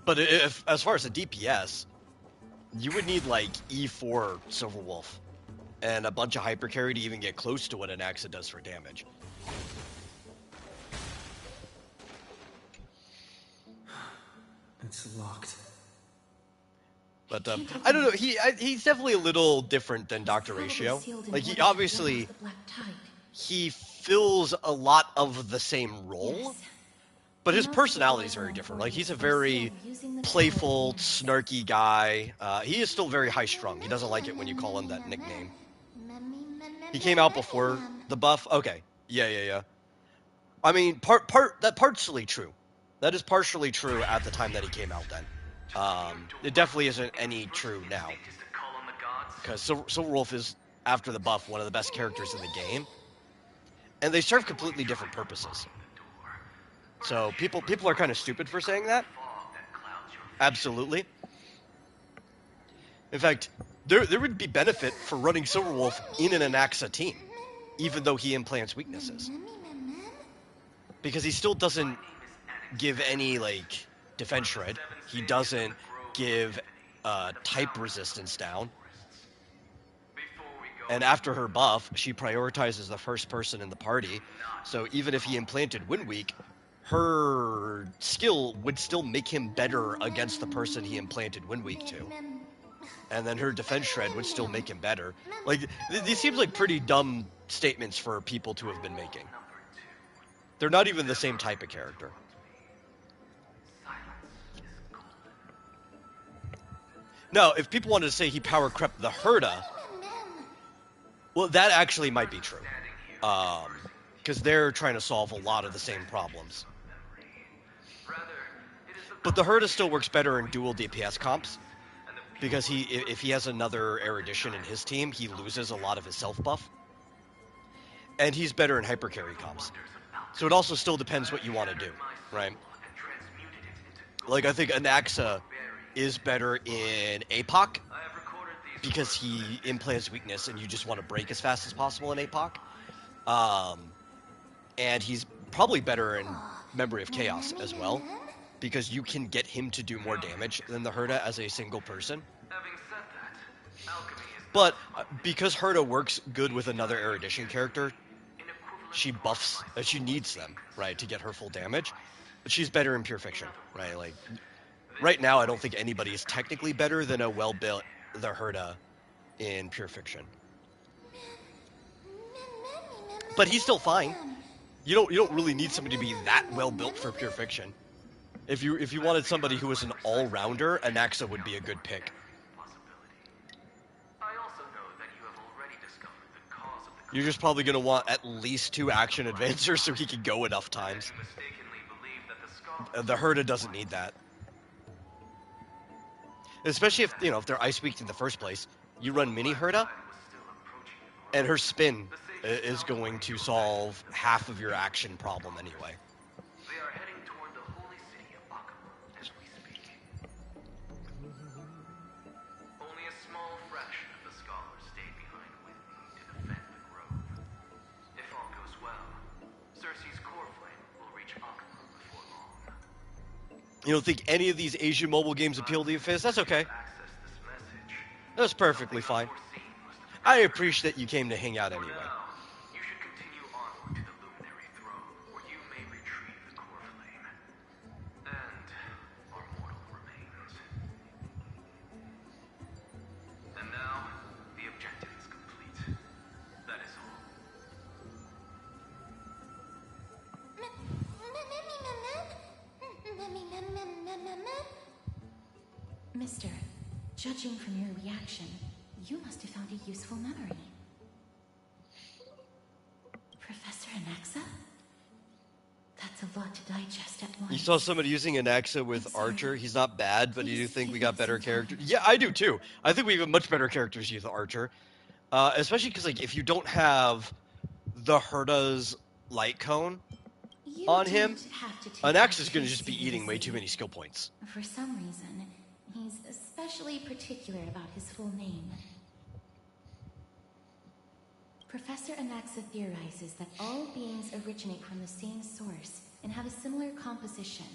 But if, as far as a DPS, you would need like E4 Silverwolf and a bunch of hypercarry to even get close to what Anaxa does for damage. It's locked. But I don't know. He's definitely a little different than Dr. Ratio. Like he obviously he fills a lot of the same role, but his personality is very different. Like he's a very playful, snarky guy. He is still very high strung. He doesn't like it when you call him that nickname. He came out before the buff. Okay, yeah. I mean, that's partially true. That is partially true at the time that he came out. Then. It definitely isn't any true now. Because Silverwolf is, after the buff, one of the best characters in the game. And they serve completely different purposes. So people are kind of stupid for saying that. Absolutely. In fact, there would be benefit for running Silverwolf in an Anaxa team, even though he implants weaknesses. Because he still doesn't give any, like, defense shred. He doesn't give type resistance down. And after her buff, she prioritizes the first person in the party. So even if he implanted Wind Weak, her skill would still make him better against the person he implanted Wind Weak to. And then her defense shred would still make him better. Like, these seems like pretty dumb statements for people to have been making. They're not even the same type of character. Now, if people wanted to say he power crept the Herda, well, that actually might be true. Because they're trying to solve a lot of the same problems. But the Herda still works better in dual DPS comps. Because if he has another erudition in his team, he loses a lot of his self-buff. And he's better in hypercarry comps. So it also still depends what you want to do, right? Like, I think Anaxa is better in APOC because he implants weakness and you just want to break as fast as possible in APOC. And he's probably better in Memory of Chaos as well because you can get him to do more damage than the Herda as a single person. But because Herda works good with another erudition character, she buffs, she needs them, right, to get her full damage. But she's better in Pure Fiction, right? Like, right now, I don't think anybody is technically better than a well-built the Herda in Pure Fiction. But he's still fine. You don't really need somebody to be that well-built for Pure Fiction. If you wanted somebody who was an all-rounder, Anaxa would be a good pick. You're just probably going to want at least 2 action advancers so he can go enough times. The Herda doesn't need that. Especially if, if they're ice weak in the first place. You run mini Herda, and her spin is going to solve half of your action problem anyway. You don't think any of these Asian mobile games appeal to you, Fizz? That's okay. That's perfectly fine. I appreciate that you came to hang out anyway. Mister, judging from your reaction, you must have found a useful memory. Professor Anaxa? That's a lot to digest at once. You saw somebody using Anaxa with Archer. He's not bad, but you do think we got better characters? Yeah, I do too. I think we have much better characters with Archer. Especially because, like, if you don't have the Herda's light cone on him, Anaxa's going to just be eating way too many skill points. For some reason, he's especially particular about his full name. Professor Anaxa theorizes that all beings originate from the same source and have a similar composition,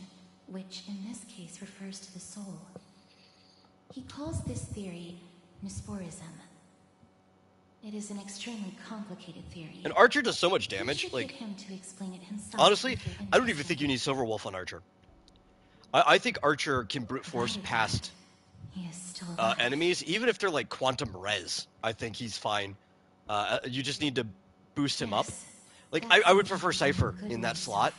which in this case refers to the soul. He calls this theory Nesporism. It is an extremely complicated theory. And Archer does so much damage. Like, him to explain it himself. Honestly, I don't even think you need Silverwolf on Archer. I think Archer can brute force past He is still alive. enemies, even if they're like quantum res. I think he's fine. You just need to boost him up. Like I would prefer Cypher in that slot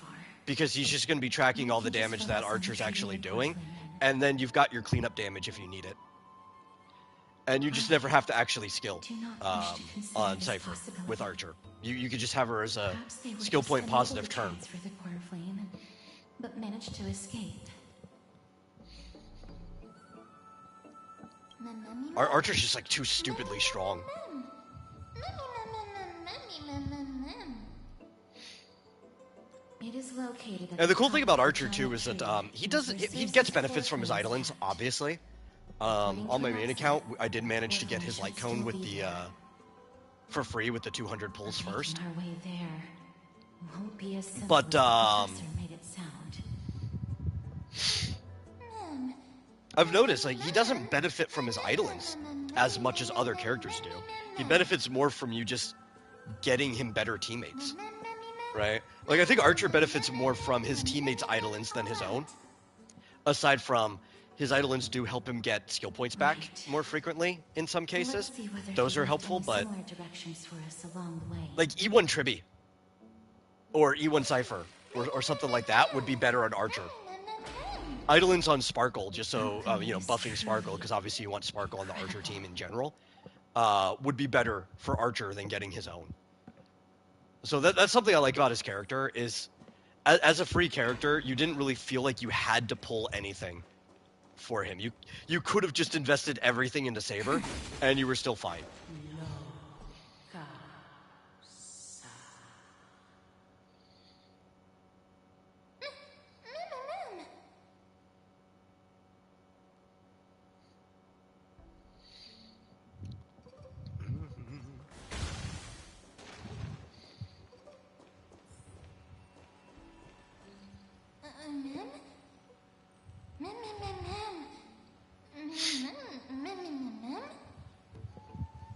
because he's just going to be tracking all the damage that Archer's actually doing, and then you've got your cleanup damage if you need it. And you just never have to actually skill on Cypher with Archer. You could just have her as a skill point positive turn. For the quarter flame, but managed to escape. Archer's just like too stupidly strong. It is located at And the cool thing about Archer too is that he gets benefits from his idolings, obviously. On my main account, I did manage to get his light cone with the for free with the 200 pulls first. Our way there won't be as simple But as the professor made it sound. I've noticed like he doesn't benefit from his idolings as much as other characters do. He benefits more from you just getting him better teammates, right? Like I think Archer benefits more from his teammates' idolings than his own. Aside from his idolings do help him get skill points back more frequently in some cases. Those are helpful, but Directions for us along the way. like E1 Tribby or E1 Cypher or something like that would be better on Archer. Idolings on Sparkle, just so, buffing Sparkle, because obviously you want Sparkle on the Archer team in general, would be better for Archer than getting his own. So that's something I like about his character, is as a free character, you didn't really feel like you had to pull anything for him. You could have just invested everything into Saber, and you were still fine.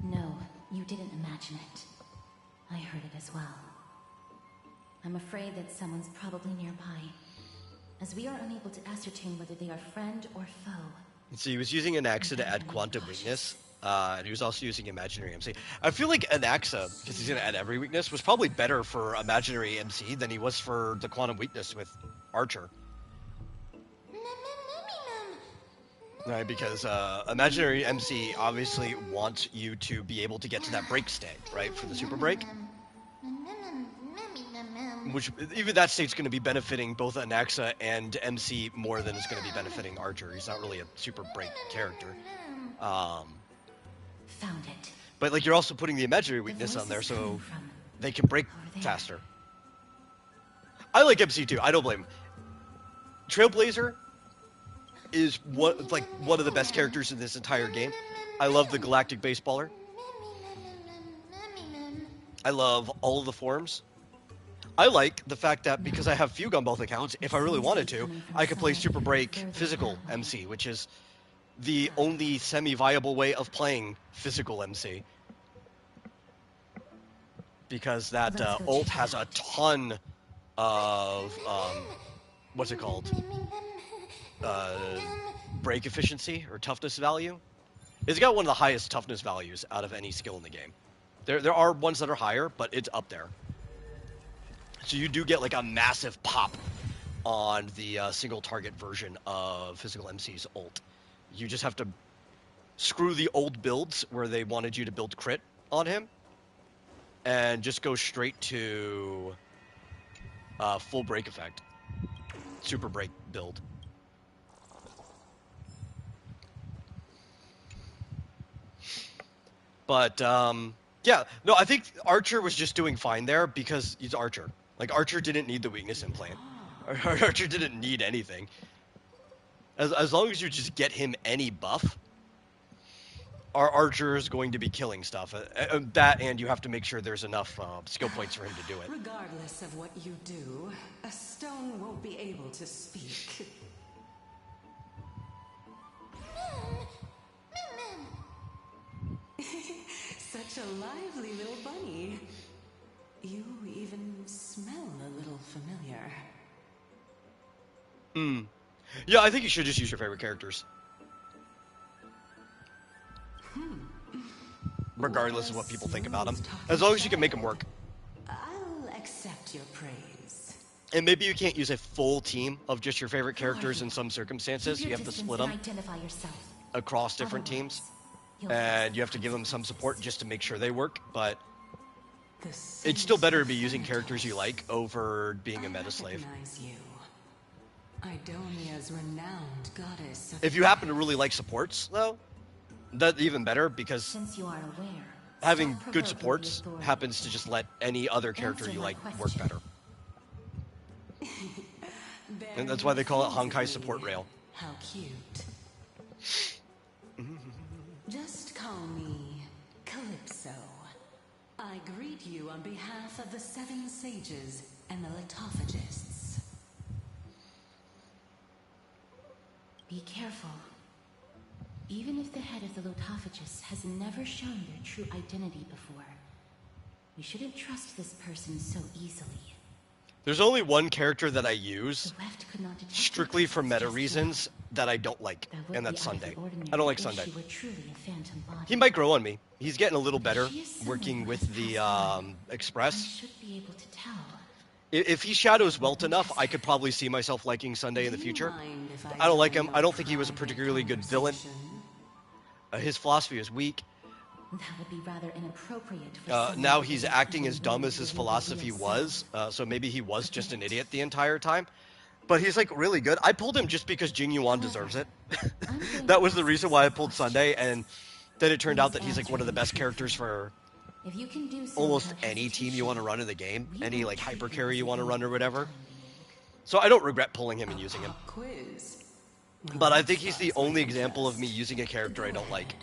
No, you didn't imagine it. I heard it as well. I'm afraid that someone's probably nearby, as we are unable to ascertain whether they are friend or foe. So he was using Anaxa to add quantum weakness, and he was also using Imaginary MC. I feel like Anaxa, because he's going to add every weakness, was probably better for Imaginary MC than he was for the quantum weakness with Archer. Right, because Imaginary MC obviously wants you to be able to get to that break state, right, for the super break. Which, even that state's going to be benefiting both Anaxa and MC more than it's going to be benefiting Archer. He's not really a super break character. Found it. But, like, you're also putting the imaginary weakness on there so they can break faster. I like MC too. I don't blame him. Trailblazer is one of the best characters in this entire game. I love the Galactic Baseballer. I love all of the forms. I like the fact that because I have Fugue on both accounts, if I really wanted to, I could play Super Break Physical MC, which is the only semi-viable way of playing Physical MC. Because that ult has a ton of, what's it called? Break efficiency or toughness value. It's got one of the highest toughness values out of any skill in the game. There are ones that are higher, but it's up there. So you do get like a massive pop on the single target version of Physical MC's ult. You just have to screw the old builds where they wanted you to build crit on him and just go straight to full break effect. Super break build. But, yeah, no, I think Archer was just doing fine there because he's Archer. Like, Archer didn't need the weakness implant. Archer didn't need anything. As long as you just get him any buff, our Archer is going to be killing stuff. That, and you have to make sure there's enough skill points for him to do it. Regardless of what you do, a stone won't be able to speak. Such a lively little bunny. You even smell a little familiar. Yeah, I think you should just use your favorite characters. Regardless of what people think about them. As long as you can make them work. I'll accept your praise. And maybe you can't use a full team of just your favorite characters in some circumstances. You have to split them across different teams. And you have to give them some support just to make sure they work. But it's still better to be using characters you like over being a meta slave. Idonia's renowned goddess. If you happen to really like supports, though, that's even better because since you are aware, having good supports happens to just let any other character you like work better. And that's why they call it Honkai Support Rail. How cute. Just call me Calypso. I greet you on behalf of the 7 sages and the litophagists. Be careful. Even if the head of the litophagists has never shown their true identity before, we shouldn't trust this person so easily. There's only one character that I use strictly for meta reasons that I don't like, and that's Sunday. I don't like Sunday. He might grow on me. He's getting a little better working with the Express. If he shadows Welt enough, I could probably see myself liking Sunday in the future. I don't like him. I don't think he was a particularly good villain. His philosophy is weak. That would be rather inappropriate for now he's acting as dumb as his philosophy was, so maybe he was just an idiot the entire time. But he's like really good. I pulled him just because Jing Yuan deserves it. That was the reason why I pulled Sunday, and then it turned out that he's like one of the best characters for almost any team you want to run in the game, any like hyper carry you want to run or whatever. So I don't regret pulling him and using him. But I think he's the only example of me using a character I don't like.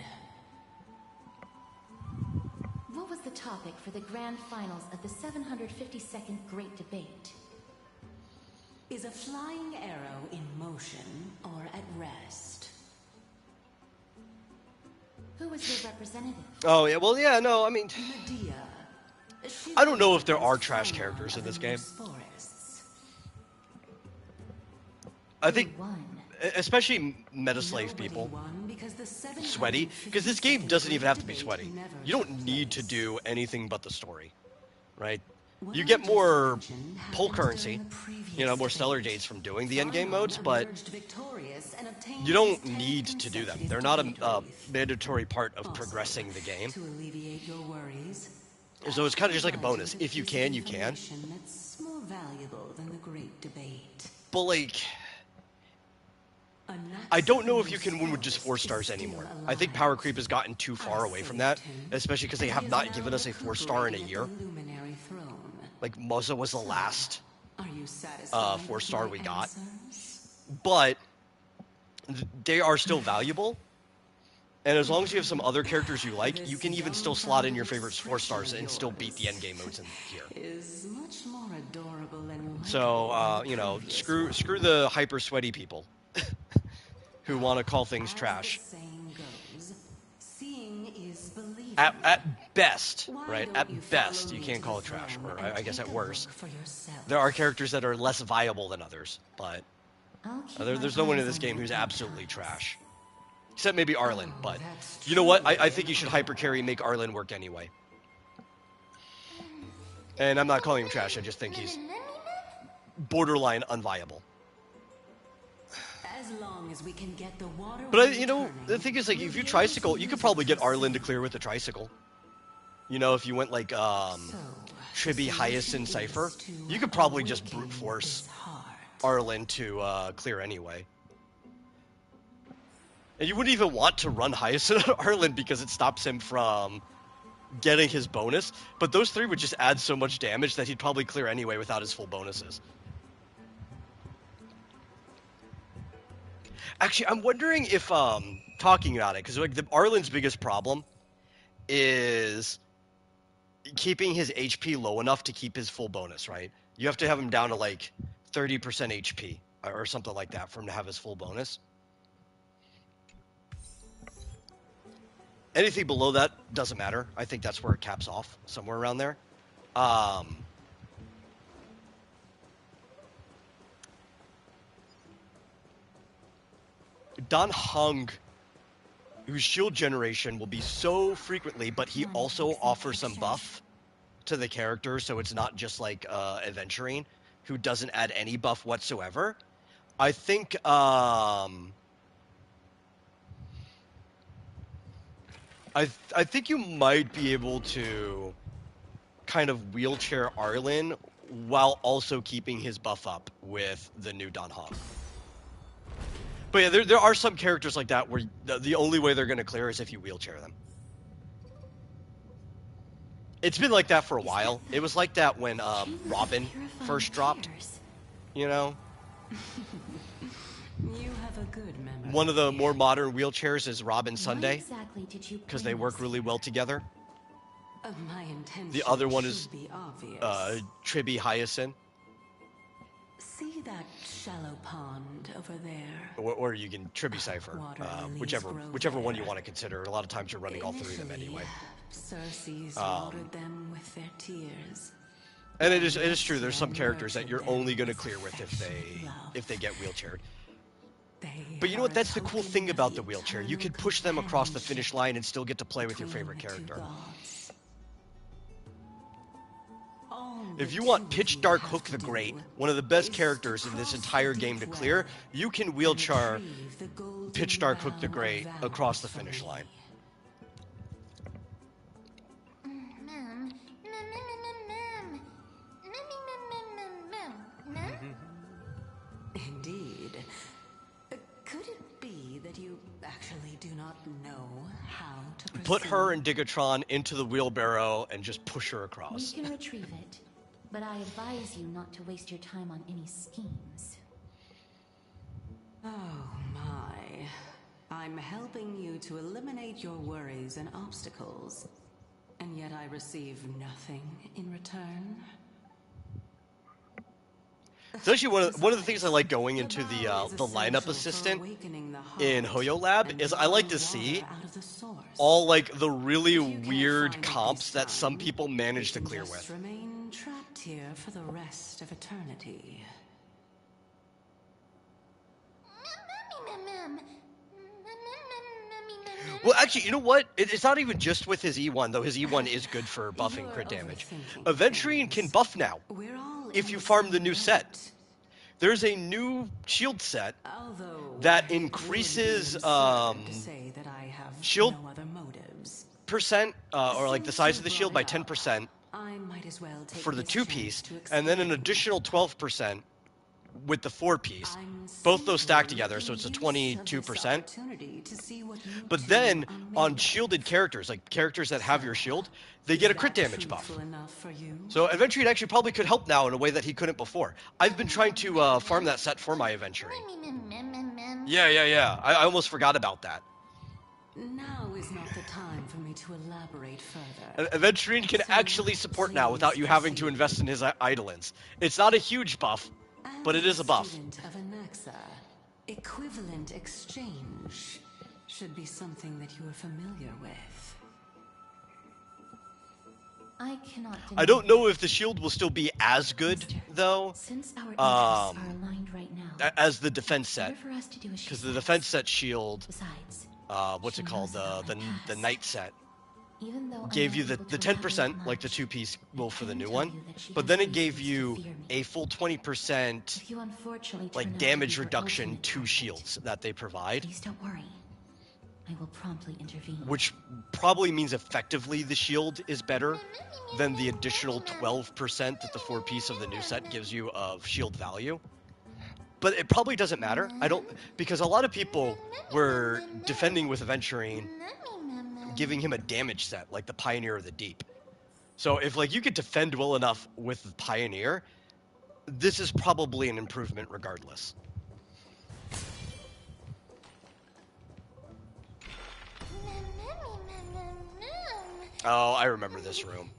What was the topic for the grand finals of the 752nd Great Debate? Is a flying arrow in motion or at rest? Who was your representative? Oh, yeah, well, yeah, no, I mean... I don't know if there are trash characters in this game. I think, especially meta-slave people, sweaty, because this game doesn't even have to be sweaty. You don't need to do anything but the story, right? You get more pull currency, you know, more stellar dates from doing the endgame modes, but you don't need to do them. They're not a mandatory part of progressing the game. So it's kind of just like a bonus. If you can, you can. But like, I don't know if you can win with just 4 stars anymore. I think power creep has gotten too far away from that, especially because they have not given us a 4-star in a year. Like, Muzza was the last 4-star we got. But they are still valuable. And as long as you have some other characters you like, you can even still slot in your favorite 4 stars and still beat the endgame modes in here. So, you know, screw the hyper sweaty people who want to call things trash. At best, right? At best, you can't call it trash. Or I guess at worst. There are characters that are less viable than others, but there's no one in this game who's absolutely trash. Except maybe Arlen, but you know what? I think you should hyper carry and make Arlen work anyway. And I'm not calling him trash, I just think he's borderline unviable. As long as we can get the water. But you know, the thing is, like, if you tricycle, you could probably get Arlen to clear with a tricycle. You know, if you went like Tribby, Hyacinth, Cypher, you could probably just brute force Arlen to clear anyway. And you wouldn't even want to run Hyacinth on Arlen because it stops him from getting his bonus. But those 3 would just add so much damage that he'd probably clear anyway without his full bonuses. Actually, I'm wondering if, talking about it, because like Arlen's biggest problem is keeping his HP low enough to keep his full bonus, right? You have to have him down to like 30% HP or something like that for him to have his full bonus. Anything below that doesn't matter. I think that's where it caps off, somewhere around there. Dan Heng, whose shield generation will be so frequently, but he also offers some buff to the character, so it's not just like Aventurine, who doesn't add any buff whatsoever. I think I think you might be able to kind of wheelchair Arlen while also keeping his buff up with the new Dan Heng. But yeah, there are some characters like that where the only way they're going to clear is if you wheelchair them. It's been like that for a while. It was like that when Robin first dropped, you know? You have a good memory. One of the more modern wheelchairs is Robin Sunday, Exactly did you because they work really well together. My intention The other one is should be obvious. Tribby Hyacinth. See that shallow pond over there? Or you can Tribby Cypher, whichever one you want to consider. A lot of times you're running all three of them anyway. Circes watered them with their tears. And it is true. There's some characters that you're only going to clear with if they get wheelchaired. But you know what? That's the cool thing about the wheelchair. You can push them across the finish line and still get to play with your favorite character. If you want Pitch Dark Hook the Great, one of the best characters in this entire game to clear, you can wheelchair Pitch Dark Hook the Great across the finish line. Indeed. Could it be that you actually do not know how to proceed? Put her and Digatron into the wheelbarrow and just push her We across. can retrieve it, but I advise you not to waste your time on any schemes. Oh my. I'm helping you to eliminate your worries and obstacles, and yet I receive nothing in return. It's actually one of the things I like going into the lineup assistant in Hoyo Lab is I like to see all like the really weird comps that some people manage to clear with. Remain trapped here for the rest of eternity. Well, actually, you know what? It's not even just with his E1, though his E1 is good for buffing crit damage. Aventurine can buff now if you farm the new set. There's a new shield set that increases shield percent, or like the size of the shield by 10% for the 2-piece, and then an additional 12% with the 4-piece. Both those stack together, so it's a 22%. But then on shielded characters, like characters that have your shield, they get a crit damage buff. So Aventurine actually probably could help now in a way that he couldn't before. I've been trying to farm that set for my Aventurine. Yeah. I almost forgot about that. Now is not the time for me to elaborate further. Aventurine can actually support now without you having to invest in his Eidolons. It's not a huge buff, but it is a buff. Of Anaxa, equivalent exchange should be something that you are familiar with. I cannot I don't know if the shield will still be as good, though, Since our interests are aligned right now, as the defense set. better for us to do as she Because the says. defense set shield, Besides, what's it called? The night set even though gave you the 10% like the 2-piece will for the new one, but then it gave you a full 20% if you unfortunately turn like out to damage be her reduction ultimate to shields that they provide, please don't worry. I will promptly intervene. which probably means effectively the shield is better than the additional 12% that the 4-piece of the new set gives you of shield value. But it probably doesn't matter. Because a lot of people were defending with Aventurine, giving him a damage set like the Pioneer of the Deep. So if like you could defend well enough with the Pioneer, this is probably an improvement regardless. Oh, I remember this room.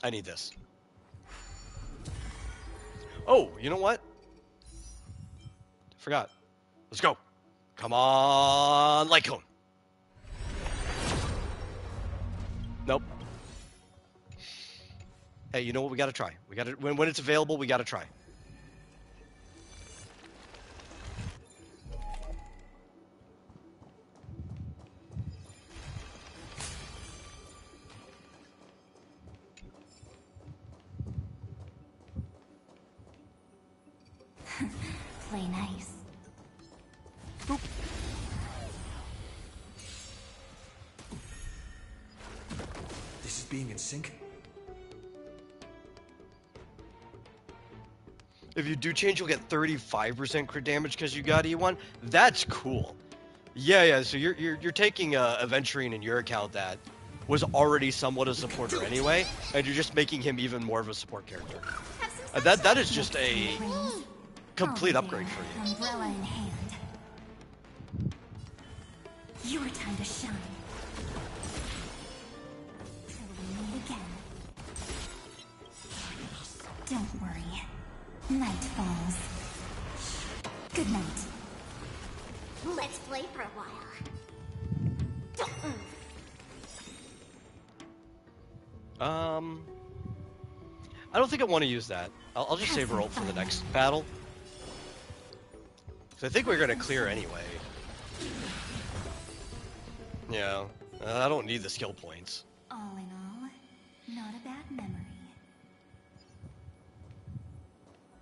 I need this. Oh, you know what? Forgot. Let's go. Come on, Lycone. Nope. Hey, you know what? We gotta try. We gotta when it's available. We gotta try. Play nice. Boop. This is being in sync? If you do change, you'll get 35% crit damage because you got E1. That's cool. Yeah. So you're taking a Aventurine in your account that was already somewhat a supporter anyway, and you're just making him even more of a support character. And that is just a complete upgrade for you. Umbrella in hand. Your time to shine. Till we meet again. Don't worry. Night falls. Good night. Let's play for a while. Don't move. I don't think I want to use that. I'll just save her ult for the next battle. So I think we're gonna clear anyway. Yeah, I don't need the skill points. All in all, not a bad memory.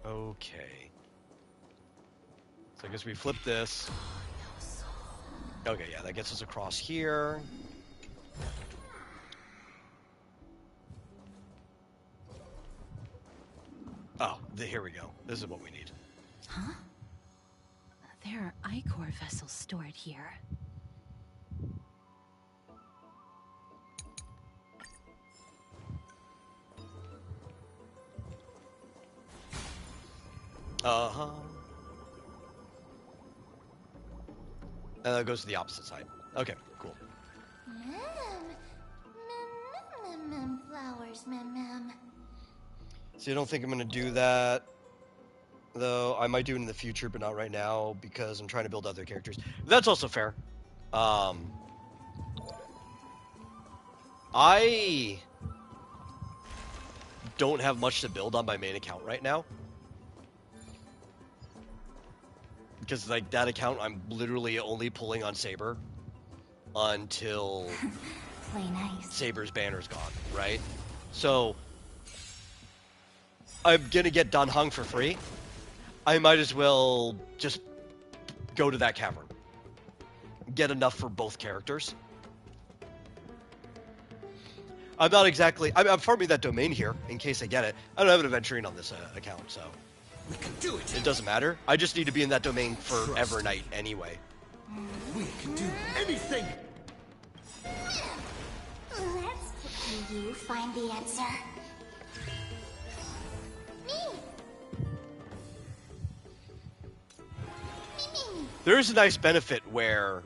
Okay. So I guess we flip this. Okay, yeah, that gets us across here. Oh, here we go. This is what we need. Huh? There are Ichor vessels stored here. Uh-huh. And that goes to the opposite side. Okay, cool. Flowers, mem. So you don't think I'm gonna do that? Though I might do it in the future, but not right now because I'm trying to build other characters. That's also fair. I don't have much to build on my main account right now. Because like that account, I'm literally only pulling on Saber until Play nice. Saber's banner's gone, right? So I'm gonna get Dan Heng for free. I might as well just go to that cavern. Get enough for both characters. I'm not exactly... I'm farming that domain here, in case I get it. I don't have an Aventurine on this account, so... We can do it! It doesn't matter. I just need to be in that domain for Evernight anyway. We can do anything! Let's you find the answer. There is a nice benefit where,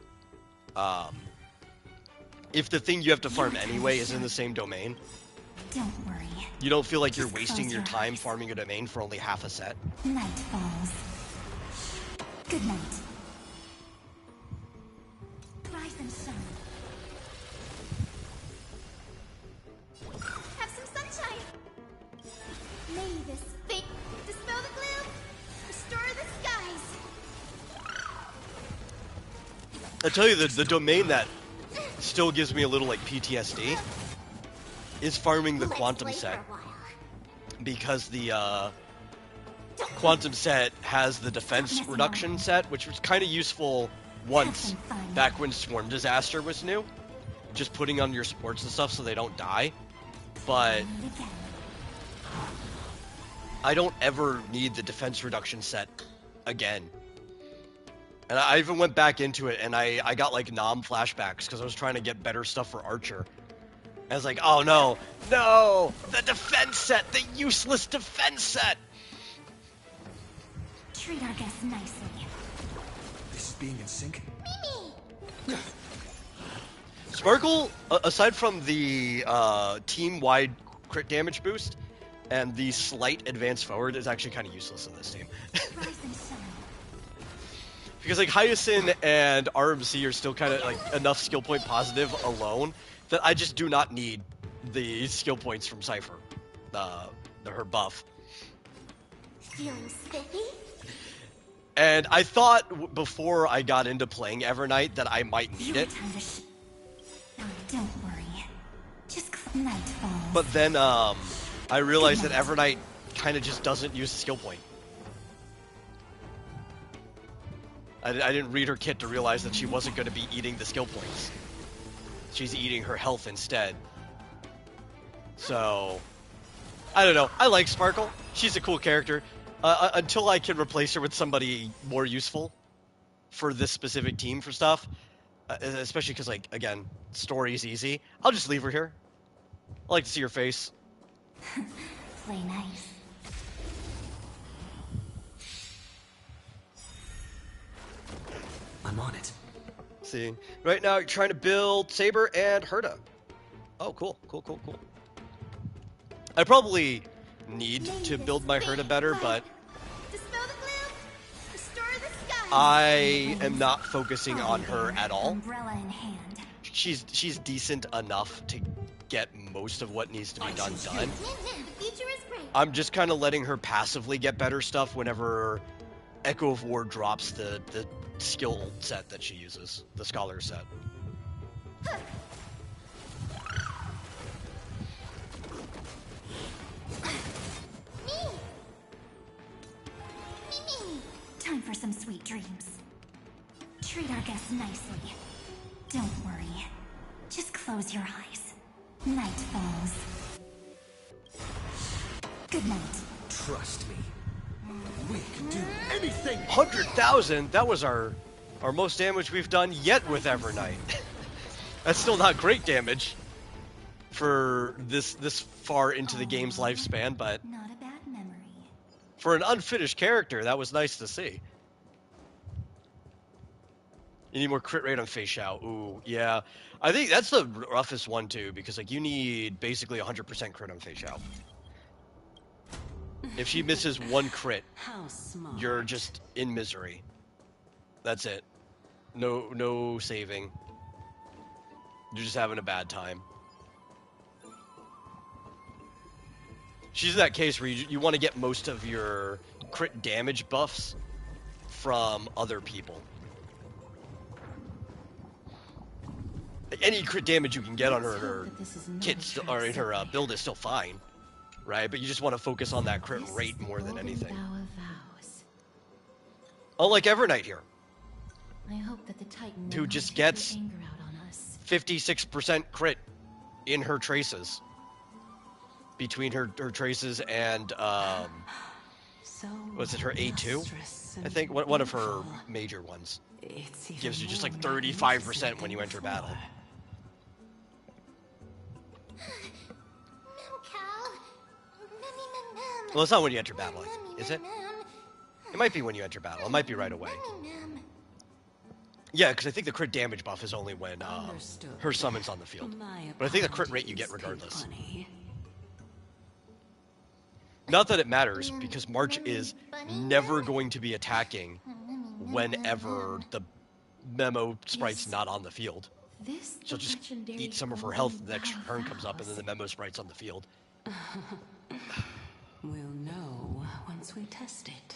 if the thing you have to farm anyway is in the same domain, don't worry. You don't feel like you're wasting your time farming a domain for only half a set. Night falls. Good night. Rise and shine. Have some sunshine. May this fate dispel the gloom, restore the skies. I tell you, the domain that still gives me a little like PTSD is farming the quantum set, because the quantum set has the defense reduction set, which was kind of useful once back when Swarm Disaster was new, just putting on your supports and stuff so they don't die. But I don't ever need the defense reduction set again. And I even went back into it, and I got, like, Nom flashbacks, because I was trying to get better stuff for Archer. And I was like, oh, no! No! The defense set! The useless defense set! Treat our guests nicely. This is being in sync? Sparkle, aside from the team-wide crit damage boost, and the slight advance forward, is actually kind of useless in this team. Because like Hyacinth and RMC are still kind of like enough skill point positive alone that I just do not need the skill points from Cypher, her buff. Feeling spiffy? And I thought before I got into playing Evernight that I might need it. Don't worry. Just night falls. But then I realized that Evernight kind of just doesn't use the skill point. I didn't read her kit to realize that she wasn't going to be eating the skill points. She's eating her health instead. So, I don't know. I like Sparkle. She's a cool character. Until I can replace her with somebody more useful for this specific team for stuff, especially because, like, again, story's easy, I'll just leave her here. I like to see her face. Play nice. I'm on it. See, right now you're trying to build Saber and Herta. Oh, cool. I probably need to build my Herta better, but I am not focusing on her at all. Umbrella in hand. She's decent enough to get most of what needs to be done. The future is bright. I'm just kind of letting her passively get better stuff whenever Echo of War drops the skill set that she uses, the Scholar set. Time for some sweet dreams. Treat our guests nicely. Don't worry. Just close your eyes. Night falls. Good night. Trust me. We can do anything. 100,000? That was our most damage we've done yet with Evernight. That's still not great damage for this far into the game's lifespan, but Not a bad memory. for an unfinished character, that was nice to see. You need more crit rate on Face Shout. Ooh, yeah. I think that's the roughest one, too, because, like, you need basically 100% crit on Face Shout. If she misses one crit, you're just in misery. That's it. No saving. You're just having a bad time. She's in that case where you want to get most of your crit damage buffs from other people. Any crit damage you can get on her kit or in her build is still fine, right? But you just want to focus on that crit rate more than anything. Unlike Evernight here, I hope that the Titan who just gets 56% crit in her traces. Between her traces and, was it her A2? I think one of her major ones. Gives you just like 35% when you enter battle. Well, it's not when you enter battle, is it? It might be when you enter battle. It might be right away. Yeah, because I think the crit damage buff is only when her summon's on the field. But I think the crit rate you get regardless. Not that it matters, because March is never going to be attacking whenever the Memo sprite's not on the field. She'll just eat some of her health the next turn comes up, and then the Memo sprite's on the field. We'll know once we test it.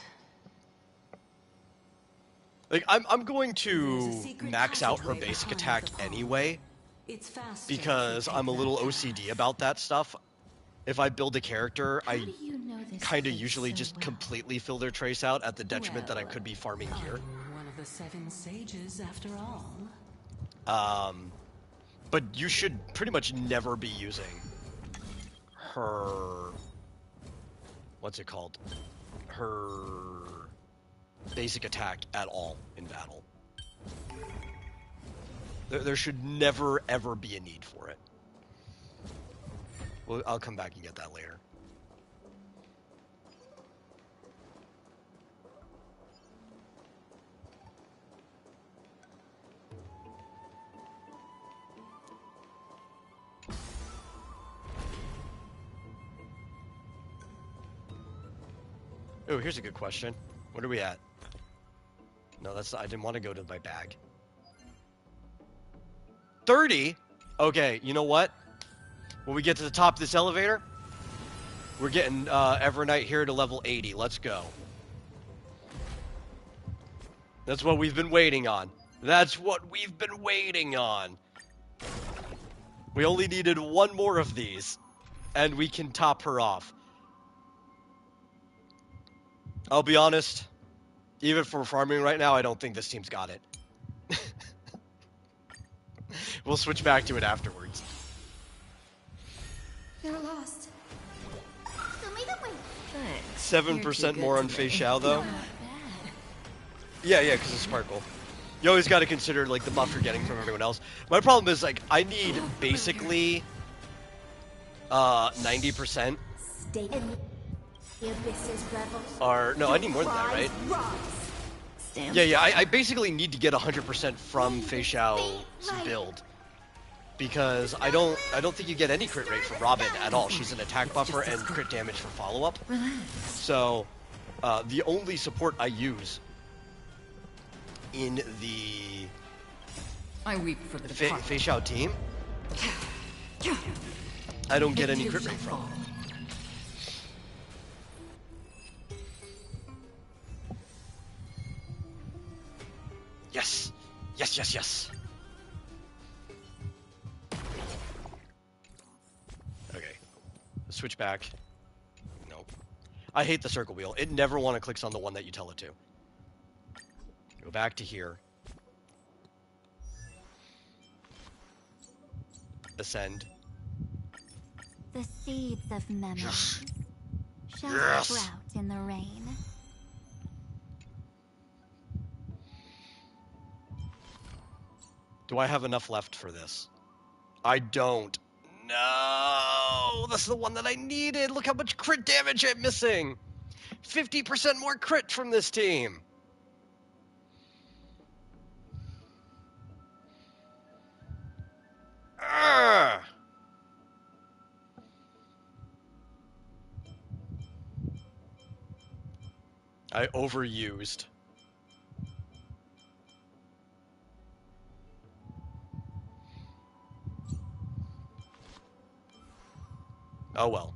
Like, I'm going to max out her basic attack anyway, because I'm a little OCD about that stuff. If I build a character, I kind of usually just completely fill their trace out at the detriment that I could be farming gear. One of the 7 sages, after all. But you should pretty much never be using her... What's it called? Her basic attack at all in battle. There should never, ever be a need for it. Well, I'll come back and get that later. Oh, here's a good question. What are we at? No, that's not, I didn't want to go to my bag. 30? Okay, you know what? When we get to the top of this elevator, we're getting Evernight here to level 80. Let's go. That's what we've been waiting on. That's what we've been waiting on. We only needed one more of these, and we can top her off. I'll be honest, Even for farming right now, I don't think this team's got it. We'll switch back to it afterwards. They're lost. Show me the way. 7% more on Fei Xiao, though. Yeah, because it's Sparkle. You always got to consider, like, the buff you're getting from everyone else. My problem is, like, I need basically 90%. Or, no, I need more than that, right? Yeah, I basically need to get 100% from Fei Xiao's build. Because I don't think you get any crit rate from Robin at all. She's an attack buffer and crit damage for follow-up. So, the only support I use in the Fei Xiao team, I don't get any crit rate from. Yes! Yes! Okay. Let's switch back. Nope. I hate the circle wheel. It never clicks on the one that you tell it to. Go back to here. Ascend. The seeds of memory shall sprout in the rain. Do I have enough left for this? I don't. No! That's the one that I needed! Look how much crit damage I'm missing! 50% more crit from this team! Urgh. I overused. Oh well.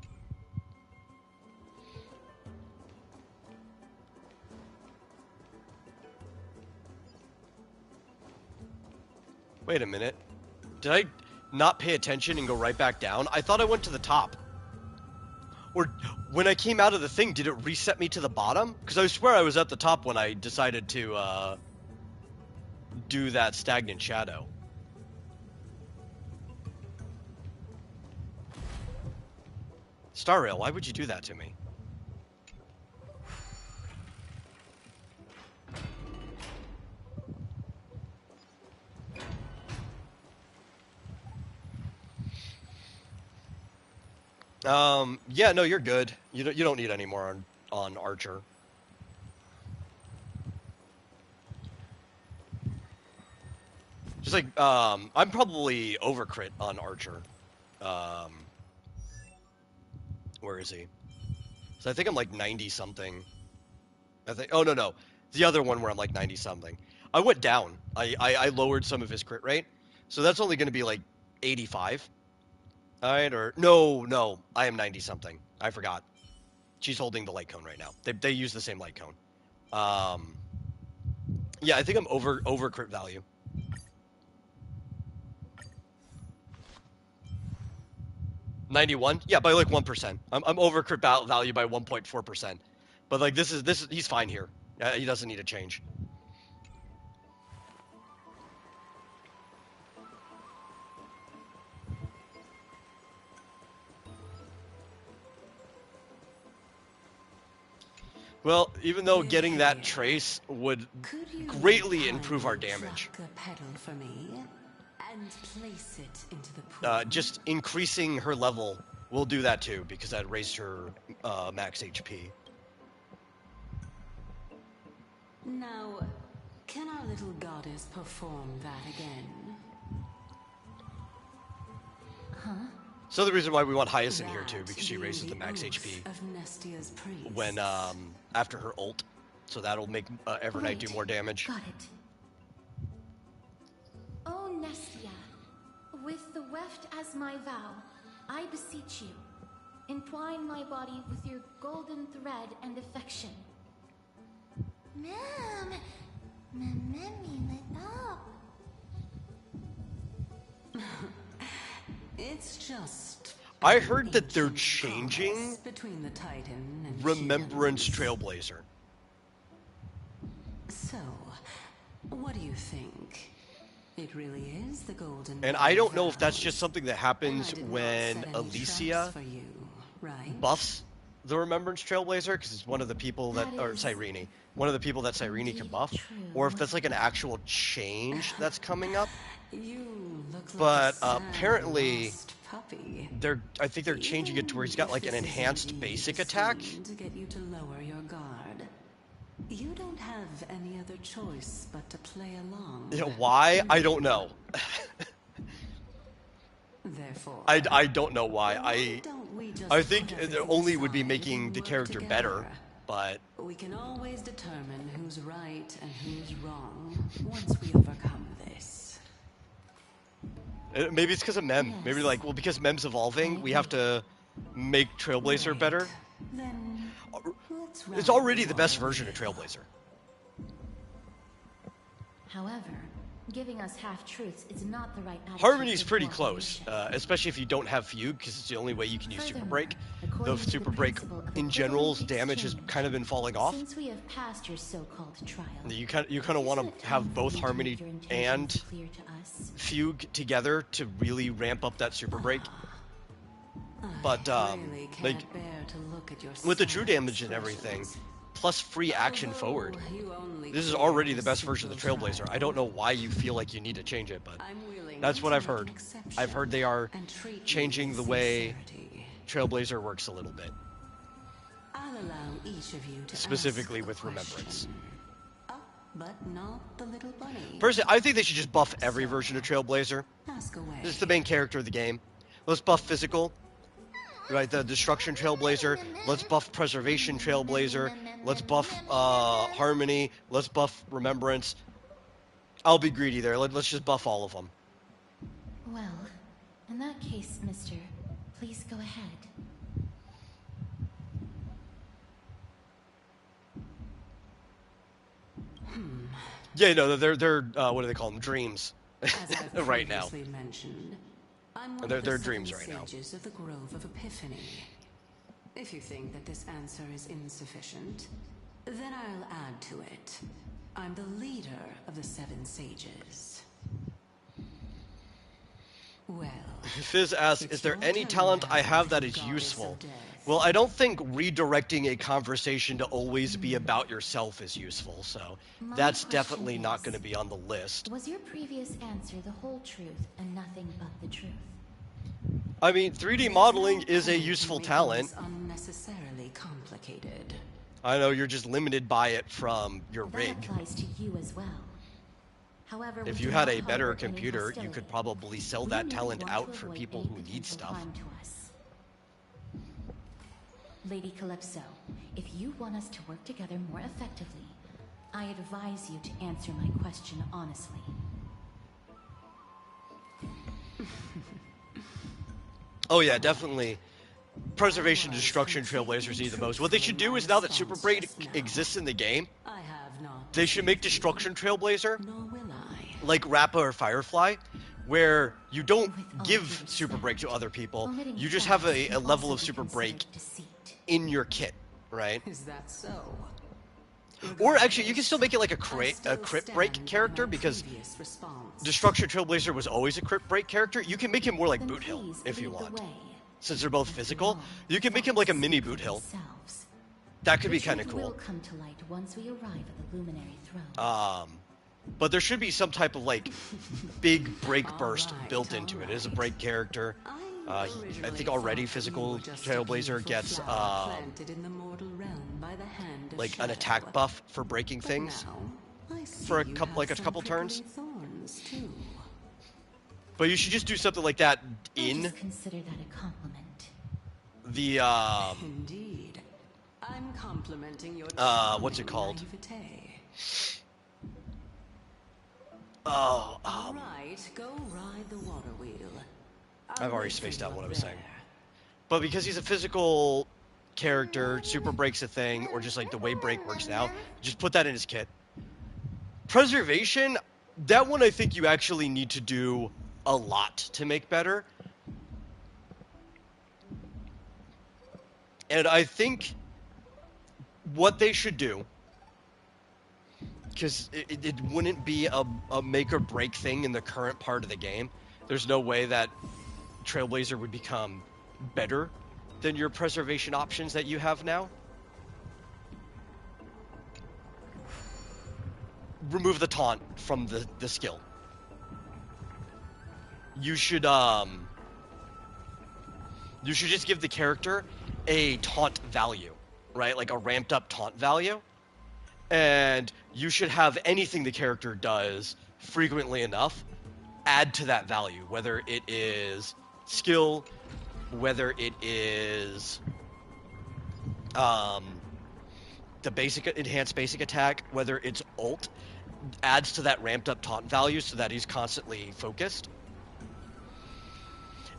Wait a minute. Did I not pay attention and go right back down? I thought I went to the top. Or when I came out of the thing, did it reset me to the bottom? Because I swear I was at the top when I decided to do that stagnant shadow. Star Rail, why would you do that to me? Yeah, no, you're good. You don't need any more on Archer. Just like, I'm probably over crit on Archer. Where is he? So I think I'm like 90 something. I think, oh no, the other one where I'm like 90 something. I went down. I lowered some of his crit rate, so that's only going to be like 85. All right, or no, I am 90 something. I forgot. She's holding the light cone right now. They use the same light cone. Yeah, I think I'm over crit value. $91? Yeah, by like 1%. I'm over crit value by 1.4%. But like this is he's fine here. He doesn't need a change. Well, even though getting that trace would greatly improve our damage. A pedal for me and place it into the pool. Just increasing her level will do that too, because that raised her max HP. Now, can our little goddess perform that again? Huh? So the reason why we want Hyacinth here too, because she raises the max HP when after her ult, so that'll make Evernight do more damage. Got it. Oh Nestia, with the weft as my vow, I beseech you, entwine my body with your golden thread and affection. Mom, It's just. I heard that they're changing between the Titan and Remembrance Trailblazer. What do you think? It really is the golden. And I don't know if that's just something that happens when Alicia buffs the Remembrance Trailblazer, because it's one of the people that, or Cyrene, one of the people that Cyrene can buff, or if that's like an actual change that's coming up. But apparently, I think they're changing it to where he's got like an enhanced basic attack. To get you to lower your guard. You don't have any other choice but to play along. Yeah, why? I don't know. Therefore, I don't know why. I think it only would be making the character better, but we can always determine who's right and who's wrong once we overcome this. Maybe it's because of Mem. Yes. Maybe like, well, because Mem's evolving, we have to make Trailblazer better. Then It's already the best version of Trailblazer. However, giving us half-truths is not the right attitude. Harmony's pretty close, especially if you don't have Fugue, because it's the only way you can use Super Break. Though Super Break, in general's damage has kind of been falling off. Since we have passed your so-called trial, You kind of want to have both Harmony and Fugue together to really ramp up that Super Break. But like with the true damage and everything, plus free action forward, this is already the best version of the Trailblazer. I don't know why you feel like you need to change it, but that's what I've heard. I've heard they are changing the way Trailblazer works a little bit. I'll allow each of you to specifically with Remembrance. But not the little bunny. Personally, I think they should just buff every version of Trailblazer. Ask away. This is the main character of the game. Let's buff Physical. Right, the Destruction Trailblazer. Let's buff Preservation Trailblazer. Let's buff Harmony. Let's buff Remembrance. I'll be greedy there. Let's just buff all of them. well, in that case, mister, please go ahead. Yeah, no, they're what do they call them? Dreams. As I've right now. previously mentioned, I'm one They're of the dreams seven right now. sages of the Grove of Epiphany. If you think that this answer is insufficient, then I'll add to it. I'm the leader of the seven sages. Well, Fizz asks, is there any talent I have that is useful? Well, I don't think redirecting a conversation to always be about yourself is useful, so that's definitely not going to be on the list. Was your previous answer the whole truth and nothing but the truth? I mean, 3D modeling is a useful talent. Unnecessarily complicated. I know you're just limited by it from your That rig. applies to you as well. However, If we you do had not a better harbor any computer, you hostility. could probably sell We that merely talent want to out for avoid people any who need potential stuff. harm to us. Lady Calypso, if you want us to work together more effectively, I advise you to answer my question honestly. Oh yeah, definitely. Preservation, Destruction, Trailblazers need the most. What they should do is, now that Super Break exists in the game, they should make Destruction Trailblazer like Rappa or Firefly, where you don't give Super Break to other people. You just have a level of Super Break in your kit, right? Is that so? Or actually, you can still make it like a crit break character, because Destruction Trailblazer was always a crit break character. You can make him more like Boot Hill if you want. Since they're both physical, you can make him like a mini Boot Hill. That could be kind of The truth will cool. come to light once we arrive at the Luminary Throne. But there should be some type of like big break burst built into it. It is a break character. I think already Physical Trailblazer gets Planted in the mortal realm by the hand of like an Shadow. attack buff for breaking things for a couple turns. Thorns too. But you should just do something like that I in just consider that a compliment. the Indeed. I'm complimenting your what's it called? naivete. Oh, Right, go ride the water wheel. I've already spaced out what I was saying. But because he's a physical character, Super Break's a thing, or just like the way Break works now, just put that in his kit. Preservation, that one I think you actually need to do a lot to make better. And I think what they should do because it wouldn't be a make or break thing in the current part of the game. There's no way that Trailblazer would become better than your preservation options that you have now. Remove the taunt from the skill. You should just give the character a taunt value, right? Like a ramped up taunt value. And you should have anything the character does frequently enough add to that value, whether it is skill, whether it is the basic enhanced basic attack, whether it's ult, adds to that ramped up taunt value so that he's constantly focused.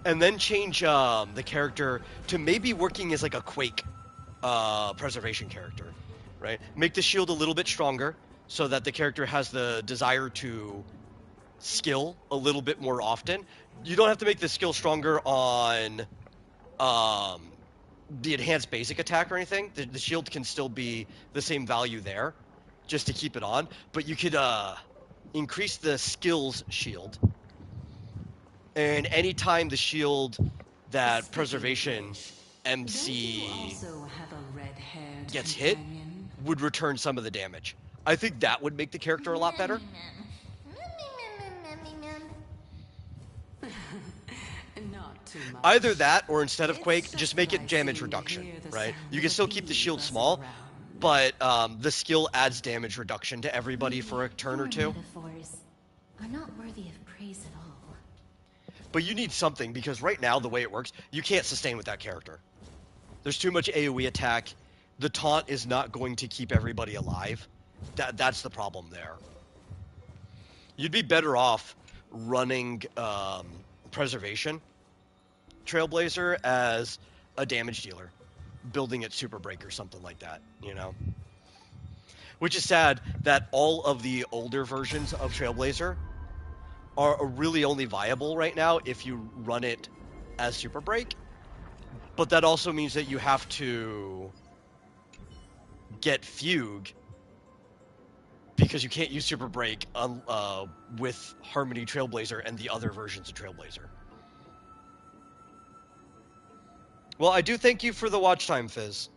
And then change the character to maybe working as like a Quake preservation character, right? Make the shield a little bit stronger so that the character has the desire to skill a little bit more often. You don't have to make the skill stronger on the enhanced basic attack or anything. The shield can still be the same value there, just to keep it on. But you could increase the skills shield. And anytime the shield that preservation MC gets hit, would return some of the damage. I think that would make the character a lot better. Either that, or instead of Quake, just make it damage reduction, right? You can still keep the shield small, but the skill adds damage reduction to everybody for a turn or two. Metaphors are not worthy of praise at all. But you need something, because right now, the way it works, you can't sustain with that character. There's too much AoE attack. The taunt is not going to keep everybody alive. That's the problem there. You'd be better off running Preservation Trailblazer as a damage dealer, building it Super Break or something like that, you know? Which is sad that all of the older versions of Trailblazer are really only viable right now if you run it as Super Break. But that also means that you have to get Fugue, because you can't use Super Break with Harmony Trailblazer and the other versions of Trailblazer. Well, I do thank you for the watch time, Fizz.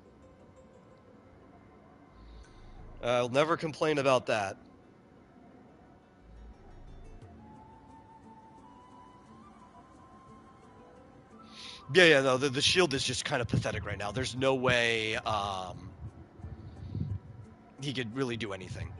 I'll never complain about that. Yeah, no, the shield is just kind of pathetic right now. There's no way he could really do anything.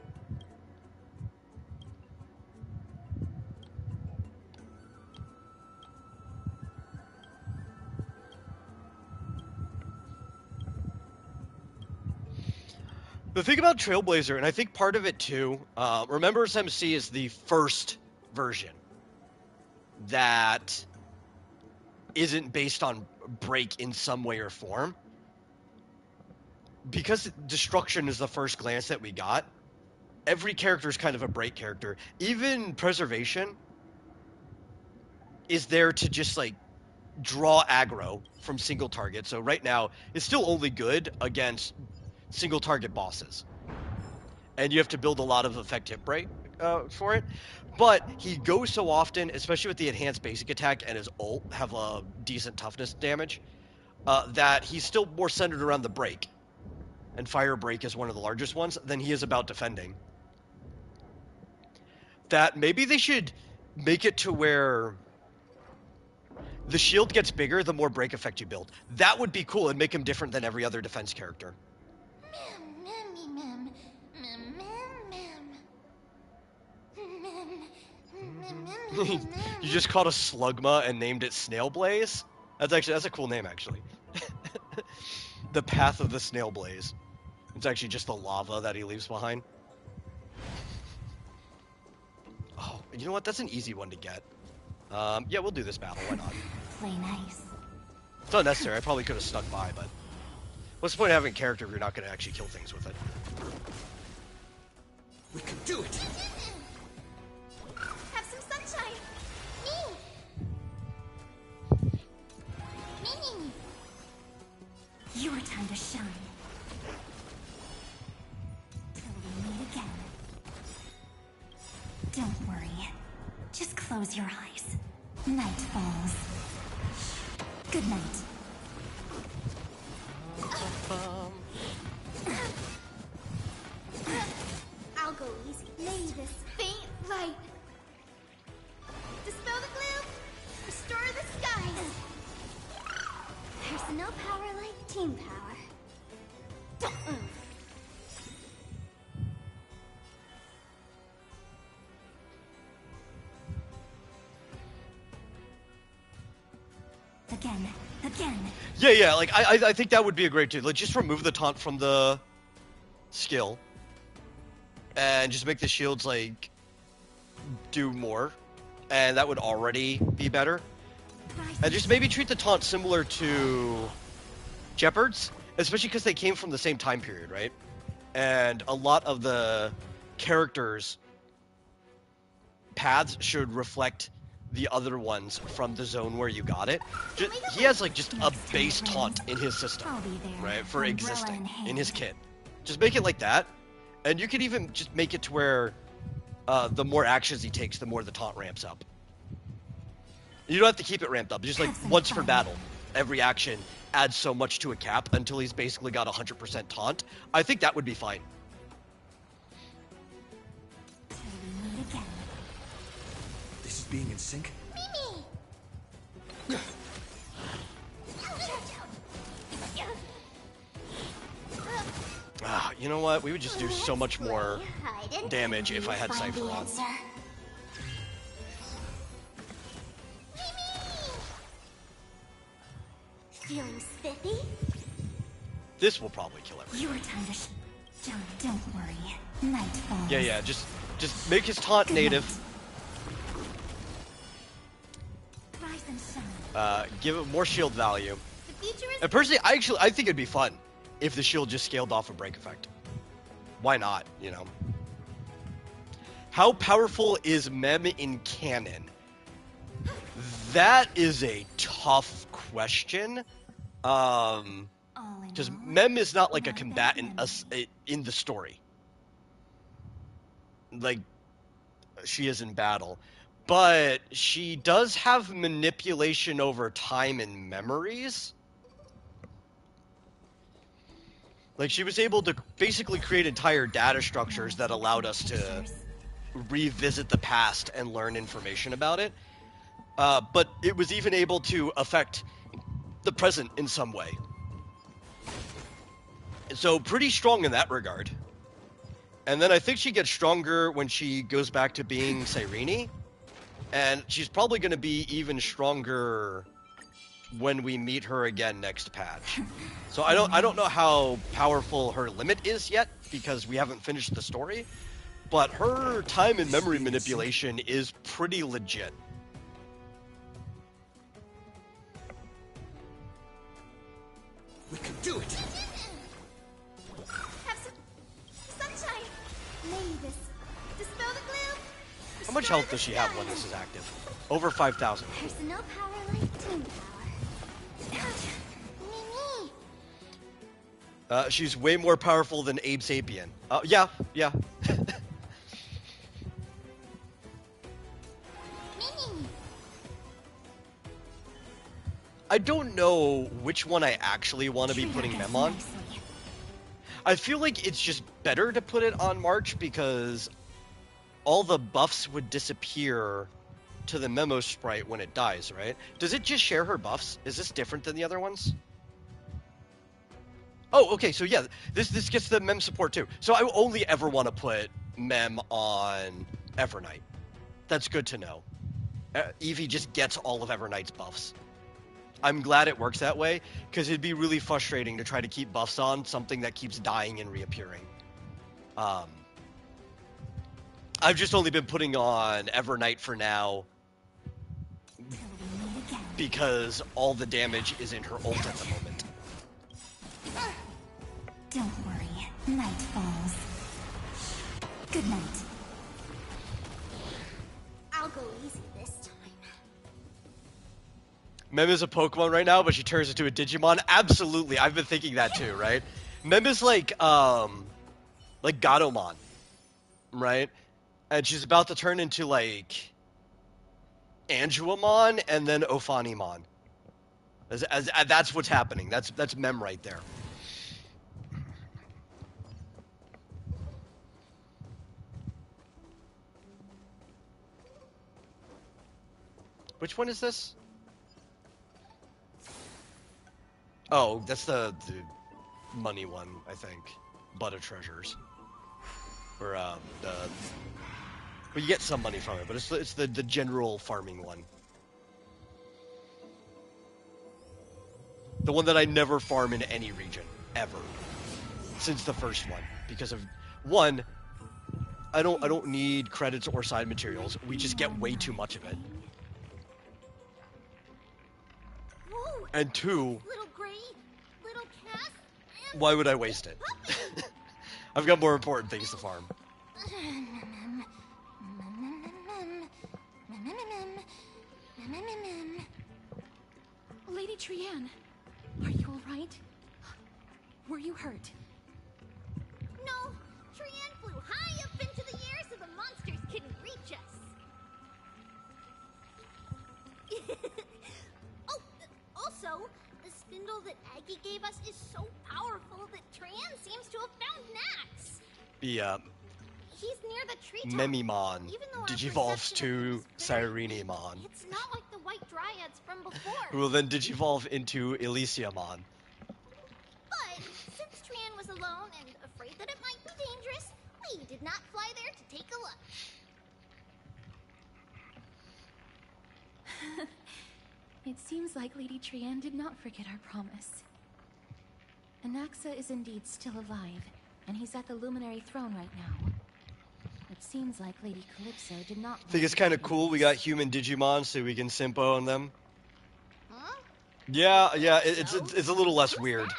The thing about Trailblazer, and I think part of it too, remember SMC is the first version that isn't based on break in some way or form. Because Destruction is the first glance that we got, every character is kind of a break character. Even Preservation is there to just like draw aggro from single target. So right now, it's still only good against single target bosses. And you have to build a lot of effective break for it. But he goes so often, especially with the enhanced basic attack and his ult have a decent toughness damage, that he's still more centered around the break. And Fire Break is one of the largest ones than he is about defending. That maybe they should make it to where the shield gets bigger the more break effect you build. That would be cool and make him different than every other defense character. You just caught a Slugma and named it Snail Blaze? That's a cool name, actually. The Path of the Snail Blaze. It's actually just the lava that he leaves behind. Oh, you know what? That's an easy one to get. Yeah, we'll do this battle. Why not? Play nice. It's not necessary. I probably could have stuck by, but what's the point of having a character if you're not going to actually kill things with it? We can do it! Have some sunshine! Me! Your time to shine. Till we meet again. Don't worry. Just close your eyes. Night falls. Good night. I'll go easy. May this faint light dispel the gloom, restore the skies. Personal power like team power. Don't move. Again. Yeah, like, I think that would be a great too. Like, just remove the taunt from the skill. And just make the shields, like, do more. And that would already be better. And just maybe treat the taunt similar to Jeopard's. Especially because they came from the same time period, right? And a lot of the characters' paths should reflect the other ones from the zone where you got it. He has like just a base taunt in his system, right, for existing in his kit. Just make it like that, and you can even just make it to where the more actions he takes, the more the taunt ramps up. You don't have to keep it ramped up. Just like once for battle, every action adds so much to a cap until he's basically got 100% taunt. I think that would be fine. This is being in sync? Mimi! You know what? We would just do so much more damage if I had Cypher on. Feeling spiffy? This will probably kill everyone. Your time to don't worry. Night falls. Yeah, just make his taunt native. Rise and shine. Give it more shield value. And personally, I think it'd be fun if the shield just scaled off a break effect. Why not, you know? How powerful is Mem in canon? That is a tough question. Because Mem is not like a combatant in the story. Like, she is in battle. But she does have manipulation over time and memories. Like, she was able to basically create entire data structures that allowed us to revisit the past and learn information about it. But it was even able to affect the present in some way. So pretty strong in that regard. And then I think she gets stronger when she goes back to being Cyrene. And she's probably going to be even stronger when we meet her again next patch. So I don't know how powerful her limit is yet, because we haven't finished the story. But her time and memory manipulation is pretty legit. We can do it! Have some sunshine! May this dispel the gloom! How much health does she have when this is active? Over 5,000. Personal power like team power. Mimi! She's way more powerful than Abe Sapien. Yeah. Mimi! I don't know which one I actually want to be putting Mem on. I feel like it's just better to put it on March because all the buffs would disappear to the Memo sprite when it dies, right? Does it just share her buffs? Is this different than the other ones? Oh, okay, so yeah, this gets the Mem support too. So I only ever want to put Mem on Evernight. That's good to know. Evie just gets all of Evernight's buffs. I'm glad it works that way, because it'd be really frustrating to try to keep buffs on something that keeps dying and reappearing. I've just only been putting on Evernight for now because all the damage is in her ult at the moment. Don't worry. Night falls. Good night. I'll go easy this time. Mem is a Pokemon right now, but she turns into a Digimon? Absolutely, I've been thinking that too, right? Mem is like Gatomon, right? And she's about to turn into, like, Anjuamon and then Ophanimon. That's what's happening. That's Mem right there. Which one is this? Oh, that's the money one, I think. Blood of Treasures. Or, but you get some money from it, but it's the general farming one. The one that I never farm in any region, ever. Since the first one. Because of, one, I don't need credits or side materials. We just get way too much of it. Whoa, And two, little Gray, little Cass, and why would I waste it? I've got more important things to farm. Lady Trianne, are you all right? Were you hurt? No, Trianne flew high up into the air so the monsters couldn't reach us. Oh, also, the spindle that Aggie gave us is so powerful that Trianne seems to have found Nax. The, He's near the treetop. Memimon Even though our digivolves perception to Cyrenimon, It's not like the white dryads from before. who will then digivolve into Elysiamon. But since Trianne was alone and afraid that it might be dangerous, we did not fly there to take a look. It seems like Lady Trianne did not forget our promise. Anaxa is indeed still alive, and he's at the Luminary Throne right now. It seems like Lady Calypso did not... I think it's kind of cool we got human Digimon so we can simpo on them. Huh? Yeah, it's a little less weird.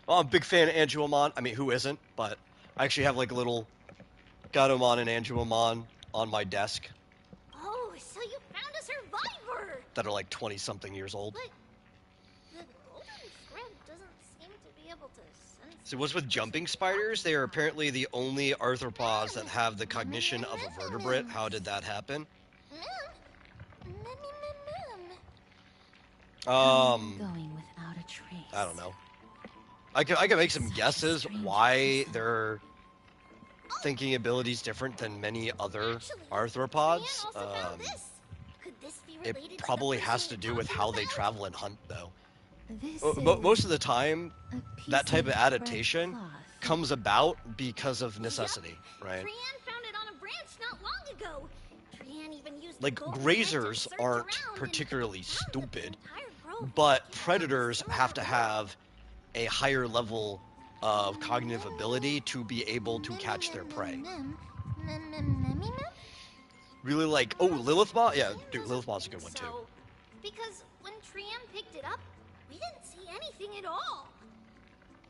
Well, I'm a big fan of Anjuamon. I mean, who isn't? But I actually have like a little Gatomon and Anjuamon on my desk Oh, so you found a survivor! that are like 20-something years old. But the golden shrimp doesn't seem to be able to sense... So what's with jumping spiders? They are apparently the only arthropods that have the cognition of a vertebrate. How did that happen? Going without a trace. I don't know. I can make some guesses why their thinking abilities different than many other arthropods. It probably has to do with how they travel and hunt, though. Most of the time, that type of adaptation comes about because of necessity, right? Trianne found it on a branch not long ago. Trianne even used Like, the golden grazers thread to search aren't around particularly and stupid, entire grove. but predators have to have a higher level of cognitive ability to be able to catch their prey. Really like, oh, Lilithmon? Yeah, dude, Lilithmon's a good one too. So, because when Trianne picked it up, we didn't see anything at all.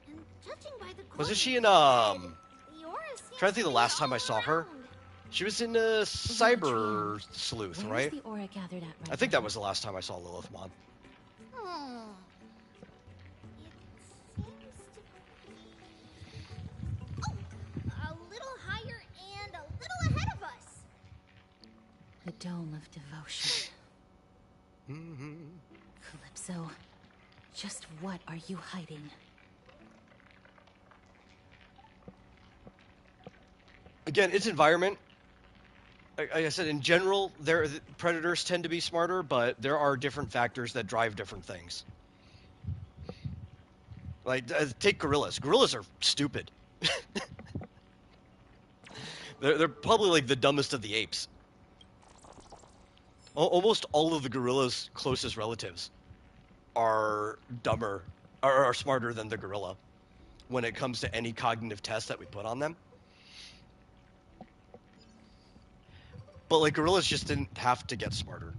And judging by the Wasn't she in, the aura trying seems to think the last time I saw her? She was in Cyber Sleuth, right? The aura gathered at I think that was the last time I saw Lilithmon. Hmm. It seems to be... Oh, a little higher and a little ahead of us. The Dome of Devotion. Calypso, just what are you hiding? Again, its environment. Like I said, in general, predators tend to be smarter, but there are different factors that drive different things. Like, take gorillas. Gorillas are stupid. They're probably like the dumbest of the apes. Almost all of the gorilla's closest relatives are dumber, are smarter than the gorilla when it comes to any cognitive test that we put on them. But like gorillas just didn't have to get smarter.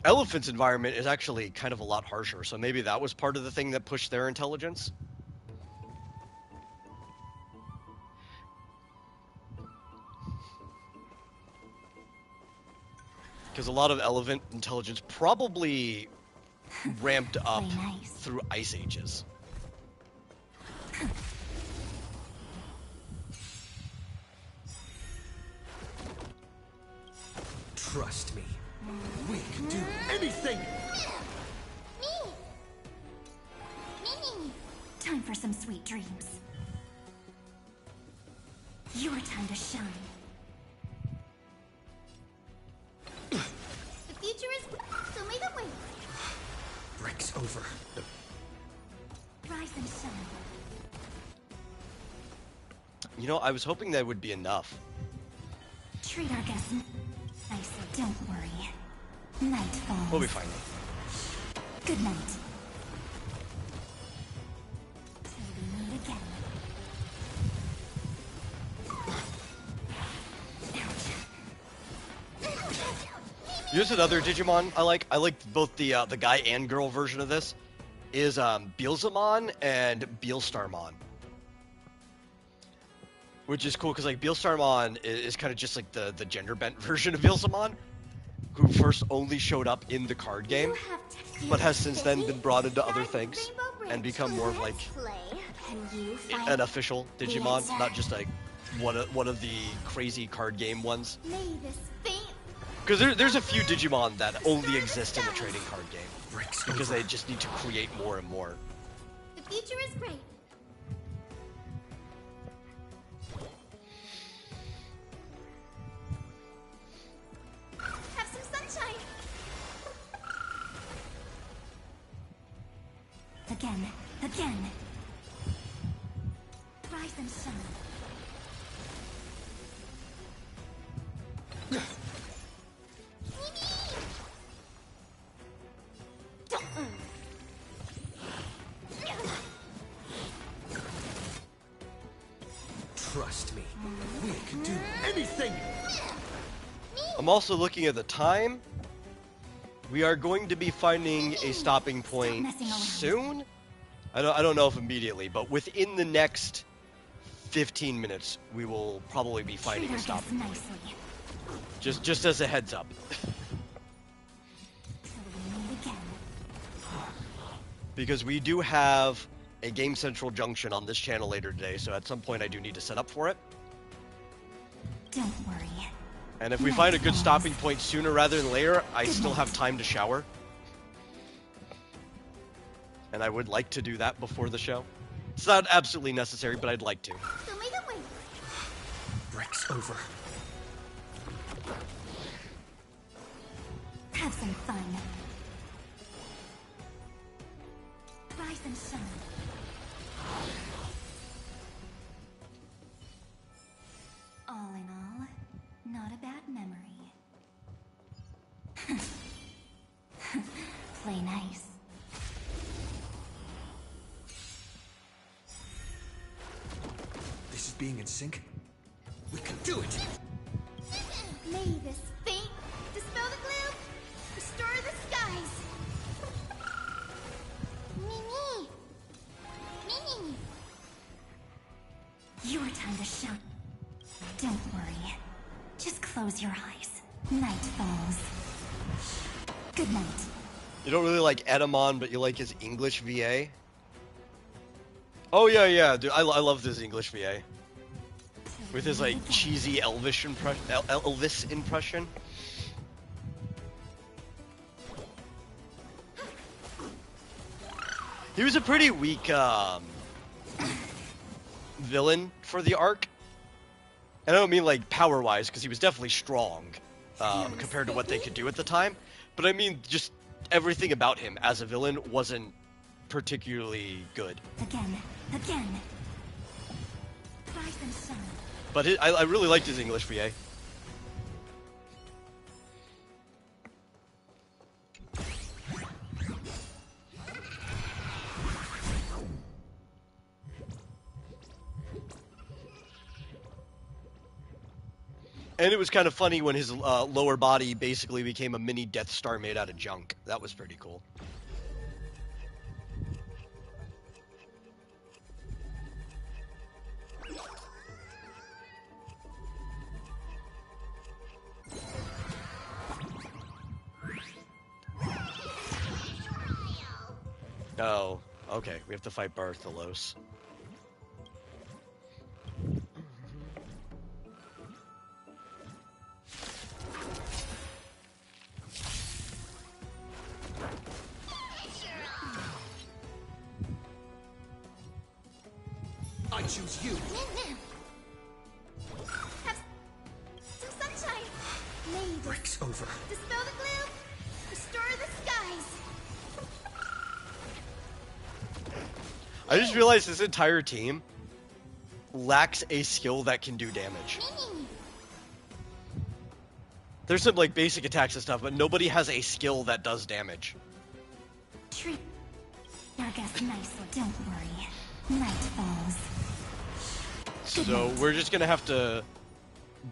Elephant's environment is actually kind of a lot harsher, so maybe that was part of the thing that pushed their intelligence. Because a lot of elephant intelligence probably ramped up through ice ages. Trust me. We can do anything! Time for some sweet dreams. Your time to shine. The future is... so may the way. Break's over. Rise and shine. You know, I was hoping that would be enough. Treat our guests nicely. Don't worry. Night falls. We'll be fine. Good night. Till we meet again. Here's another Digimon I like. I like both the guy and girl version of this. Is Beelzemon and Beelstarmon. Which is cool because like Beelstarmon is kind of just like the gender bent version of Beelzemon, who first only showed up in the card game, but has since then been brought into other things and become more of like an official Digimon, not just like one of the crazy card game ones. Because there's a few Digimon that only exist in the trading card game, because they just need to create more and more. The future is great. Have some sunshine. Again. Rise and shine. Trust me. We can do anything! I'm also looking at the time. We are going to be finding a stopping point soon. I don't know if immediately, but within the next 15 minutes, we will probably be finding a stopping point. Just as a heads up. Because we do have a Game Central Junction on this channel later today, so at some point I do need to set up for it. Don't worry. And if we find a good stopping point sooner rather than later, I still have time to shower. And I would like to do that before the show. It's not absolutely necessary, but I'd like to. So may the way. Break's over. Have some fun. Rise and shine. All in all, not a bad memory. Play nice. This is being in sync. We can do it! May this fate dispel the gloom, restore the skies. Mimi! Mimi! Your time to shine. Don't worry. Just close your eyes. Night falls. Good night. You don't really like Edamon, but you like his English VA? Oh yeah, dude, I love this English VA. With his like cheesy Elvish Elvis impression. He was a pretty weak villain for the arc. And I don't mean like power-wise, because he was definitely strong compared to what they could do at the time. But I mean just everything about him as a villain wasn't particularly good. Again. Rise and shine. But I really liked his English VA. And it was kind of funny when his lower body basically became a mini Death Star made out of junk. That was pretty cool. Oh, okay. We have to fight Bartholos. I just realized this entire team lacks a skill that can do damage. There's some like basic attacks and stuff, but nobody has a skill that does damage. Trip. Darga's nice, so don't worry. Night falls. So we're just gonna have to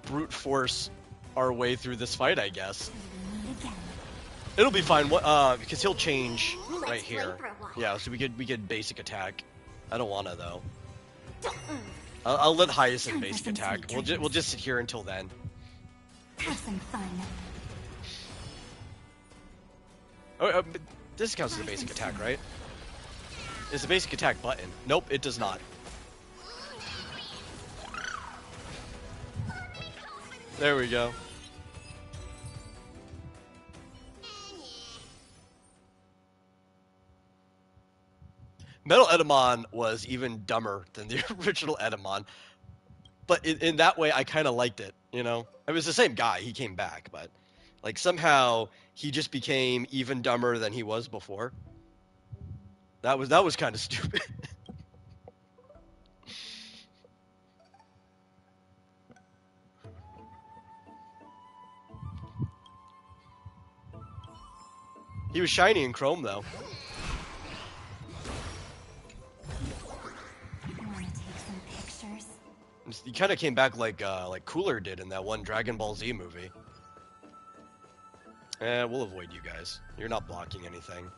brute force our way through this fight, I guess. It'll be fine. Because he'll change right here. Yeah, so we could basic attack. I don't wanna though. I'll let Hyacinth basic attack. We'll just sit here until then. Have some fun. Oh, this counts as a basic attack, right? It's a basic attack button. Nope, it does not. There we go. Metal Edamon was even dumber than the original Edamon, but in that way, I kind of liked it. You know, it was the same guy. He came back, but like somehow he just became even dumber than he was before. That was kind of stupid. He was shiny in Chrome though. Wanna take some pictures? He kind of came back like Cooler did in that one Dragon Ball Z movie. We'll avoid you guys. You're not blocking anything.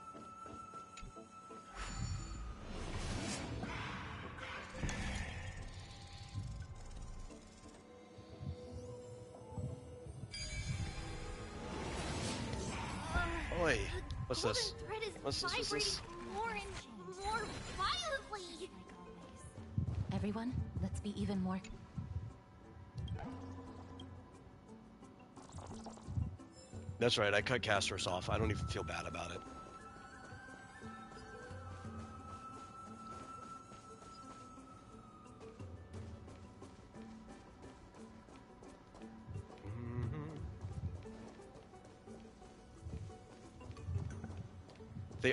Oi, what's this? What's this? More and more violently. Everyone, let's be even more... That's right, I cut Castros off. I don't even feel bad about it.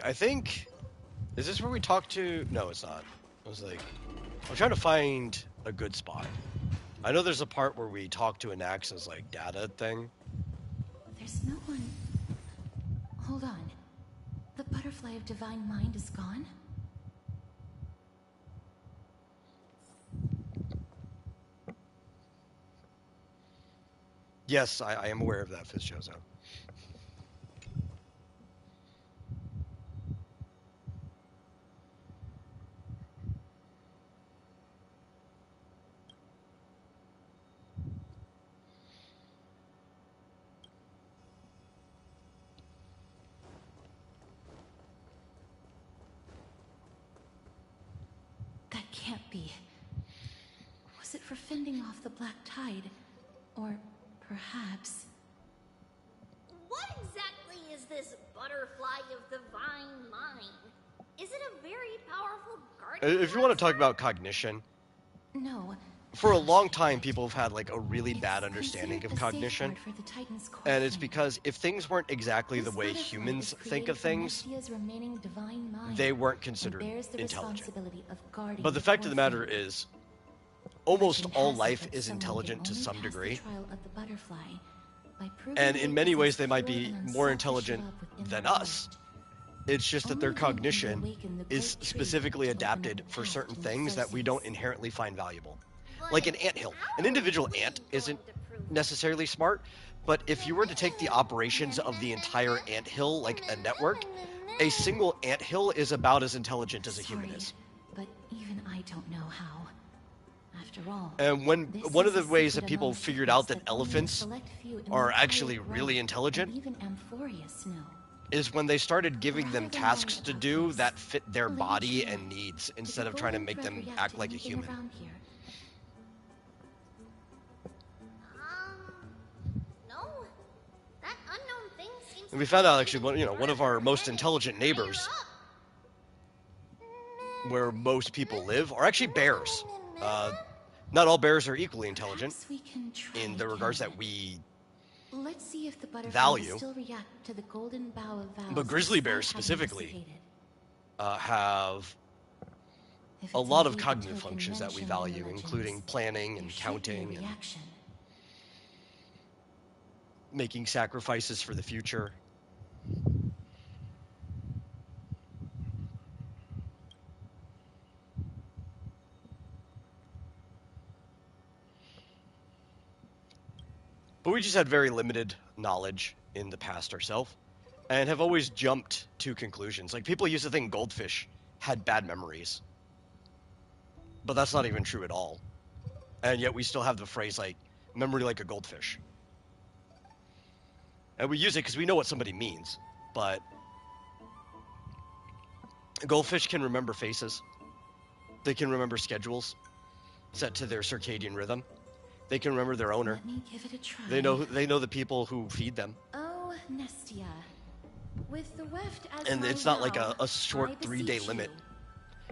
I think... Is this where we talk to... No, it's not. I was like... I'm trying to find a good spot. I know there's a part where we talk to Anax's, like, data thing. There's no one... Hold on. The butterfly of divine mind is gone? Yes, I am aware of that, Fitzjozo. That can't be. Was it for fending off the black tide? Or perhaps... What exactly is this butterfly of divine mind? Is it a very powerful guardian? If you want to talk about cognition... No. For a long time, people have had like a really bad understanding of cognition. And it's because if things weren't exactly the way humans think of things, they weren't considered intelligent. But the fact of the matter is, almost all life is intelligent to some degree. And in many ways, they might be more intelligent than us. It's just that their cognition is specifically adapted for certain things that we don't inherently find valuable. Like an anthill. An individual ant isn't necessarily smart, but if you were to take the operations of the entire anthill, like a network, a single anthill is about as intelligent as a human is. But even I don't know how. After all... And one of the ways that people figured out that elephants are actually really intelligent even Amphorius know. is when they started giving them tasks to do that fit their body and needs, instead of trying to make them act like a human. And we found out actually, one of our most intelligent neighbors, where most people live, are actually bears. Not all bears are equally intelligent in the regards that we Let's see if the value. Still react to the golden bough of vows. But grizzly bears specifically have If a it's lot of indeed the cognitive token functions that we mentioned in the value, legends, including planning and there should be a counting and reaction. making sacrifices for the future. But we just had very limited knowledge in the past ourselves, and have always jumped to conclusions. Like, people used to think goldfish had bad memories, but that's not even true at all. And yet we still have the phrase, like, memory like a goldfish. And we use it because we know what somebody means, but goldfish can remember faces. They can remember schedules set to their circadian rhythm. They can remember their owner. Let me give it a try. They know the people who feed them. Oh, Nestia. With the weft as And my it's not like vow, a short I 3-day beseech limit.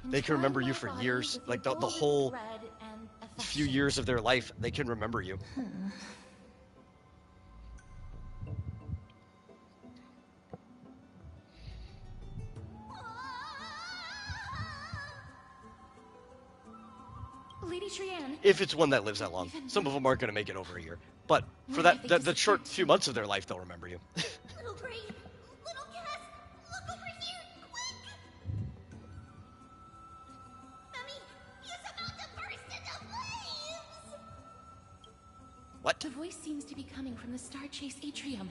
you, They can remember entwine you my for body years. with Like your the golden whole thread and few affection. years of their life, they can remember you. Lady Trianne. If it's one that lives that long. Some of them aren't going to make it over a year. But for that short few months of their life, they'll remember you. Little Gray, little Cass, look over here, quick! Mummy, he's about to burst into flames! What? The voice seems to be coming from the Star Chase atrium.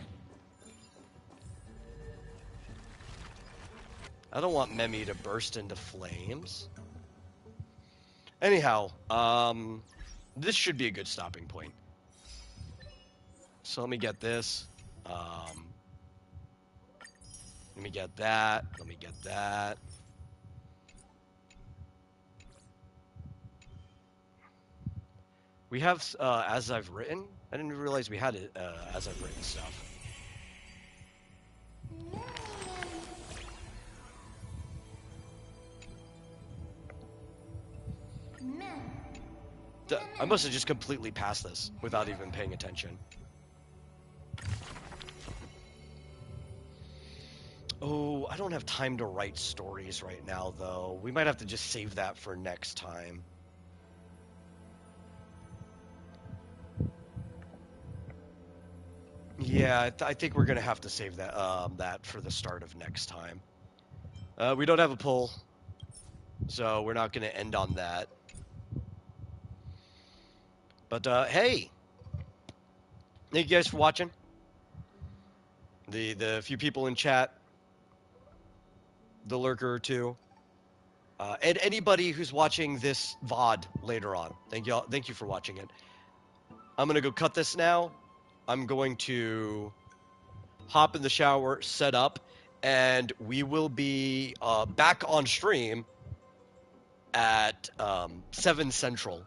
I don't want Memi to burst into flames. Anyhow, this should be a good stopping point. So let me get this. Let me get that. Let me get that. We have, as I've written. I didn't realize we had it, as I've written stuff. I must have just completely passed this without even paying attention. Oh, I don't have time to write stories right now, though. We might have to just save that for next time. Yeah, I think we're going to have to save that that for the start of next time. We don't have a poll, so we're not going to end on that. But, hey! Thank you guys for watching. The few people in chat. The lurker or two. And anybody who's watching this VOD later on. Thank you for watching it. I'm going to go cut this now. I'm going to hop in the shower, set up, and we will be back on stream at 7 Central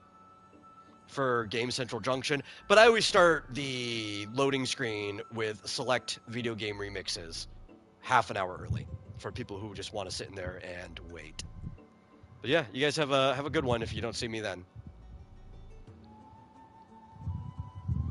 for Game Central Junction. But I always start the loading screen with select video game remixes half an hour early for people who just want to sit in there and wait. But yeah, you guys have a good one if you don't see me then.